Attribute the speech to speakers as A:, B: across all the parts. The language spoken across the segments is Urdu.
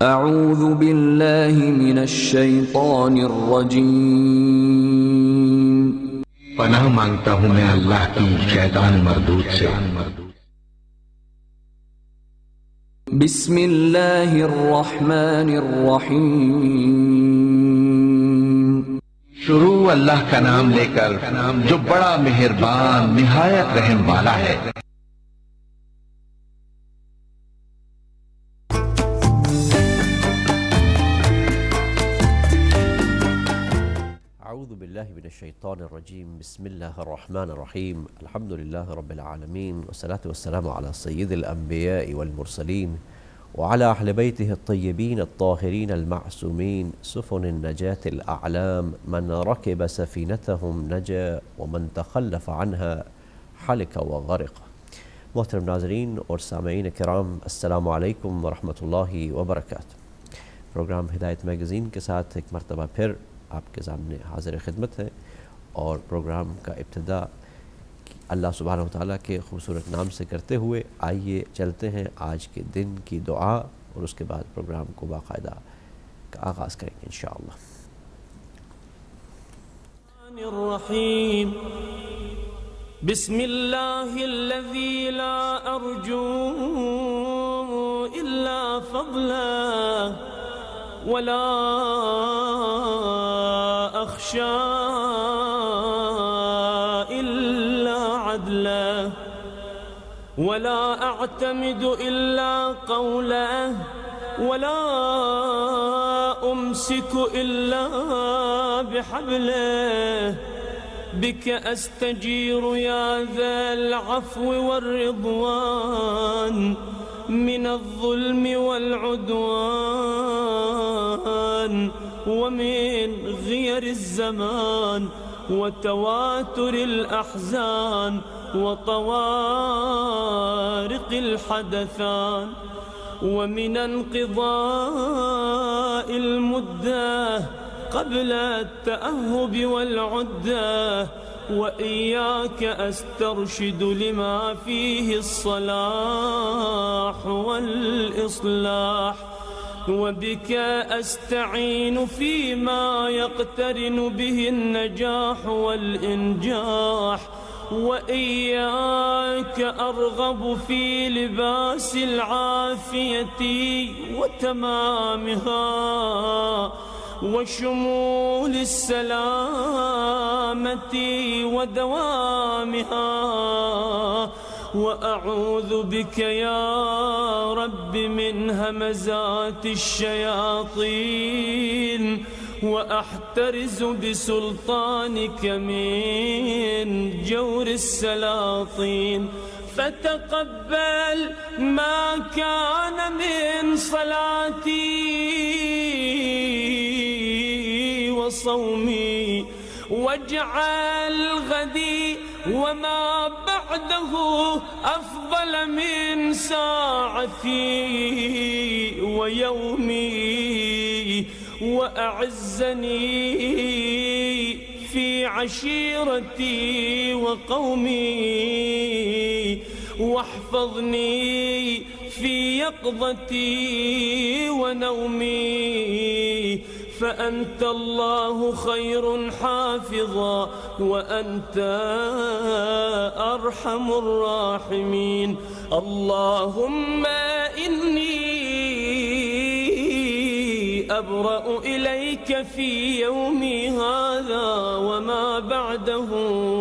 A: اعوذ باللہ من الشیطان الرجیم،
B: پناہ مانگتا ہوں میں اللہ کی شیطان مردود سے۔
A: بسم اللہ الرحمن الرحیم،
B: شروع اللہ کا نام لے کر جو بڑا مہربان نہایت رحم والا ہے۔
C: اعوذ باللہ من الشیطان الرجیم، بسم اللہ الرحمن الرحیم، الحمد للہ رب العالمین، والصلاة والسلام على سید الانبیاء والمرسلین وعلى اہل بیتہ الطیبین الطاہرین المعصومین، سفن النجاة الاعلام، من رکب سفینتهم نجا ومن تخلف عنها حلق وغرق۔ محترم ناظرین اور سامعین کرام، السلام علیکم ورحمۃ اللہ وبرکاتہ۔ پروگرام ہدایت میگزین کے ساتھ ایک مرتبہ پھر آپ کے سامنے حاضر خدمت ہے، اور پروگرام کا ابتدا اللہ سبحانہ وتعالیٰ کے خوبصورت نام سے کرتے ہوئے آئیے چلتے ہیں آج کے دن کی دعا، اور اس کے بعد پروگرام کو باقاعدہ کا آغاز کریں گے انشاءاللہ۔
D: الرحیم، بسم اللہ الذی لا ارجو الا فضلا ولا اخشى الا عدلا ولا اعتمد الا قوله ولا امسك الا بحبله بك استجير يا ذا العفو والرضوان من الظلم والعدوان ومن غير الزمان وتواتر الأحزان وطوارق الحدثان ومن انقضاء المدة قبل التأهب والعدة وإياك أسترشد لما فيه الصلاح والإصلاح وبك أستعين فيما يقترن به النجاح والإنجاح وإياك أرغب في لباس العافية وتمامها وشمول السلامة ودوامها وأعوذ بك يا رب من همزات الشياطين وأحترز بسلطانك من جور السلاطين فتقبل ما كان من صلاتي وصومي واجعل غدي وما بعده أفضل من ساعتي ويومي وأعزني في عشيرتي وقومي واحفظني في يقظتي ونومي فأنت الله خير حافظا وأنت أرحم الراحمين اللهم إني أبرأ إليك في يومي هذا وما بعده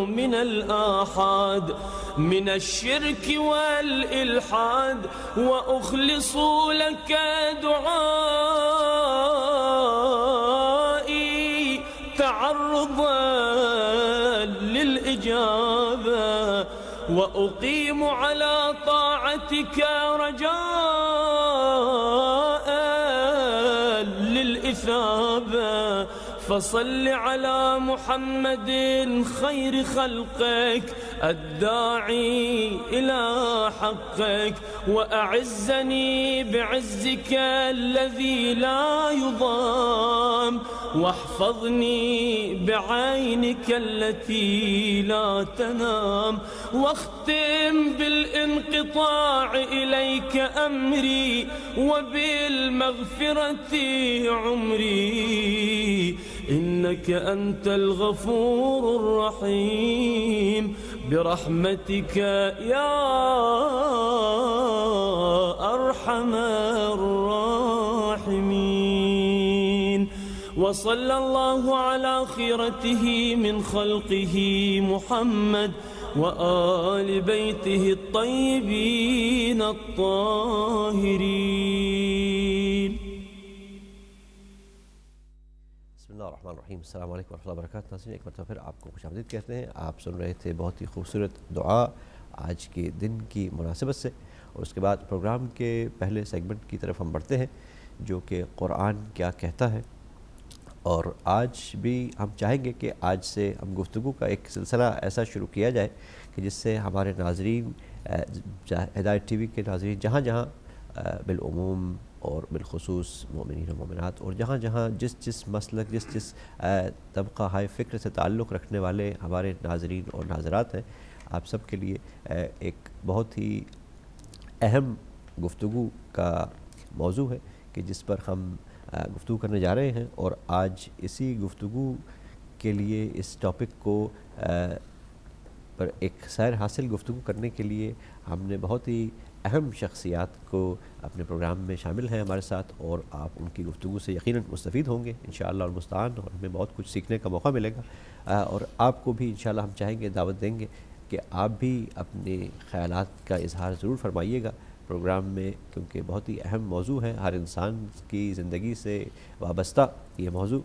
D: من الآحاد من الشرك والإلحاد وأخلص لك دعائي تعرضا للإجابة وأقيم على طاعتك رجاء للإثابة فصل على محمد خير خلقك الداعي إلى حقك وأعزني بعزك الذي لا يضام واحفظني بعينك التي لا تنام واختم بالانقطاع إليك أمري وبالمغفرة عمري إنك أنت الغفور الرحيم برحمتك يا أرحم الراحمين. وصلى الله على خيرته من خلقه محمد وآل بيته الطيبين الطاهرين.
C: بسم اللہ الرحمن الرحیم. السلام علیکم ورحمۃ اللہ وبرکاتہ. ناظرین ایک مرتبہ پھر آپ کو خوش آمدید کہتے ہیں. آپ سن رہے تھے بہت ہی خوبصورت دعا آج کے دن کی مناسبت سے، اور اس کے بعد پروگرام کے پہلے سیگمنٹ کی طرف ہم بڑھتے ہیں جو کہ قرآن کیا کہتا ہے. اور آج بھی ہم چاہیں گے کہ آج سے ہم گفتگو کا ایک سلسلہ ایسا شروع کیا جائے کہ جس سے ہمارے ناظرین، ہدایت ٹی وی کے ناظرین جہاں جہاں بالعموم اور بالخصوص مومنین و مومنات، اور جہاں جہاں جس مسلک جس طبقہ ہائے فکر سے تعلق رکھنے والے ہمارے ناظرین اور ناظرات ہیں، آپ سب کے لیے ایک بہت ہی اہم گفتگو کا موضوع ہے کہ جس پر ہم گفتگو کرنے جا رہے ہیں. اور آج اسی گفتگو کے لیے اس ٹاپک کو پر ایک سیر حاصل گفتگو کرنے کے لیے ہم نے بہت ہی اہم شخصیات کو اپنے پروگرام میں شامل ہیں ہمارے ساتھ، اور آپ ان کی گفتگو سے یقیناً مستفید ہوں گے انشاءاللہ المستعان، اور ہمیں بہت کچھ سیکھنے کا موقع ملے گا. اور آپ کو بھی انشاءاللہ ہم چاہیں گے، دعوت دیں گے کہ آپ بھی اپنے خیالات کا اظہار ضرور فرمائیے گا پروگرام میں، کیونکہ بہت ہی اہم موضوع ہے، ہر انسان کی زندگی سے وابستہ یہ موضوع.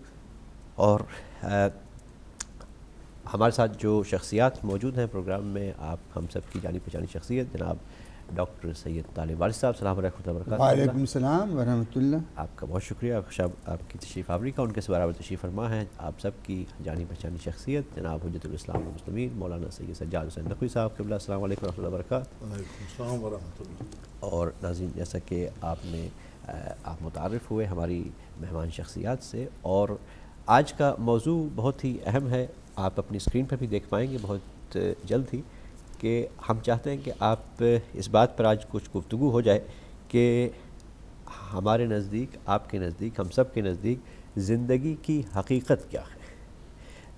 C: اور ہمارے ساتھ جو شخصیات موجود ہیں پروگرام میں، آپ ہم سب کی جانی پہچانی شخصیت جناب ڈاکٹر سید طالب وارث صاحب، السلام علیکم ورحمۃ اللہ وبرکاتہ.
E: وعلیکم السلام ورحمۃ اللہ.
C: آپ کا بہت شکریہ آپ کی تشریف آوری کا. ان کے برابر تشریف فرما ہے آپ سب کی جانی پہچانی شخصیت جناب حجت الاسلام والمسلمین مولانا سید سجاد حسین نقوی صاحب قبلہ، السلام علیکم ورحمۃ اللہ وبرکاتہ.
E: وعلیکم السلام ورحمۃ اللہ.
C: اور ناظرین، جیسا کہ آپ متعارف ہوئے ہماری مہمان شخصیات سے، اور آج کا موضوع بہت ہی اہم ہے. آپ اپنی اسکرین پر بھی دیکھ پائیں گے بہت جلد ہی کہ ہم چاہتے ہیں کہ آپ اس بات پر آج کچھ گفتگو ہو جائے کہ ہمارے نزدیک، آپ کے نزدیک، ہم سب کے نزدیک زندگی کی حقیقت کیا ہے.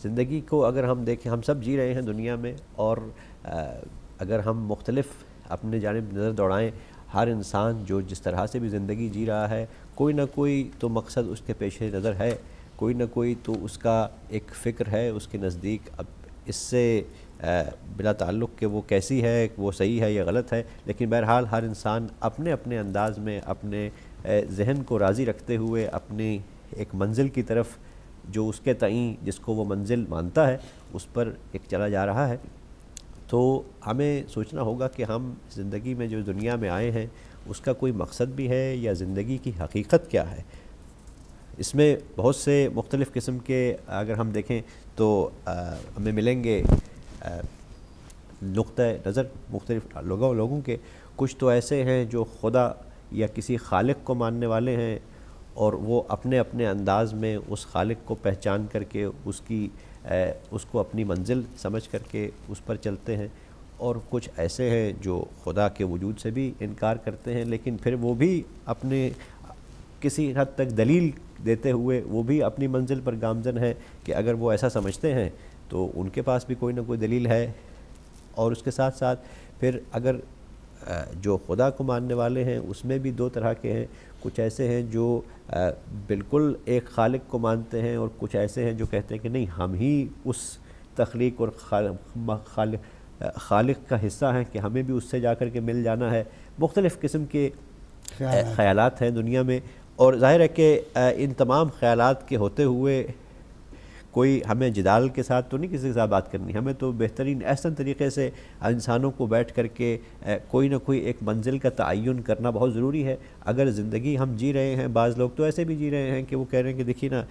C: زندگی کو اگر ہم دیکھیں، ہم سب جی رہے ہیں دنیا میں، اور اگر ہم مختلف اپنے جانب نظر دوڑائیں، ہر انسان جو جس طرح سے بھی زندگی جی رہا ہے، کوئی نہ کوئی تو مقصد اس کے پیش نظر ہے، کوئی نہ کوئی تو اس کا ایک فکر ہے اس کے نزدیک. اب اس سے بلا تعلق کہ وہ کیسی ہے، وہ صحیح ہے یا غلط ہے، لیکن بہرحال ہر انسان اپنے اپنے انداز میں اپنے ذہن کو راضی رکھتے ہوئے اپنی ایک منزل کی طرف جو اس کے تئیں جس کو وہ منزل مانتا ہے اس پر ایک چلا جا رہا ہے. تو ہمیں سوچنا ہوگا کہ ہم زندگی میں جو دنیا میں آئے ہیں اس کا کوئی مقصد بھی ہے، یا زندگی کی حقیقت کیا ہے. اس میں بہت سے مختلف قسم کے اگر ہم دیکھیں تو ہمیں ملیں گے نقطۂ نظر مختلف لوگوں کے. کچھ تو ایسے ہیں جو خدا یا کسی خالق کو ماننے والے ہیں، اور وہ اپنے اپنے انداز میں اس خالق کو پہچان کر کے اس کو اپنی منزل سمجھ کر کے اس پر چلتے ہیں. اور کچھ ایسے ہیں جو خدا کے وجود سے بھی انکار کرتے ہیں، لیکن پھر وہ بھی اپنے کسی حد تک دلیل دیتے ہوئے وہ بھی اپنی منزل پر گامزن ہے کہ اگر وہ ایسا سمجھتے ہیں تو ان کے پاس بھی کوئی نہ کوئی دلیل ہے. اور اس کے ساتھ ساتھ پھر اگر جو خدا کو ماننے والے ہیں اس میں بھی دو طرح کے ہیں. کچھ ایسے ہیں جو بالکل ایک خالق کو مانتے ہیں، اور کچھ ایسے ہیں جو کہتے ہیں کہ نہیں، ہم ہی اس تخلیق اور خالق کا حصہ ہیں کہ ہمیں بھی اس سے جا کر کے مل جانا ہے. مختلف قسم کے خیالات ہیں دنیا میں، اور ظاہر ہے کہ ان تمام خیالات کے ہوتے ہوئے کوئی ہمیں جدال کے ساتھ تو نہیں کسی کے ساتھ بات کرنی، ہمیں تو بہترین احسن طریقے سے انسانوں کو بیٹھ کر کے کوئی نہ کوئی ایک منزل کا تعین کرنا بہت ضروری ہے. اگر زندگی ہم جی رہے ہیں، بعض لوگ تو ایسے بھی جی رہے ہیں کہ وہ کہہ رہے ہیں کہ دیکھیے نا،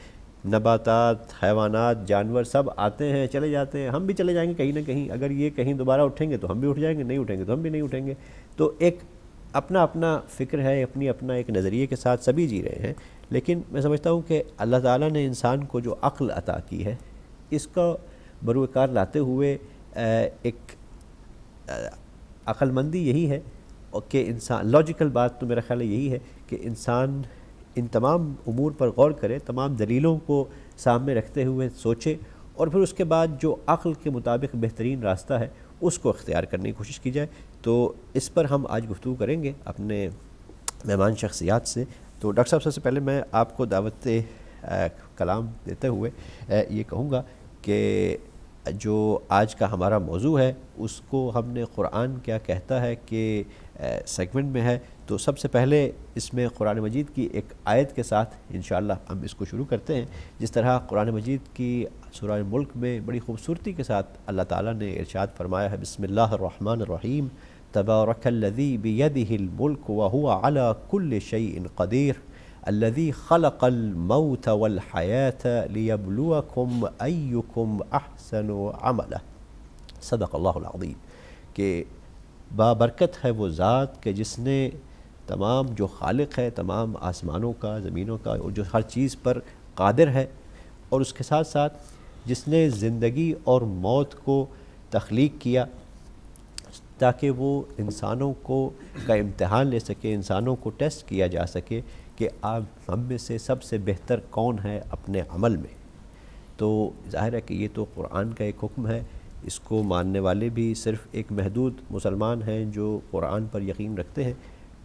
C: نباتات، حیوانات، جانور سب آتے ہیں چلے جاتے ہیں، ہم بھی چلے جائیں گے کہیں نہ کہیں. اگر یہ کہیں دوبارہ اٹھیں گے تو ہم بھی اٹھ جائیں گے، نہیں اٹھیں گے تو ہم بھی نہیں اٹھیں گے. تو ایک اپنا اپنا فکر ہے، اپنی اپنا ایک نظریے کے ساتھ سبھی جی رہے ہیں، لیکن میں سمجھتا ہوں کہ اللہ تعالیٰ نے انسان کو جو عقل عطا کی ہے اس کا بروئے کار لاتے ہوئے ایک عقل مندی یہی ہے کہ انسان، لاجیکل بات تو میرا خیال ہے یہی ہے کہ انسان ان تمام امور پر غور کرے، تمام دلیلوں کو سامنے رکھتے ہوئے سوچے، اور پھر اس کے بعد جو عقل کے مطابق بہترین راستہ ہے اس کو اختیار کرنے کی کوشش کی جائے۔ تو اس پر ہم آج گفتگو کریں گے اپنے مہمان شخصیات سے۔ تو ڈاکٹر صاحب سب سے پہلے میں آپ کو دعوت کلام دیتے ہوئے یہ کہوں گا کہ جو آج کا ہمارا موضوع ہے اس کو ہم نے قرآن کیا کہتا ہے کہ سیگمنٹ میں ہے، تو سب سے پہلے اس میں قرآن مجید کی ایک آیت کے ساتھ انشاءاللہ ہم اس کو شروع کرتے ہیں۔ جس طرح قرآن مجید کی سورہ ملک میں بڑی خوبصورتی کے ساتھ اللہ تعالیٰ نے ارشاد فرمایا ہے، بسم اللہ الرحمن الرحیم، تبارک الذی بیدہ الملک وہو علی کل شیء قدیر الذی خلق الموت والحیاة لیبلوکم ایکم احسن عملا۔ صدق اللہ العظیم۔ کہ بابرکت ہے وہ ذات کہ جس نے تمام، جو خالق ہے تمام آسمانوں کا، زمینوں کا، اور جو ہر چیز پر قادر ہے، اور اس کے ساتھ ساتھ جس نے زندگی اور موت کو تخلیق کیا تاکہ وہ انسانوں کا امتحان لے سکے، انسانوں کو ٹیسٹ کیا جا سکے کہ آپ ہم میں سے سب سے بہتر کون ہے اپنے عمل میں۔ تو ظاہر ہے کہ یہ تو قرآن کا ایک حکم ہے، اس کو ماننے والے بھی صرف ایک محدود مسلمان ہیں جو قرآن پر یقین رکھتے ہیں،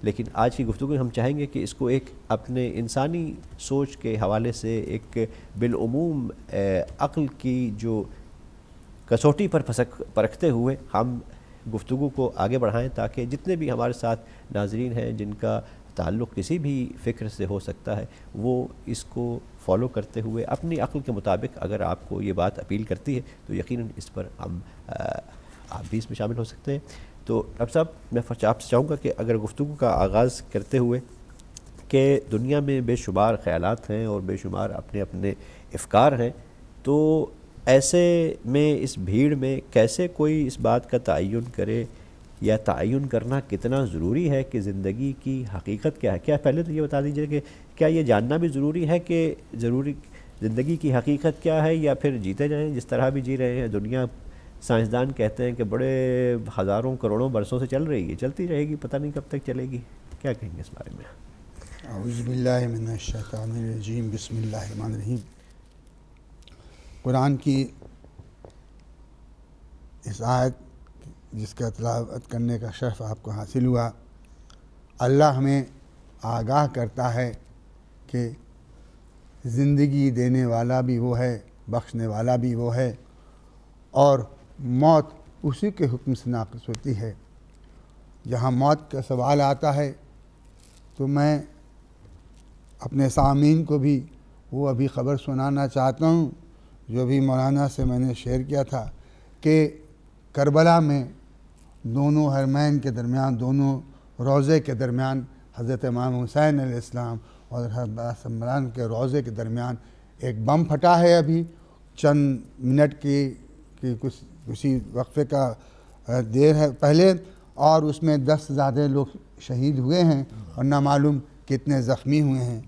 C: لیکن آج کی گفتگو میں ہم چاہیں گے کہ اس کو ایک اپنے انسانی سوچ کے حوالے سے ایک بالعموم عقل کی جو کسوٹی پر پرکھتے ہوئے ہم گفتگو کو آگے بڑھائیں، تاکہ جتنے بھی ہمارے ساتھ ناظرین ہیں جن کا تعلق کسی بھی فکر سے ہو سکتا ہے وہ اس کو فالو کرتے ہوئے اپنی عقل کے مطابق اگر آپ کو یہ بات اپیل کرتی ہے تو یقیناً اس پر ہم آپ بھی اس میں شامل ہو سکتے ہیں۔ تو ڈاکٹر صاحب میں آپ سے چاہوں گا کہ اگر گفتگو کا آغاز کرتے ہوئے کہ دنیا میں بے شمار خیالات ہیں اور بے شمار اپنے اپنے افکار ہیں، تو ایسے میں اس بھیڑ میں کیسے کوئی اس بات کا تعین کرے یا تعین کرنا کتنا ضروری ہے کہ زندگی کی حقیقت کیا ہے؟ کیا پہلے تو یہ بتا دیجیے کہ کیا یہ جاننا بھی ضروری ہے کہ ضروری زندگی کی حقیقت کیا ہے، یا پھر جیتے جائیں جس طرح بھی جی رہے ہیں؟ دنیا سائنسدان کہتے ہیں کہ بڑے ہزاروں کروڑوں برسوں سے چل رہی ہے، چلتی رہے گی، پتہ نہیں کب تک چلے گی، کیا کہیں گے اس بارے میں؟
E: اعوذ باللہ من الشیطان الرجیم، بسم اللہ الرحمن الرحیم۔ قرآن کی اس آیت جس کا تلاوت کرنے کا شرف آپ کو حاصل ہوا، اللہ ہمیں آگاہ کرتا ہے کہ زندگی دینے والا بھی وہ ہے، بخشنے والا بھی وہ ہے، اور موت اسی کے حکم سے ناقص ہوتی ہے۔ جہاں موت کا سوال آتا ہے تو میں اپنے سامعین کو بھی وہ ابھی خبر سنانا چاہتا ہوں جو بھی مولانا سے میں نے شیئر کیا تھا کہ کربلا میں دونوں حرمین کے درمیان، دونوں روضے کے درمیان، حضرت امام حسین علیہ السلام اور حضرت عمران کے روضے کے درمیان ایک بم پھٹا ہے ابھی چند منٹ کی کسی وقفے کا دیر ہے پہلے، اور اس میں 10 سے زیادہ لوگ شہید ہوئے ہیں اور نہ معلوم کتنے زخمی ہوئے ہیں۔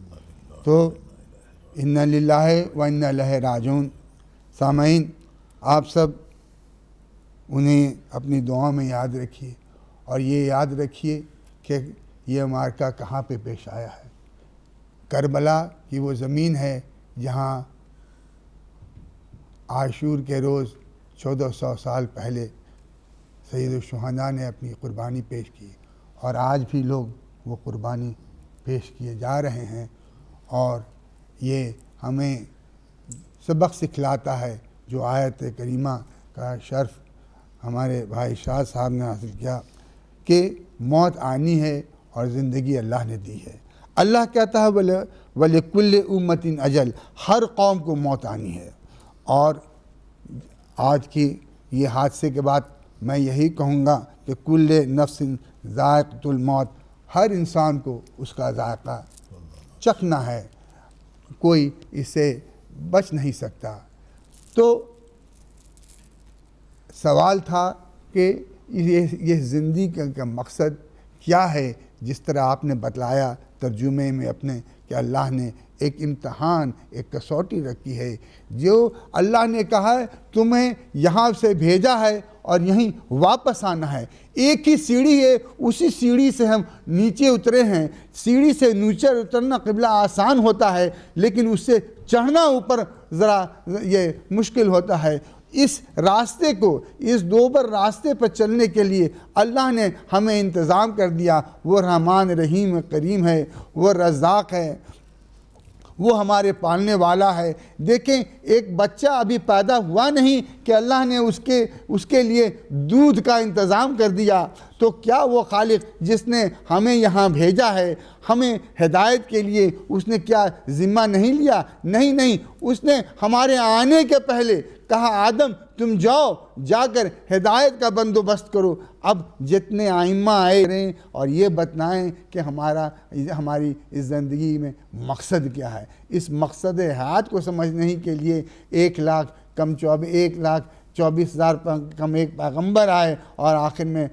E: تو انا للہ و انا الیہ راجعون۔ سامعین، آپ سب انہیں اپنی دعاؤں میں یاد رکھیے، اور یہ یاد رکھیے کہ یہ معرکہ کہاں پہ پیش آیا ہے۔ کربلا کی وہ زمین ہے جہاں عاشور کے روز 1400 سال پہلے سید الشہداء نے اپنی قربانی پیش کی، اور آج بھی لوگ وہ قربانی پیش کیے جا رہے ہیں، اور یہ ہمیں سبق سکھلاتا ہے جو آیت کریمہ کا شرف ہمارے بھائی شاہ صاحب نے حاصل کیا کہ موت آنی ہے اور زندگی اللہ نے دی ہے۔ اللہ کہتا ہے وَلِكُلِّ أُمَّةٍ أَجَلٌ، ہر قوم کو موت آنی ہے۔ اور آج کی یہ حادثے کے بعد میں یہی کہوں گا کہ کل نفس ذائقۃ الموت، ہر انسان کو اس کا ذائقہ چکھنا ہے، کوئی اس سے بچ نہیں سکتا۔ تو سوال تھا کہ یہ زندگی کا مقصد کیا ہے جس طرح آپ نے بتلایا ترجمے میں اپنے کہ اللہ نے ایک امتحان ایک کسوٹی رکھی ہے، جو اللہ نے کہا ہے تمہیں یہاں سے بھیجا ہے اور یہیں واپس آنا ہے، ایک ہی سیڑھی ہے، اسی سیڑھی سے ہم نیچے اترے ہیں، سیڑھی سے نیچے اترنا قبلہ آسان ہوتا ہے لیکن اس سے چڑھنا اوپر ذرا یہ مشکل ہوتا ہے۔ اس راستے کو، اس دوبر راستے پر چلنے کے لیے اللہ نے ہمیں انتظام کر دیا۔ وہ رحمان رحیم کریم ہے، وہ رزاق ہے، وہ ہمارے پالنے والا ہے۔ دیکھیں ایک بچہ ابھی پیدا ہوا نہیں کہ اللہ نے اس کے لیے دودھ کا انتظام کر دیا، تو کیا وہ خالق جس نے ہمیں یہاں بھیجا ہے، ہمیں ہدایت کے لیے اس نے کیا ذمہ نہیں لیا؟ نہیں، اس نے ہمارے آنے کے پہلے کہا آدم تم جاؤ، جا کر ہدایت کا بندوبست کرو۔ اب جتنے ائمہ آئے رہیں اور یہ بتلائیں کہ ہماری اس زندگی میں مقصد کیا ہے۔ اس مقصد حیات کو سمجھنے کے لیے 1,24,000 کم ایک پیغمبر آئے، اور آخر میں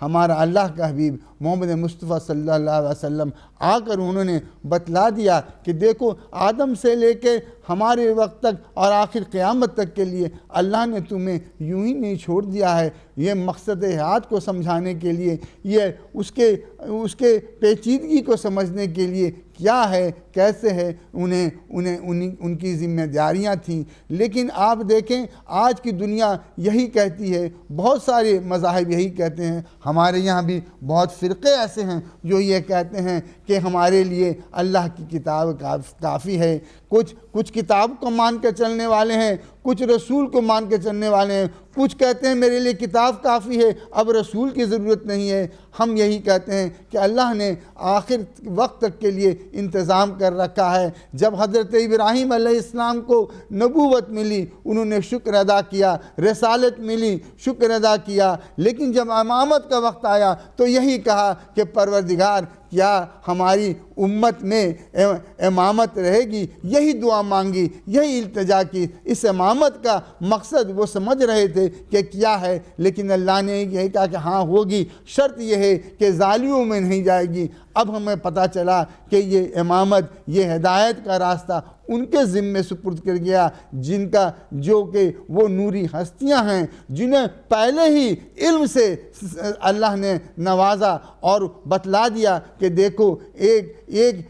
E: ہمارا اللہ کا حبیب محمد مصطفیٰ صلی اللہ علیہ وسلم آ کر انہوں نے بتلا دیا کہ دیکھو آدم سے لے کے ہمارے وقت تک اور آخر قیامت تک کے لیے اللہ نے تمہیں یوں ہی نہیں چھوڑ دیا ہے۔ یہ مقصد حیات کو سمجھانے کے لیے، یہ اس کے پیچیدگی کو سمجھنے کے لیے کیا ہے، کیسے ہے، ان کی ذمہ داریاں تھیں۔ لیکن آپ دیکھیں آج کی دنیا یہی کہتی ہے، بہت سارے مذاہب یہی کہتے ہیں، ہمارے یہاں بھی بہت فرقے ایسے ہیں جو یہ کہتے ہیں کہ ہمارے لیے اللہ کی کتاب کافی ہے۔ کچھ کتاب کو مان کے چلنے والے ہیں، کچھ رسول کو مان کے چلنے والے ہیں، کچھ کہتے ہیں میرے لیے کتاب کافی ہے، اب رسول کی ضرورت نہیں ہے۔ ہم یہی کہتے ہیں کہ اللہ نے آخر وقت تک کے لیے انتظام کر رکھا ہے۔ جب حضرت ابراہیم علیہ السلام کو نبوت ملی انہوں نے شکر ادا کیا، رسالت ملی شکر ادا کیا، لیکن جب امامت کا وقت آیا تو یہی کہا کہ پروردگار کیا ہماری امت میں امامت رہے گی، یہی دعا مانگی، یہی التجا کی۔ اس امامت کا مقصد وہ سمجھ رہے تھے کہ کیا ہے، لیکن اللہ نے یہی کہا کہ ہاں ہوگی، شرط یہ ہے کہ ظالموں میں نہیں جائے گی۔ اب ہمیں پتہ چلا کہ یہ امامت، یہ ہدایت کا راستہ ان کے ذمے سپرد کر گیا جو کہ وہ نوری ہستیاں ہیں، جنہیں پہلے ہی علم سے اللہ نے نوازا اور بتلا دیا کہ دیکھو ایک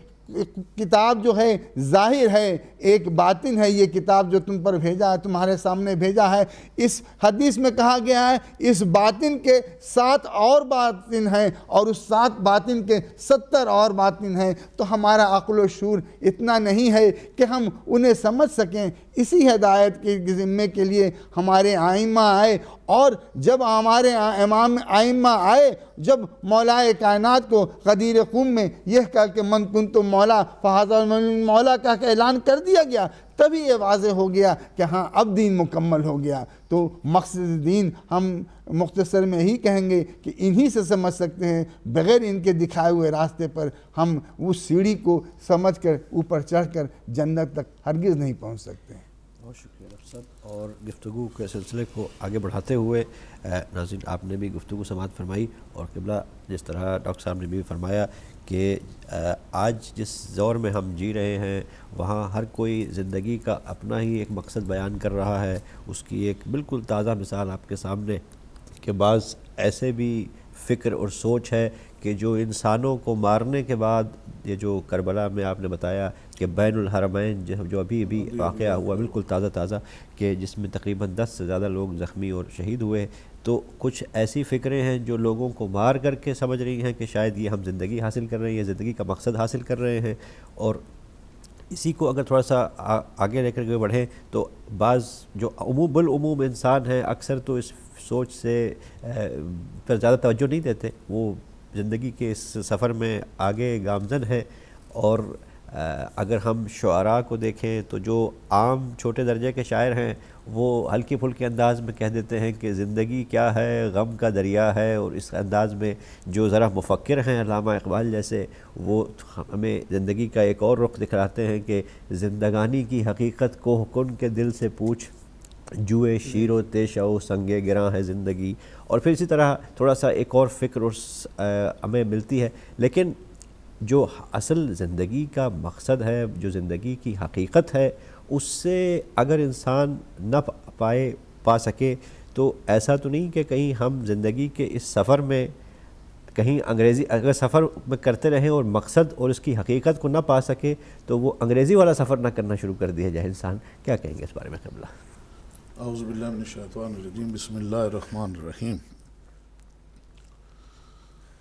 E: کتاب جو ہے ظاہر ہے، ایک باطن ہے۔ یہ کتاب جو تم پر بھیجا ہے، تمہارے سامنے بھیجا ہے، اس حدیث میں کہا گیا ہے اس باطن کے 7 اور باطن ہیں اور اس 7 باطن کے 70 اور باطن ہیں۔ تو ہمارا عقل و شعور اتنا نہیں ہے کہ ہم انہیں سمجھ سکیں۔ اسی ہدایت کے ذمے کے لیے ہمارے ائمہ آئے، اور جب ہمارے ائمہ آئے، جب مولا کائنات کو غدیر قوم میں یہ کہا کہ من کنت مولا فہذا مولا کا اعلان کر دیا گیا، تبھی یہ واضح ہو گیا کہ ہاں اب دین مکمل ہو گیا۔ تو مقصد دین ہم مختصر میں ہی کہیں گے کہ انہی سے سمجھ سکتے ہیں، بغیر ان کے دکھائے ہوئے راستے پر ہم اس سیڑھی کو سمجھ کر اوپر چڑھ کر جنت تک ہرگز نہیں پہنچ سکتے ہیں۔
C: بہت شکریہ ڈاکٹر صاحب۔ اور گفتگو کے سلسلے کو آگے بڑھاتے ہوئے ناظرین آپ نے بھی گفتگو سماعت فرمائی، اور قبلہ جس طرح ڈاکٹر صاحب نے بھی فرمایا کہ آج جس دور میں ہم جی رہے ہیں وہاں ہر کوئی زندگی کا اپنا ہی ایک مقصد بیان کر رہا ہے۔ اس کی ایک بالکل تازہ مثال آپ کے سامنے کہ بعض ایسے بھی فکر اور سوچ ہے کہ جو انسانوں کو مارنے کے بعد، یہ جو کربلا میں آپ نے بتایا کہ بین الحرمین جو ابھی واقعہ ہوا بالکل تازہ کہ جس میں تقریباً 10 سے زیادہ لوگ زخمی اور شہید ہوئے، تو کچھ ایسی فکریں ہیں جو لوگوں کو مار کر کے سمجھ رہی ہیں کہ شاید یہ ہم زندگی حاصل کر رہے ہیں، یہ زندگی کا مقصد حاصل کر رہے ہیں۔ اور اسی کو اگر تھوڑا سا آگے لے کر کے بڑھیں تو بعض جو بالعموم انسان ہیں اکثر تو اس سوچ سے پر زیادہ توجہ نہیں دیتے، وہ زندگی کے اس سفر میں آگے گامزن ہے۔ اور اگر ہم شعراء کو دیکھیں تو جو عام چھوٹے درجے کے شاعر ہیں وہ ہلکے پھلکے انداز میں کہہ دیتے ہیں کہ زندگی کیا ہے، غم کا دریا ہے، اور اس انداز میں جو ذرا مفکر ہیں علامہ اقبال جیسے، وہ ہمیں زندگی کا ایک اور رخ دکھلاتے ہیں کہ زندگانی کی حقیقت کو کن کے دل سے پوچھ، جوئے شیر و تیشو سنگ گراں ہے زندگی، اور پھر اسی طرح تھوڑا سا ایک اور فکر ہمیں ملتی ہے. لیکن جو اصل زندگی کا مقصد ہے، جو زندگی کی حقیقت ہے، اس سے اگر انسان نہ پا سکے تو ایسا تو نہیں کہ کہیں ہم زندگی کے اس سفر میں کہیں اگر سفر میں کرتے رہیں اور مقصد اور اس کی حقیقت کو نہ پا سکے تو وہ انگریزی والا سفر نہ کرنا شروع کر دیا جائے. انسان کیا کہیں گے اس بارے میں قبلہ؟
F: اعوذ باللہ من الشیطان الرجیم، بسم اللہ الرحمن الرحیم.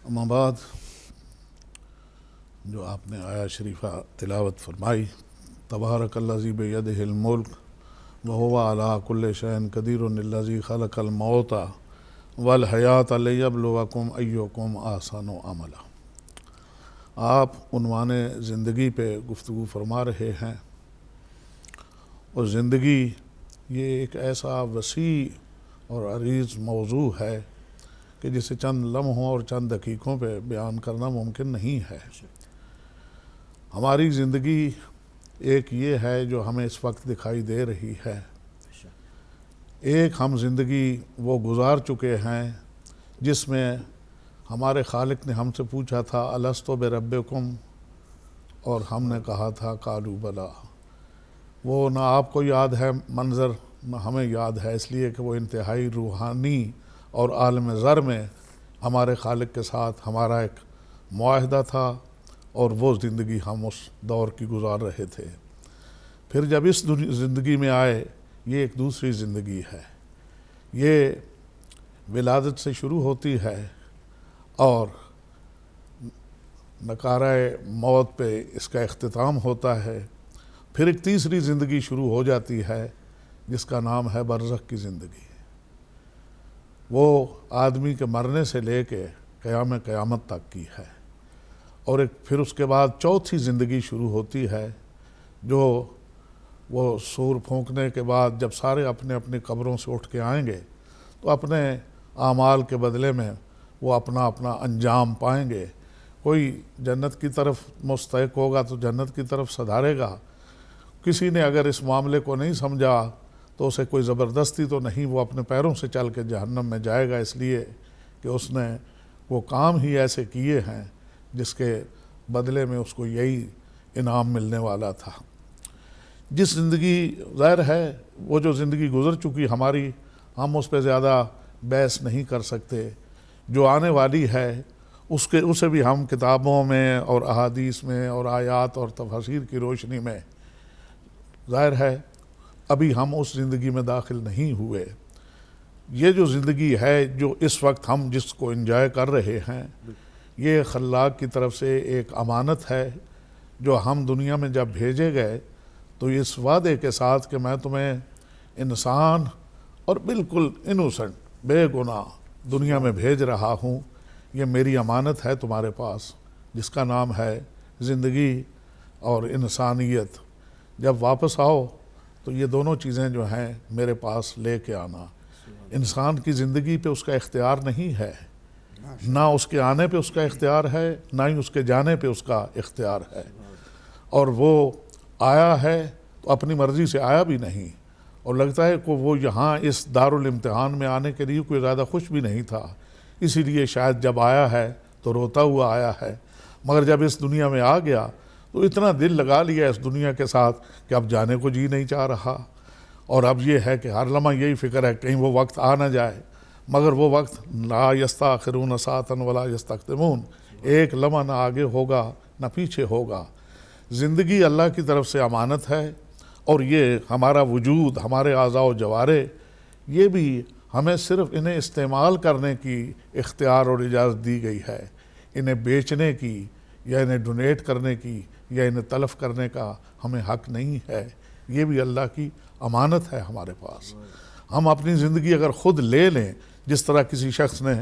F: اما بعد، جو آپ نے آیا شریفہ تلاوت فرمائی، تبارک الذی بیدہ الملک وہو علی کل شیء قدیر الذی خلق الموت والحیات لیبلوکم ایکم احسن عملا. آپ عنوان زندگی پہ گفتگو فرما رہے ہیں، اور زندگی یہ ایک ایسا وسیع اور عریض موضوع ہے کہ جسے چند لمحوں اور چند دقیقوں پہ بیان کرنا ممکن نہیں ہے. ہماری زندگی ایک یہ ہے جو ہمیں اس وقت دکھائی دے رہی ہے، ایک ہم زندگی وہ گزار چکے ہیں جس میں ہمارے خالق نے ہم سے پوچھا تھا الست بربکم، اور ہم نے کہا تھا قالوا بلا. وہ نہ آپ کو یاد ہے منظر، نہ ہمیں یاد ہے، اس لیے کہ وہ انتہائی روحانی اور عالم زر میں ہمارے خالق کے ساتھ ہمارا ایک معاہدہ تھا، اور وہ زندگی ہم اس دور کی گزار رہے تھے. پھر جب اس زندگی میں آئے، یہ ایک دوسری زندگی ہے. یہ ولادت سے شروع ہوتی ہے اور نکارہ موت پہ اس کا اختتام ہوتا ہے. پھر ایک تیسری زندگی شروع ہو جاتی ہے جس کا نام ہے برزخ کی زندگی. وہ آدمی کے مرنے سے لے کے قیامت تک کی ہے. اور پھر اس کے بعد چوتھی زندگی شروع ہوتی ہے، جو وہ سور پھونکنے کے بعد جب سارے اپنے اپنے قبروں سے اٹھ کے آئیں گے تو اپنے اعمال کے بدلے میں وہ اپنا اپنا انجام پائیں گے. کوئی جنت کی طرف مستحق ہوگا تو جنت کی طرف سدھارے گا. کسی نے اگر اس معاملے کو نہیں سمجھا تو اسے کوئی زبردستی تو نہیں، وہ اپنے پیروں سے چل کے جہنم میں جائے گا، اس لیے کہ اس نے وہ کام ہی ایسے کیے ہیں جس کے بدلے میں اس کو یہی انعام ملنے والا تھا. جس زندگی ظاہر ہے وہ جو زندگی گزر چکی ہماری، ہم اس پہ زیادہ بحث نہیں کر سکتے. جو آنے والی ہے اسے بھی ہم کتابوں میں اور احادیث میں اور آیات اور تفاسیر کی روشنی میں ظاہر ہے ابھی ہم اس زندگی میں داخل نہیں ہوئے. یہ جو زندگی ہے جو اس وقت ہم جس کو انجوائے کر رہے ہیں، یہ خلاق کی طرف سے ایک امانت ہے جو ہم دنیا میں جب بھیجے گئے تو اس وعدے کے ساتھ کہ میں تمہیں انسان اور بالکل انوسنٹ بے گناہ دنیا میں بھیج رہا ہوں. یہ میری امانت ہے تمہارے پاس جس کا نام ہے زندگی اور انسانیت. جب واپس آؤ تو یہ دونوں چیزیں جو ہیں میرے پاس لے کے آنا. انسان کی زندگی پہ اس کا اختیار نہیں ہے، نہ اس کے آنے پہ اس کا اختیار ہے، نہ ہی اس کے جانے پہ اس کا اختیار ہے. اور وہ آیا ہے تو اپنی مرضی سے آیا بھی نہیں، اور لگتا ہے کہ وہ یہاں اس دارالامتحان میں آنے کے لیے کوئی زیادہ خوش بھی نہیں تھا. اسی لیے شاید جب آیا ہے تو روتا ہوا آیا ہے، مگر جب اس دنیا میں آ گیا تو اتنا دل لگا لیا اس دنیا کے ساتھ کہ اب جانے کو جی نہیں چاہ رہا. اور اب یہ ہے کہ ہر لمحہ یہی فکر ہے کہیں وہ وقت آ نہ جائے. مگر وہ وقت لا یستاخرون ساعۃ ولا یستقدمون، ایک لمحہ نہ آگے ہوگا نہ پیچھے ہوگا. زندگی اللہ کی طرف سے امانت ہے، اور یہ ہمارا وجود، ہمارے اعضاء و جوارے، یہ بھی ہمیں صرف انہیں استعمال کرنے کی اختیار اور اجازت دی گئی ہے. انہیں بیچنے کی یا انہیں ڈونیٹ کرنے کی یا انہیں تلف کرنے کا ہمیں حق نہیں ہے. یہ بھی اللہ کی امانت ہے ہمارے پاس. ہم اپنی زندگی اگر خود لے لیں، جس طرح کسی شخص نے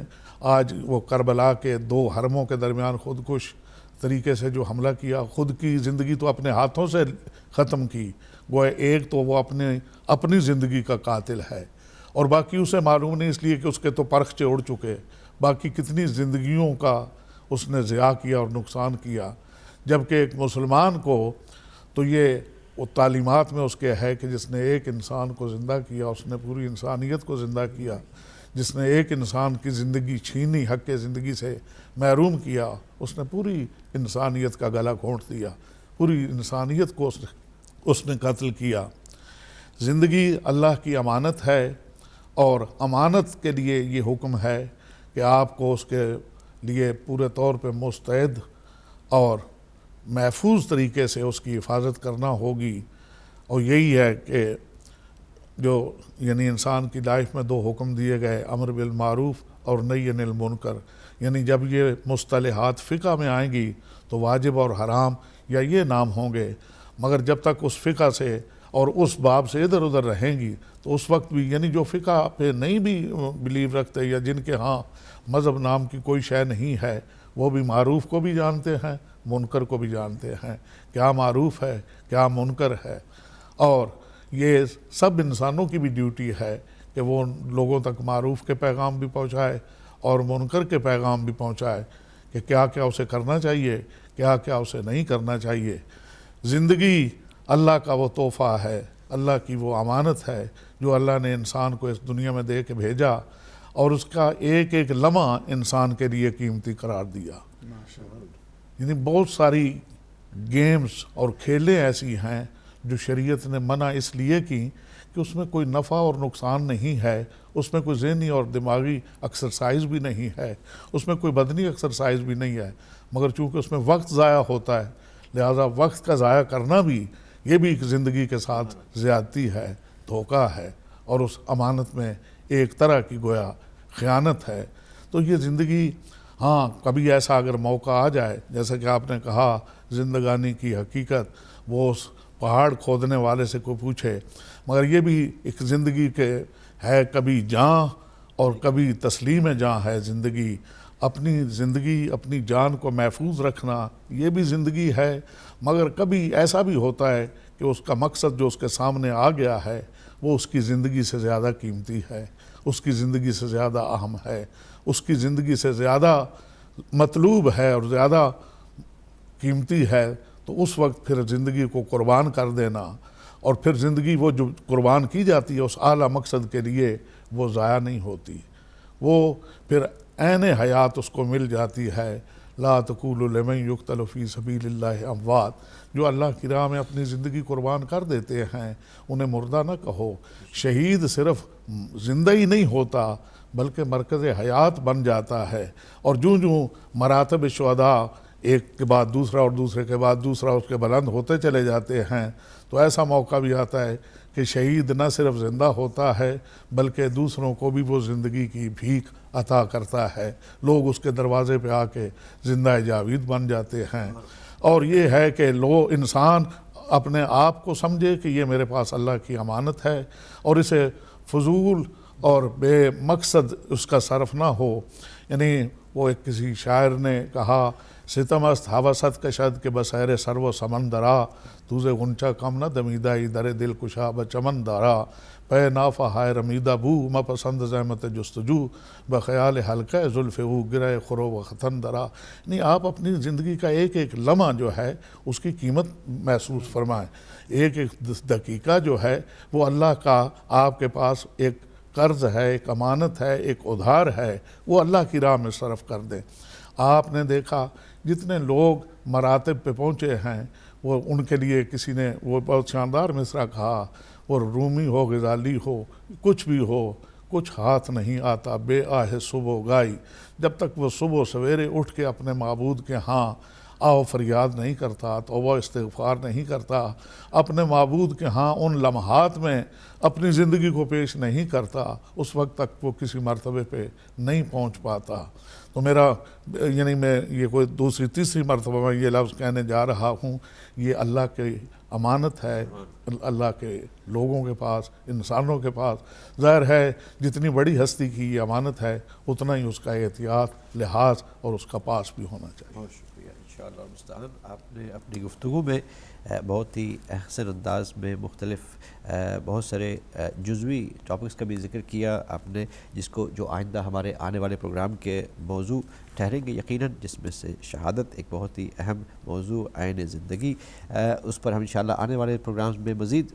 F: آج وہ کربلا کے 2 حرموں کے درمیان خودکش طریقے سے جو حملہ کیا، خود کی زندگی تو اپنے ہاتھوں سے ختم کی، وہ ایک تو وہ اپنی زندگی کا قاتل ہے، اور باقی اسے معلوم نہیں اس لیے کہ اس کے تو پرخچے اڑ چکے. باقی کتنی زندگیوں کا اس نے ضیاع کیا اور نقصان کیا. جبکہ ایک مسلمان کو تو یہ وہ تعلیمات میں اس کے ہے کہ جس نے ایک انسان کو زندہ کیا اس نے پوری انسانیت کو زندہ کیا، جس نے ایک انسان کی زندگی چھینی، حق زندگی سے محروم کیا، اس نے پوری انسانیت کا گلا گھونٹ دیا، پوری انسانیت کو اس نے قتل کیا۔ زندگی اللہ کی امانت ہے، اور امانت کے لیے یہ حکم ہے کہ آپ کو اس کے لیے پورے طور پہ مستعد اور محفوظ طریقے سے اس کی حفاظت کرنا ہوگی۔ اور یہی ہے کہ جو یعنی انسان کی لائف میں 2 حکم دیے گئے، امر بالمعروف اور نہی عن المنکر، یعنی جب یہ مصطلحات فقہ میں آئیں گی تو واجب اور حرام یا یہ نام ہوں گے، مگر جب تک اس فقہ سے اور اس باب سے ادھر ادھر رہیں گی تو اس وقت بھی یعنی جو فقہ پہ نہیں بھی بلیو رکھتے یا جن کے ہاں مذہب نام کی کوئی شے نہیں ہے، وہ بھی معروف کو بھی جانتے ہیں، منکر کو بھی جانتے ہیں، کیا معروف ہے کیا منکر ہے۔ اور یہ سب انسانوں کی بھی ڈیوٹی ہے کہ وہ لوگوں تک معروف کے پیغام بھی پہنچائے اور منکر کے پیغام بھی پہنچائے کہ کیا کیا اسے کرنا چاہیے، کیا کیا اسے نہیں کرنا چاہیے۔ زندگی اللہ کا وہ تحفہ ہے، اللہ کی وہ امانت ہے جو اللہ نے انسان کو اس دنیا میں دے کے بھیجا، اور اس کا ایک ایک لمحہ انسان کے لیے قیمتی قرار دیا۔ یعنی بہت ساری گیمز اور کھیلیں ایسی ہیں جو شریعت نے منع اس لیے کی کہ اس میں کوئی نفع اور نقصان نہیں ہے، اس میں کوئی ذہنی اور دماغی ایکسرسائز بھی نہیں ہے، اس میں کوئی بدنی ایکسرسائز بھی نہیں ہے، مگر چونکہ اس میں وقت ضائع ہوتا ہے، لہذا وقت کا ضائع کرنا بھی یہ بھی ایک زندگی کے ساتھ زیادتی ہے، دھوکہ ہے، اور اس امانت میں ایک طرح کی گویا خیانت ہے۔ تو یہ زندگی، ہاں کبھی ایسا اگر موقع آ جائے، جیسا کہ آپ نے کہا زندگانی کی حقیقت، وہ اس پہاڑ کھودنے والے سے کوئی پوچھے، مگر یہ بھی ایک زندگی کے ہے، کبھی جاں اور کبھی تسلیم جاں ہے زندگی۔ اپنی زندگی اپنی جان کو محفوظ رکھنا یہ بھی زندگی ہے، مگر کبھی ایسا بھی ہوتا ہے کہ اس کا مقصد جو اس کے سامنے آ گیا ہے وہ اس کی زندگی سے زیادہ قیمتی ہے، اس کی زندگی سے زیادہ اہم ہے، اس کی زندگی سے زیادہ مطلوب ہے اور زیادہ قیمتی ہے، تو اس وقت پھر زندگی کو قربان کر دینا، اور پھر زندگی وہ جو قربان کی جاتی ہے اس اعلیٰ مقصد کے لیے وہ ضائع نہیں ہوتی، وہ پھر عین حیات اس کو مل جاتی ہے۔ لا تقولوا لمن یقتل فی سبیل اللہ اموات، جو اللہ کی راہ میں اپنی زندگی قربان کر دیتے ہیں انہیں مردہ نہ کہو۔ شہید صرف زندہ ہی نہیں ہوتا بلکہ مرکز حیات بن جاتا ہے، اور جوں جوں مراتب شہداء ایک کے بعد دوسرا اور دوسرے کے بعد دوسرا اس کے بلند ہوتے چلے جاتے ہیں، تو ایسا موقع بھی آتا ہے کہ شہید نہ صرف زندہ ہوتا ہے بلکہ دوسروں کو بھی وہ زندگی کی بھیک عطا کرتا ہے، لوگ اس کے دروازے پہ آ کے زندہ جاوید بن جاتے ہیں۔ اور یہ ہے کہ انسان اپنے آپ کو سمجھے کہ یہ میرے پاس اللہ کی امانت ہے، اور اسے فضول اور بے مقصد اس کا صرف نہ ہو۔ یعنی وہ ایک کسی شاعر نے کہا، ستم است حوست کشد کے بسیر سرو سمندرا، توزے غنچہ کم نہ دمیدہ در دل کشا بچمن دارا، پے نافہ ہائے رمیدہ بو مپسند زحمت جستجو، بخیال حلقہ زلف او گرہ خرو و ختن درا۔ یعنی آپ اپنی زندگی کا ایک ایک لمحہ جو ہے اس کی قیمت محسوس فرمائیں، ایک ایک دقیقہ جو ہے وہ اللہ کا آپ کے پاس ایک قرض ہے، ایک امانت ہے، ایک ادھار ہے، وہ اللہ کی راہ میں صرف کر دیں۔ آپ نے دیکھا جتنے لوگ مراتب پہ پہنچے ہیں، وہ ان کے لیے کسی نے وہ بہت شاندار مصرع کہا، وہ رومی ہو غزالی ہو کچھ بھی ہو، کچھ ہاتھ نہیں آتا بے آہ صبح گائی۔ جب تک وہ صبح سویرے اٹھ کے اپنے معبود کے ہاں آہ فریاد نہیں کرتا، توبہ استغفار نہیں کرتا، اپنے معبود کے ہاں ان لمحات میں اپنی زندگی کو پیش نہیں کرتا، اس وقت تک وہ کسی مرتبے پہ نہیں پہنچ پاتا۔ تو میرا یعنی میں یہ کوئی دوسری تیسری مرتبہ میں یہ لفظ کہنے جا رہا ہوں، یہ اللہ کی امانت ہے، اللہ کے لوگوں کے پاس، انسانوں کے پاس۔ ظاہر ہے جتنی بڑی ہستی کی یہ امانت ہے اتنا ہی اس کا احتیاط، لحاظ اور اس کا پاس بھی ہونا چاہیے۔
C: بہت شکریہ۔ انشاءاللہ المستعان. آپ نے اپنی گفتگو میں بہت ہی احسن انداز میں مختلف بہت سارے جزوی ٹاپکس کا بھی ذکر کیا آپ نے، جس کو جو آئندہ ہمارے آنے والے پروگرام کے موضوع ٹھہریں گے یقیناً، جس میں سے شہادت ایک بہت ہی اہم موضوع عین زندگی، اس پر ہم انشاءاللہ آنے والے پروگرامز میں مزید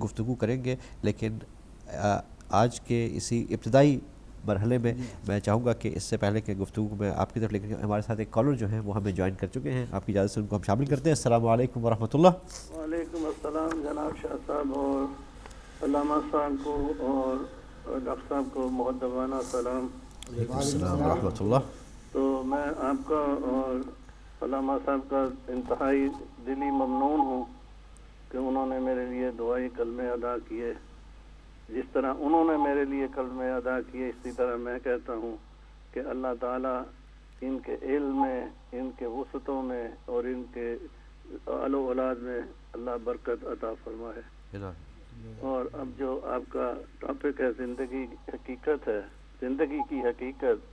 C: گفتگو کریں گے. لیکن آج کے اسی ابتدائی مرحلے میں میں چاہوں گا کہ اس سے پہلے کہ گفتگو میں آپ کی طرف، لیکن ہمارے ساتھ ایک کالر جو ہیں وہ ہمیں جوائن کر چکے ہیں، آپ کی اجازت سے ان کو ہم شامل کرتے ہیں. السلام علیکم ورحمۃ اللہ.
G: وعلیکم السلام جناب شاہ صاحب اور علامہ صاحب کو اور ڈاکٹر صاحب کو مقدمانہ سلام.
C: السلام ورحمۃ اللہ.
G: تو میں آپ کا اور علامہ صاحب کا انتہائی دلی ممنون ہوں کہ انہوں نے میرے لیے دعائی کلمے ادا کیے. جس طرح انہوں نے میرے لیے کلمے ادا کیے، اسی طرح میں کہتا ہوں کہ اللہ تعالیٰ ان کے علم میں، ان کے وسعتوں میں اور ان کے آل و اولاد میں اللہ برکت عطا فرمائے. اور اب جو آپ کا ٹاپک ہے زندگی حقیقت ہے، زندگی کی حقیقت،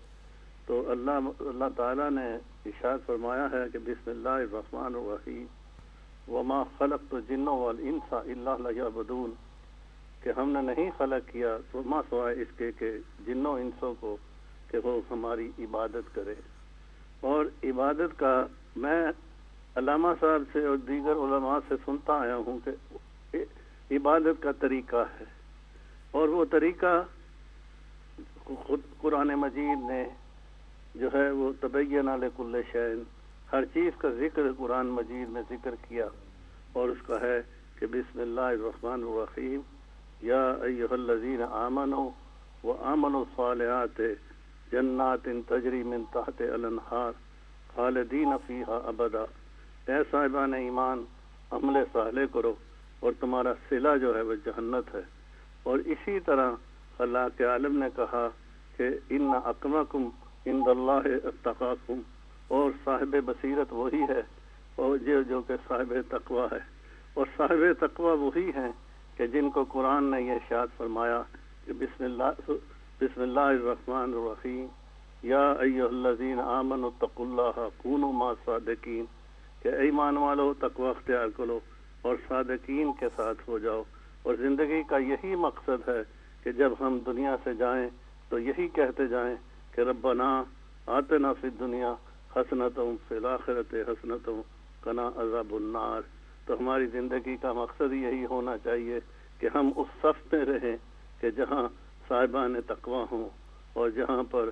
G: تو اللہ تعالیٰ نے ارشاد فرمایا ہے کہ بسم اللہ الرحمن الرحیم وما خلقت الجن والانس الا لیعبدون، کہ ہم نے نہیں خلق کیا ما سوائے اس کے کہ جنوں انسوں کو کہ وہ ہماری عبادت کرے. اور عبادت کا میں علامہ صاحب سے اور دیگر علماء سے سنتا آیا ہوں کہ عبادت کا طریقہ ہے، اور وہ طریقہ خود قرآن مجید نے جو ہے وہ تبین لکل شیء، ہر چیز کا ذکر قرآن مجید میں ذکر کیا، اور اس کا ہے کہ بسم اللہ الرحمن الرحیم یا ایھا الذین آمنوا وآمنوا الصالحات جنات تجری من تحت الانہار خالدین فیہا ابدا. اے صاحبان ایمان، عمل صالح کرو اور تمہارا صلہ جو ہے وہ جہنت ہے. اور اسی طرح اللہ کے عالم نے کہا کہ ان اکرمکم عند اللہ اتقاکم، اور صاحب بصیرت وہی ہے اور جو کہ صاحب تقوی ہے. اور صاحب تقوی وہی ہیں کہ جن کو قرآن نے یہ ارشاد فرمایا کہ بسم اللہ الرحمن الرحیم یا ایھا الذین آمنوا اتقوا اللہ کونوا مع الصادقین، کہ ایمان والو تقوی اختیار کرو اور صادقین کے ساتھ ہو جاؤ. اور زندگی کا یہی مقصد ہے کہ جب ہم دنیا سے جائیں تو یہی کہتے جائیں کہ ربنا آتنا فی الدنیا حسنۃ فی الآخرۃ حسنۃ وقنا عذاب النار. تو ہماری زندگی کا مقصد یہی ہونا چاہیے کہ ہم اس صف میں رہیں کہ جہاں صاحبان تقوی ہوں، اور جہاں پر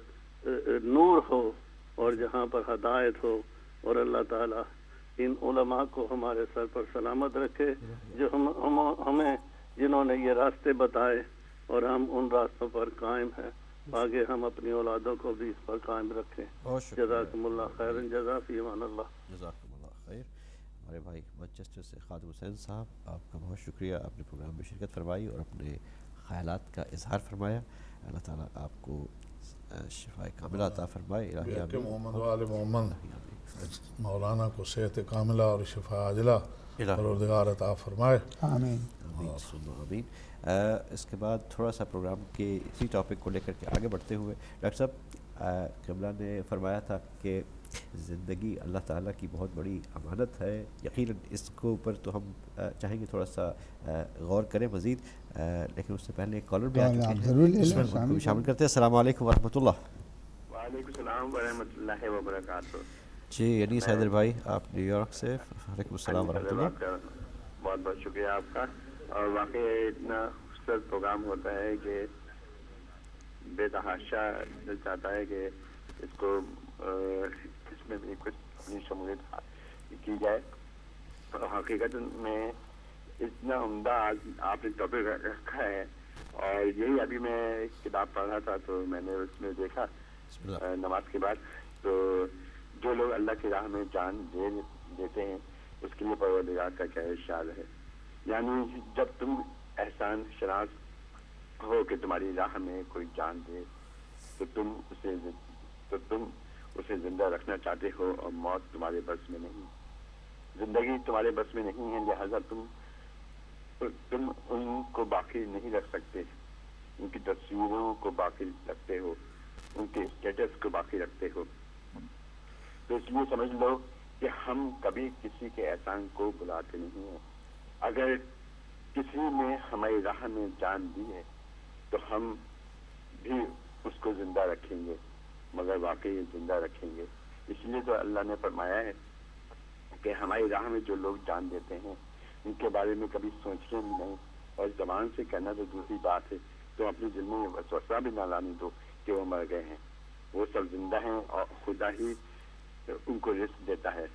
G: نور ہو، اور جہاں پر ہدایت ہو. اور اللہ تعالیٰ ان علماء کو ہمارے سر پر سلامت رکھے جو ہمیں جنہوں نے یہ راستے بتائے، اور ہم ان راستوں پر قائم ہیں. آگے ہم اپنی اولادوں کو بھی اس پر قائم رکھیں. جزاکم اللہ خیرا، جزا فی امان اللہ.
C: جزاکم اللہ خیر. ہمارے بھائی مانچسٹر سے خادم حسین صاحب، آپ کا بہت شکریہ، آپ نے پروگرام میں شرکت فرمائی اور اپنے خیالات کا اظہار فرمایا. اللہ تعالیٰ آپ کو شفاء کاملہ عطا فرمائے. الہی آمین.
F: محمد وآل محمد مولانا کو صحت کاملہ اور شفاء عاجلہ پروردگار عطا فرمائے.
E: آمین.
C: آمین ثم آمین. اس کے بعد تھوڑا سا پروگرام کے اسی ٹاپک کو لے کر کے آگے بڑھتے ہوئے، ڈاکٹر صاحب قبلہ نے فرمایا تھا کہ زندگی اللہ تعالیٰ کی بہت بڑی امانت ہے. یقیناً اس کو اوپر تو ہم چاہیں گے تھوڑا سا غور کریں مزید، لیکن اس سے پہلے ایک کالر بھی آ چکے ہیں، اس میں ان کو بھی شامل کرتے ہیں. السلام علیکم ورحمۃ اللہ.
H: وعلیکم السلام ورحمۃ اللہ وبرکاتہ.
C: جی انیس حیدر بھائی، آپ نیو یارک سے. وعلیکم السلام ورحمۃ اللہ.
H: بہت بہت شکریہ آپ کا. اور واقعی اتنا خوبصورت پروگرام ہوتا ہے کہ بے تحاشا دل چاہتا ہے کہ اس کو اس میں بھی کچھ اپنی شمولیت کی جائے. حقیقت میں اتنا عمدہ آپ نے ٹاپک رکھا ہے، اور یہی ابھی میں ایک کتاب پڑھ رہا تھا تو میں نے اس میں دیکھا نماز کے بعد، تو جو لوگ اللہ کی راہ میں جان دیتے ہیں اس کے لیے پروردگار کا کیا ارشاد ہے. یعنی جب تم احسان شناس ہو کہ تمہاری راہ میں کوئی جان دے تو تم اسے زندہ رکھنا چاہتے ہو، اور موت تمہارے بس میں نہیں، زندگی تمہارے بس میں نہیں ہے، لہذا تم ان کو باقی نہیں رکھ سکتے، ان کی تصویروں کو باقی رکھتے ہو، ان کے اسٹیٹس کو باقی رکھتے ہو. تو اس لیے سمجھ لو کہ ہم کبھی کسی کے احسان کو بلاتے نہیں ہیں. اگر کسی نے ہماری راہ میں جان دی ہے تو ہم بھی اس کو زندہ رکھیں گے، مگر واقعی زندہ رکھیں گے. اس لیے تو اللہ نے فرمایا ہے کہ ہماری راہ میں جو لوگ جان دیتے ہیں ان کے بارے میں کبھی سوچیں بھی نہیں، اور زبان سے کہنا تو دوسری بات ہے، تو اپنے دل میں وسوسہ بھی نہ لانے دو کہ وہ مر گئے ہیں. وہ سب زندہ ہیں اور خدا ہی ان کو رزق دیتا ہے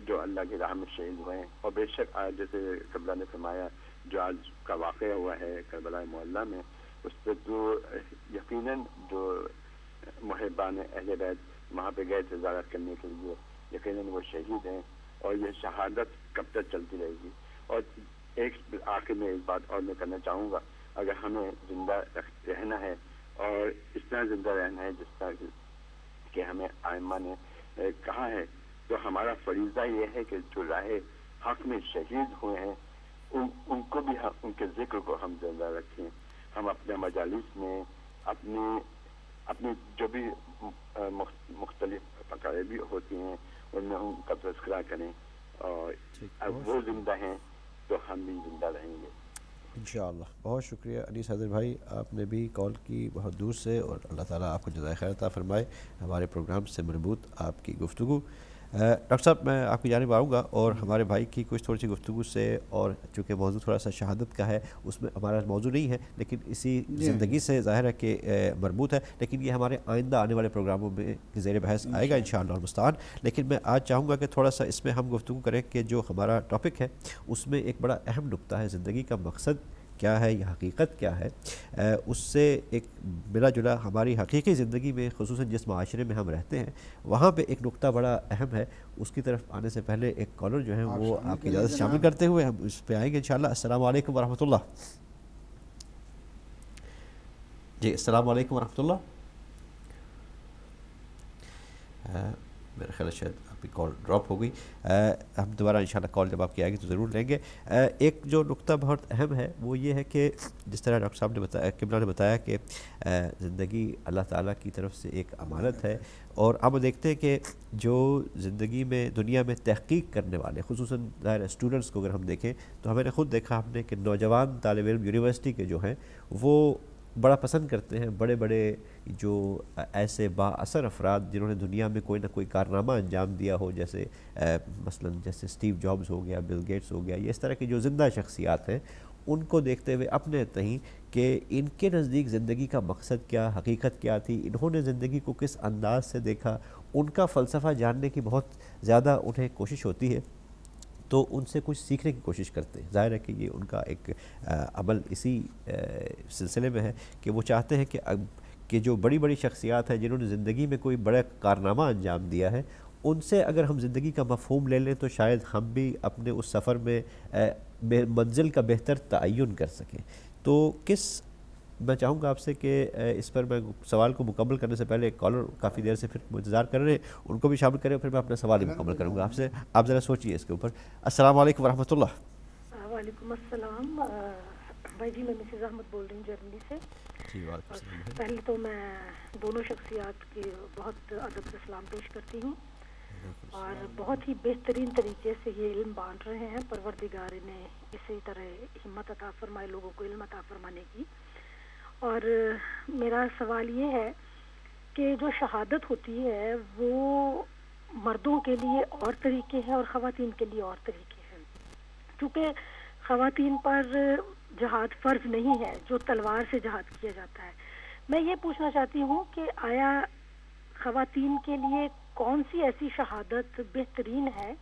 H: جو اللہ کی راہ میں شہید ہوئے ہیں. اور بے شک آج جیسے قبلہ نے فرمایا جو آج کا واقعہ ہوا ہے کربلا معلیٰ میں، اس پہ تو یقیناً جو محبان اہل بیت وہاں پہ گئے تھے زیارت کرنے کے لیے، یقیناً وہ شہید ہیں، اور یہ شہادت کب تک چلتی رہے گی. اور ایک آخر میں ایک بات اور میں کرنا چاہوں گا، اگر ہمیں زندہ رہنا ہے اور اس طرح زندہ رہنا ہے جس طرح کہ ہمیں آئمہ نے کہا ہے، تو ہمارا فریضہ یہ ہے کہ جو راہ حق میں شہید ہوئے ہیں ان کو بھی ان کے ذکر کو ہم زندہ رکھیں. ہم اپنے مجالس میں اپنی جو بھی مختلف تقاریب ہوتی ہیں ان میں ان کا تذکرہ کریں، اور وہ زندہ ہیں تو ہم بھی زندہ رہیں گے
C: انشاءاللہ. بہت شکریہ انیس حیدر بھائی، آپ نے بھی کال کی بہت دور سے، اور اللہ تعالیٰ آپ کو جزائے خیر عطا فرمائے. ہمارے پروگرام سے مربوط آپ کی گفتگو. ڈاکٹر صاحب میں آپ کی جانب آؤں گا اور ہمارے بھائی کی کچھ تھوڑی سی گفتگو سے، اور چونکہ موضوع تھوڑا سا شہادت کا ہے، اس میں ہمارا موضوع نہیں ہے لیکن اسی زندگی سے ظاہر ہے کہ مربوط ہے، لیکن یہ ہمارے آئندہ آنے والے پروگراموں میں زیر بحث آئے گا انشاءاللہ المستعان. لیکن میں آج چاہوں گا کہ تھوڑا سا اس میں ہم گفتگو کریں کہ جو ہمارا ٹاپک ہے اس میں ایک بڑا اہم نقطہ ہے، زندگی کا مقصد کیا ہے یا حقیقت کیا ہے. اس سے ایک ملا جلا ہماری حقیقی زندگی میں، خصوصاً جس معاشرے میں ہم رہتے ہیں وہاں پہ ایک نقطہ بڑا اہم ہے. اس کی طرف آنے سے پہلے ایک کالر جو ہیں وہ آپ کی اجازت شامل کرتے ہوئے ہم اس پہ آئیں گے انشاءاللہ. السلام علیکم ورحمۃ اللہ. جی السلام علیکم ورحمۃ اللہ. میرا خیال ہے شاید آپ کی کال ڈراپ ہو گئی. ہم دوبارہ انشاءاللہ کال جب آپ کی آئے گی تو ضرور لیں گے. ایک جو نقطہ بہت اہم ہے وہ یہ ہے کہ جس طرح ڈاکٹر صاحب نے بتایا، قبلہ نے بتایا کہ زندگی اللہ تعالیٰ کی طرف سے ایک امانت ہے، اور ہم دیکھتے ہیں کہ جو زندگی میں دنیا میں تحقیق کرنے والے، خصوصاً ظاہر اسٹوڈنٹس کو اگر ہم دیکھیں تو ہمیں نے خود دیکھا ہم نے کہ نوجوان طالب علم یونیورسٹی کے جو ہیں وہ بڑا پسند کرتے ہیں بڑے بڑے جو ایسے با اثر افراد جنہوں نے دنیا میں کوئی نہ کوئی کارنامہ انجام دیا ہو، جیسے مثلاً جیسے اسٹیو جابز ہو گیا، بل گیٹس ہو گیا، یہ اس طرح کی جو زندہ شخصیات ہیں، ان کو دیکھتے ہوئے اپنے تئیں کہ ان کے نزدیک زندگی کا مقصد کیا، حقیقت کیا تھی، انہوں نے زندگی کو کس انداز سے دیکھا، ان کا فلسفہ جاننے کی بہت زیادہ انہیں کوشش ہوتی ہے. تو ان سے کچھ سیکھنے کی کوشش کرتے ہیں. ظاہر ہے کہ یہ ان کا ایک عمل اسی سلسلے میں ہے کہ وہ چاہتے ہیں کہ جو بڑی بڑی شخصیات ہیں جنہوں نے زندگی میں کوئی بڑا کارنامہ انجام دیا ہے، ان سے اگر ہم زندگی کا مفہوم لے لیں تو شاید ہم بھی اپنے اس سفر میں منزل کا بہتر تعین کر سکیں. تو میں چاہوں گا آپ سے کہ اس پر میں سوال کو مکمل کرنے سے پہلے ایک کالر کافی دیر سے پھر انتظار کر رہے ہیں، ان کو بھی شامل کریں، پھر میں اپنا سوال ہی مکمل کروں گا آپ سے. آپ ذرا سوچئے اس کے اوپر. السلام علیکم ورحمۃ اللہ.
I: وعلیکم السلام بھائی جی، میں مسز احمد بول رہی ہوں جرمنی سے.
C: جی وعلیکم السلام.
I: پہلے تو میں دونوں شخصیات کے بہت ادب سے سلام پیش کرتی ہوں، اور بہت ہی بہترین طریقے سے یہ علم بانٹ رہے ہیں. پروردگار نے اسی طرح ہمت عطا فرمائے لوگوں کو علم عطا فرمانے کی. اور میرا سوال یہ ہے کہ جو شہادت ہوتی ہے وہ مردوں کے لیے اور طریقے ہیں اور خواتین کے لیے اور طریقے ہیں. چونکہ خواتین پر جہاد فرض نہیں ہے جو تلوار سے جہاد کیا جاتا ہے. میں یہ پوچھنا چاہتی ہوں کہ آیا خواتین کے لیے کون سی ایسی شہادت بہترین ہے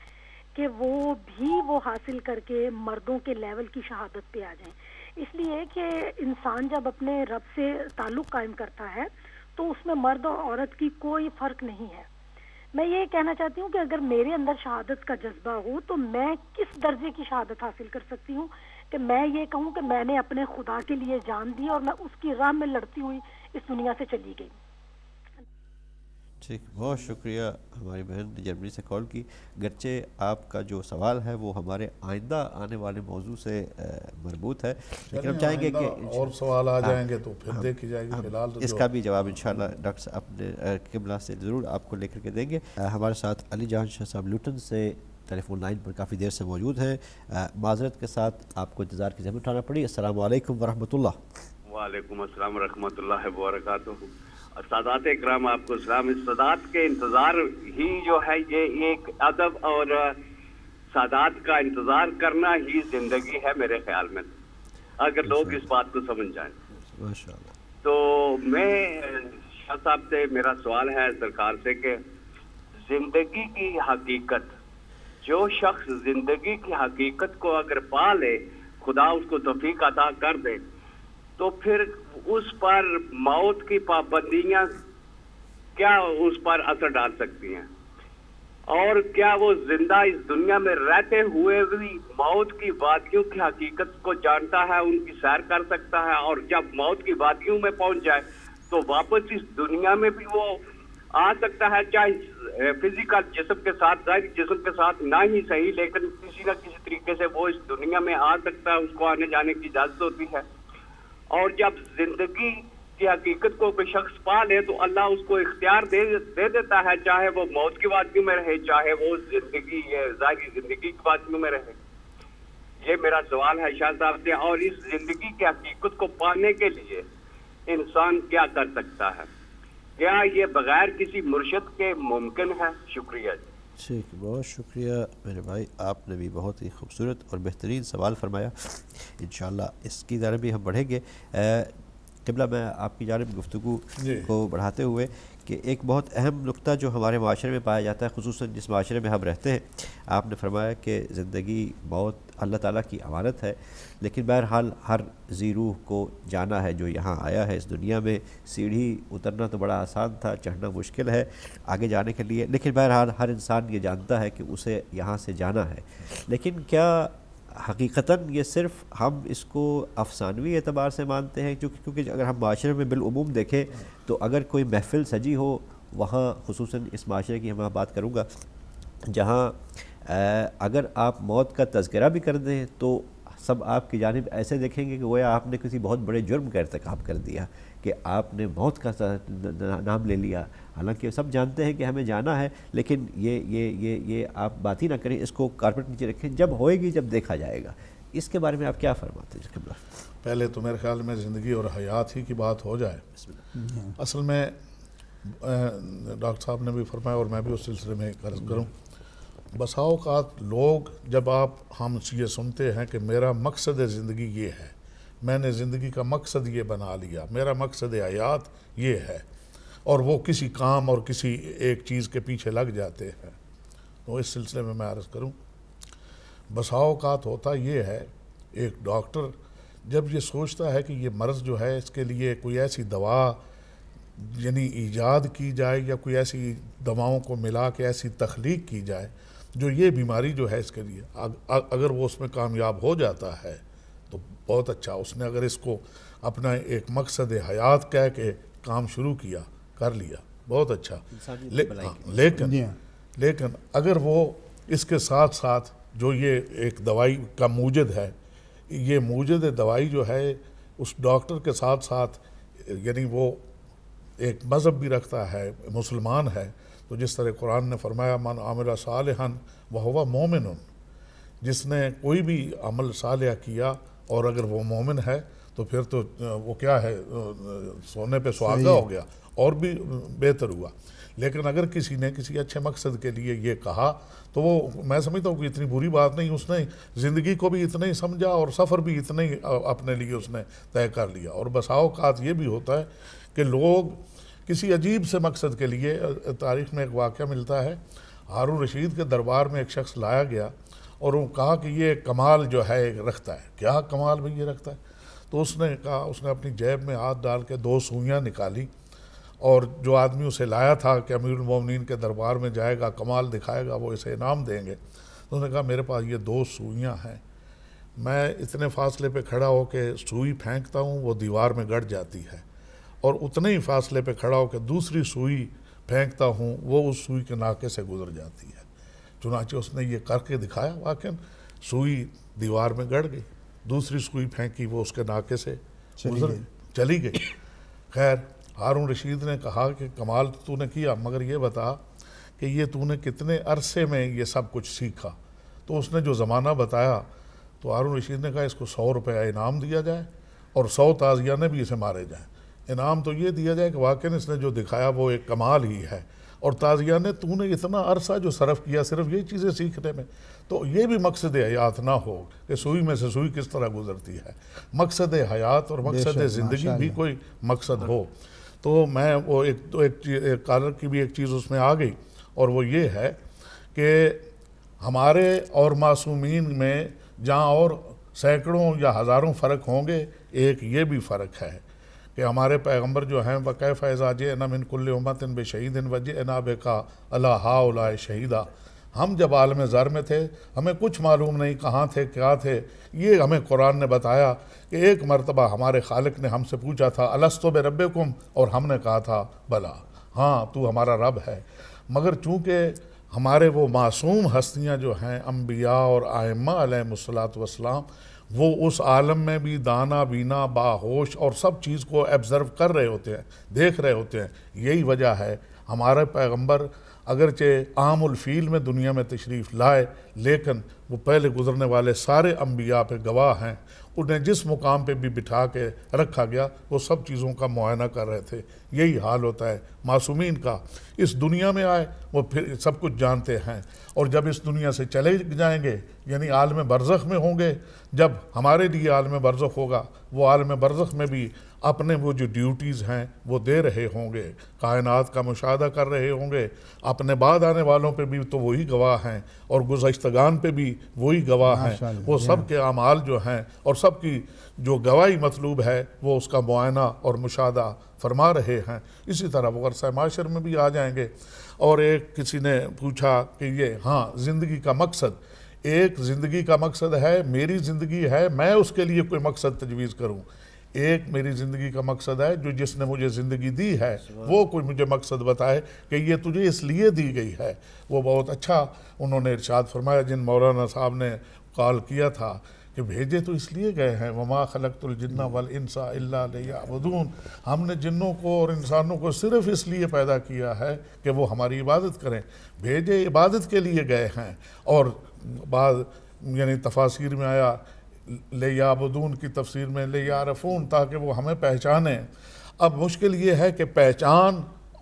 I: کہ وہ بھی وہ حاصل کر کے مردوں کے لیول کی شہادت پہ آ جائیں؟ اس لیے کہ انسان جب اپنے رب سے تعلق قائم کرتا ہے تو اس میں مرد اور عورت کی کوئی فرق نہیں ہے. میں یہ کہنا چاہتی ہوں کہ اگر میرے اندر شہادت کا جذبہ ہو تو میں کس درجے کی شہادت حاصل کر سکتی ہوں کہ میں یہ کہوں کہ میں نے اپنے خدا کے لیے جان دی اور میں اس کی راہ میں لڑتی ہوئی اس دنیا سے چلی گئی.
C: ٹھیک، بہت شکریہ ہماری بہن نے جرمنی سے کال کی، گرچہ آپ کا جو سوال ہے وہ ہمارے آئندہ آنے والے موضوع سے مربوط ہے، لیکن ہم چاہیں گے کہ
F: اور سوال آ جائیں گے تو پھر دیکھی جائے گی، فی الحال تو
C: اس کا بھی جواب انشاءاللہ ڈاکٹر صاحب اپنے قبلہ سے ضرور آپ کو لے کر کے دیں گے۔ ہمارے ساتھ علی جہان شاہ صاحب لوٹن سے ٹیلی فون لائن پر کافی دیر سے موجود ہیں، معذرت کے ساتھ آپ کو انتظار کی زحمت اٹھانا پڑی۔ السلام علیکم ورحمۃ اللہ۔
J: وعلیکم السلام ورحمۃ اللہ وبرکاتہ۔ سادات اکرام آپ کو سلام۔ اس سادات کے انتظار ہی جو ہے یہ ایک ادب اور سادات کا انتظار کرنا ہی زندگی ہے میرے خیال میں، اگر لوگ اس بات کو سمجھ جائیں۔ تو میں شاہ صاحب سے میرا سوال ہے سرکار سے کہ زندگی کی حقیقت، جو شخص زندگی کی حقیقت کو اگر پا لے، خدا اس کو توفیق عطا کر دے، تو پھر اس پر موت کی پابندیاں کیا اس پر اثر ڈال سکتی ہیں، اور کیا وہ زندہ اس دنیا میں رہتے ہوئے بھی موت کی وادیوں کی حقیقت کو جانتا ہے، ان کی سیر کر سکتا ہے، اور جب موت کی وادیوں میں پہنچ جائے تو واپس اس دنیا میں بھی وہ آ سکتا ہے، چاہے فزیکل جسم کے ساتھ، ظاہری جسم کے ساتھ نہ ہی صحیح، لیکن کسی نہ کسی طریقے سے وہ اس دنیا میں آ سکتا ہے، اس کو آنے جانے کی اجازت ہوتی ہے۔ اور جب زندگی کی حقیقت کو کوئی شخص پا لے تو اللہ اس کو اختیار دے دیتا ہے، چاہے وہ موت کی وادیوں میں رہے، چاہے وہ زندگی ظاہری زندگی کی وادیوں میں رہے۔ یہ میرا سوال ہے شاہ صاحب سے۔ اور اس زندگی کی حقیقت کو پانے کے لیے انسان کیا کر سکتا ہے؟ کیا یہ بغیر کسی مرشد کے ممکن ہے؟ شکریہ جی۔
C: ٹھیک، بہت شکریہ میرے بھائی، آپ نے بھی بہت ہی خوبصورت اور بہترین سوال فرمایا۔ انشاءاللہ اس کی جانب بھی ہم بڑھیں گے۔ قبلہ میں آپ کی جانب گفتگو کو بڑھاتے ہوئے کہ ایک بہت اہم نقطہ جو ہمارے معاشرے میں پایا جاتا ہے، خصوصاً جس معاشرے میں ہم رہتے ہیں، آپ نے فرمایا کہ زندگی موت اللہ تعالیٰ کی امانت ہے، لیکن بہرحال ہر ذی روح کو جانا ہے جو یہاں آیا ہے اس دنیا میں۔ سیڑھی اترنا تو بڑا آسان تھا، چڑھنا مشکل ہے آگے جانے کے لیے، لیکن بہرحال ہر انسان یہ جانتا ہے کہ اسے یہاں سے جانا ہے۔ لیکن کیا حقیقتاً یہ صرف ہم اس کو افسانوی اعتبار سے مانتے ہیں؟ کیونکہ اگر ہم معاشرے میں بالعموم دیکھیں تو اگر کوئی محفل سجی ہو، وہاں خصوصاً اس معاشرے کی میں بات کروں گا جہاں اگر آپ موت کا تذکرہ بھی کر دیں تو سب آپ کی جانب ایسے دیکھیں گے کہ گویا آپ نے کسی بہت بڑے جرم کا ارتکاب کر دیا، کہ آپ نے موت کا نام لے لیا، حالانکہ سب جانتے ہیں کہ ہمیں جانا ہے، لیکن یہ آپ بات ہی نہ کریں، اس کو کارپیٹ نیچے رکھیں، جب ہوئے گی جب دیکھا جائے گا۔ اس کے بارے میں آپ کیا فرماتے ہیں قبلہ؟
F: پہلے تو میرے خیال میں زندگی اور حیات ہی کی بات ہو جائے۔ اصل میں ڈاکٹر صاحب نے بھی فرمایا اور میں بھی اس سلسلے میں عرض کروں، بسا اوقات لوگ جب ہم یہ سنتے ہیں کہ میرا مقصد زندگی یہ ہے، میں نے زندگی کا مقصد یہ بنا لیا، میرا مقصد حیات یہ ہے، اور وہ کسی کام اور کسی ایک چیز کے پیچھے لگ جاتے ہیں، تو اس سلسلے میں عرض کروں، بسا اوقات ہوتا یہ ہے، ایک ڈاکٹر جب یہ سوچتا ہے کہ یہ مرض جو ہے اس کے لیے کوئی ایسی دوا یعنی ایجاد کی جائے یا کوئی ایسی دواؤں کو ملا کے ایسی تخلیق کی جائے جو یہ بیماری جو ہے اس کے لیے اگر وہ اس میں کامیاب ہو جاتا ہے تو بہت اچھا، اس نے اگر اس کو اپنا ایک مقصد حیات کہہ کے کام شروع کیا، کر لیا، بہت اچھا، لیکن اگر وہ اس کے ساتھ ساتھ جو یہ ایک دوائی کا موجد ہے، یہ موجد دوائی جو ہے اس ڈاکٹر کے ساتھ ساتھ یعنی وہ ایک مذہب بھی رکھتا ہے، مسلمان ہے، تو جس طرح قرآن نے فرمایا من عمل صالحا وہو مومن، جس نے کوئی بھی عمل صالح کیا اور اگر وہ مومن ہے تو پھر تو وہ کیا ہے، سونے پہ سہاگا ہو گیا، اور بھی بہتر ہوا۔ لیکن اگر کسی نے کسی اچھے مقصد کے لیے یہ کہا تو وہ میں سمجھتا ہوں کہ اتنی بری بات نہیں، اس نے زندگی کو بھی اتنا ہی سمجھا اور سفر بھی اتنا ہی اپنے لیے اس نے طے کر لیا۔ اور بسا اوقات یہ بھی ہوتا ہے کہ لوگ کسی عجیب سے مقصد کے لیے، تاریخ میں ایک واقعہ ملتا ہے، ہارون رشید کے دربار میں ایک شخص لایا گیا اور وہ کہا کہ یہ کمال جو ہے رکھتا ہے۔ کیا کمال بھئی یہ رکھتا ہے؟ تو اس نے کہا، اس نے اپنی جیب میں ہاتھ ڈال کے 2 سوئیاں نکالی، اور جو آدمی اسے لایا تھا کہ امیر المومنین کے دربار میں جائے گا، کمال دکھائے گا، وہ اسے انعام دیں گے، تو انہوں نے کہا میرے پاس یہ 2 سوئیاں ہیں، میں اتنے فاصلے پہ کھڑا ہو کے سوئی پھینکتا ہوں وہ دیوار میں گڑ جاتی ہے، اور اتنے ہی فاصلے پہ کھڑا ہو کے دوسری سوئی پھینکتا ہوں وہ اس سوئی کے ناکے سے گزر جاتی ہے۔ چنانچہ اس نے یہ کر کے دکھایا، واقعاً سوئی دیوار میں گڑ گئی، دوسری سوئی پھینکی وہ اس کے ناکے سے چلی گئی۔ خیر ہارون رشید نے کہا کہ کمال تو نے کیا، مگر یہ بتا کہ یہ تو نے کتنے عرصے میں یہ سب کچھ سیکھا؟ تو اس نے جو زمانہ بتایا تو ہارون رشید نے کہا اس کو 100 روپے انعام دیا جائے اور 100 تازیانے بھی اسے مارے جائیں۔ انعام تو یہ دیا جائے کہ واقعاً اس نے جو دکھایا وہ ایک کمال ہی ہے، اور تازیانے تو نے اتنا عرصہ جو صرف کیا صرف یہ چیزیں سیکھنے میں، تو یہ بھی مقصد حیات نہ ہو کہ سوئی میں سے سوئی کس طرح گزرتی ہے، مقصد حیات اور مقصد زندگی بھی کوئی مقصد ہو۔ تو میں وہ ایک کالر کی بھی ایک چیز اس میں آ گئی، اور وہ یہ ہے کہ ہمارے اور معصومین میں جہاں اور سینکڑوں یا ہزاروں فرق ہوں گے، ایک یہ بھی فرق ہے کہ ہمارے پیغمبر جو ہیں وَكَيْفَ إِذَا جِئْنَا مِن كُلِّ أُمَّةٍ بِشَهِيدٍ وَجِئْنَا بِكَ عَلَىٰ هَٰؤُلَاءِ شَهِيدًا۔ ہم جب عالم زر میں تھے ہمیں کچھ معلوم نہیں کہاں تھے کیا تھے، یہ ہمیں قرآن نے بتایا کہ ایک مرتبہ ہمارے خالق نے ہم سے پوچھا تھا أَلَسْتُ بِرَبِّكُمْ، اور ہم نے کہا تھا بلا، ہاں تو ہمارا رب ہے۔ مگر چونکہ ہمارے وہ معصوم ہستیاں جو ہیں انبیاء اور ائمہ علیہم السلام، وہ اس عالم میں بھی دانا بینا باہوش اور سب چیز کو ایبزرو کر رہے ہوتے ہیں، دیکھ رہے ہوتے ہیں۔ یہی وجہ ہے ہمارے پیغمبر اگرچہ عام الفیل میں دنیا میں تشریف لائے، لیکن وہ پہلے گزرنے والے سارے انبیاء پہ گواہ ہیں۔ انہیں جس مقام پہ بھی بٹھا کے رکھا گیا وہ سب چیزوں کا معائنہ کر رہے تھے۔ یہی حال ہوتا ہے معصومین کا، اس دنیا میں آئے وہ پھر سب کچھ جانتے ہیں، اور جب اس دنیا سے چلے جائیں گے یعنی عالم برزخ میں ہوں گے، جب ہمارے لیے عالم برزخ ہوگا، وہ عالم برزخ میں بھی اپنے وہ جو ڈیوٹیز ہیں وہ دے رہے ہوں گے، کائنات کا مشاہدہ کر رہے ہوں گے، اپنے بعد آنے والوں پہ بھی تو وہی گواہ ہیں، اور گزشتگان پہ بھی وہی گواہ ہیں۔ وہ سب کے اعمال جو ہیں اور سب کی جو گواہی مطلوب ہے وہ اس کا معائنہ اور مشاہدہ فرما رہے ہیں۔ اسی طرح وہ عرصہ معاشر میں بھی آ جائیں گے۔ اور ایک کسی نے پوچھا کہ یہ ہاں زندگی کا مقصد، ایک زندگی کا مقصد ہے میری زندگی ہے، میں اس کے لیے کوئی مقصد تجویز کروں، ایک میری زندگی کا مقصد ہے جو جس نے مجھے زندگی دی ہے وہ کوئی مجھے مقصد بتائے کہ یہ تجھے اس لیے دی گئی ہے۔ وہ بہت اچھا انہوں نے ارشاد فرمایا جن مولانا صاحب نے کال کیا تھا کہ بھیجے تو اس لیے گئے ہیں، وَمَا خَلَقْتُ الْجِنَّ وَالْإِنسَ إِلَّا لِيَعْبُدُونَ، ہم نے جنوں کو اور انسانوں کو صرف اس لیے پیدا کیا ہے کہ وہ ہماری عبادت کریں، بھیجے عبادت کے لیے گئے ہیں۔ اور بعض یعنی تفاسیر میں آیا لیعبدون کی تفسیر میں لیعرفون، تاکہ وہ ہمیں پہچانیں۔ اب مشکل یہ ہے کہ پہچان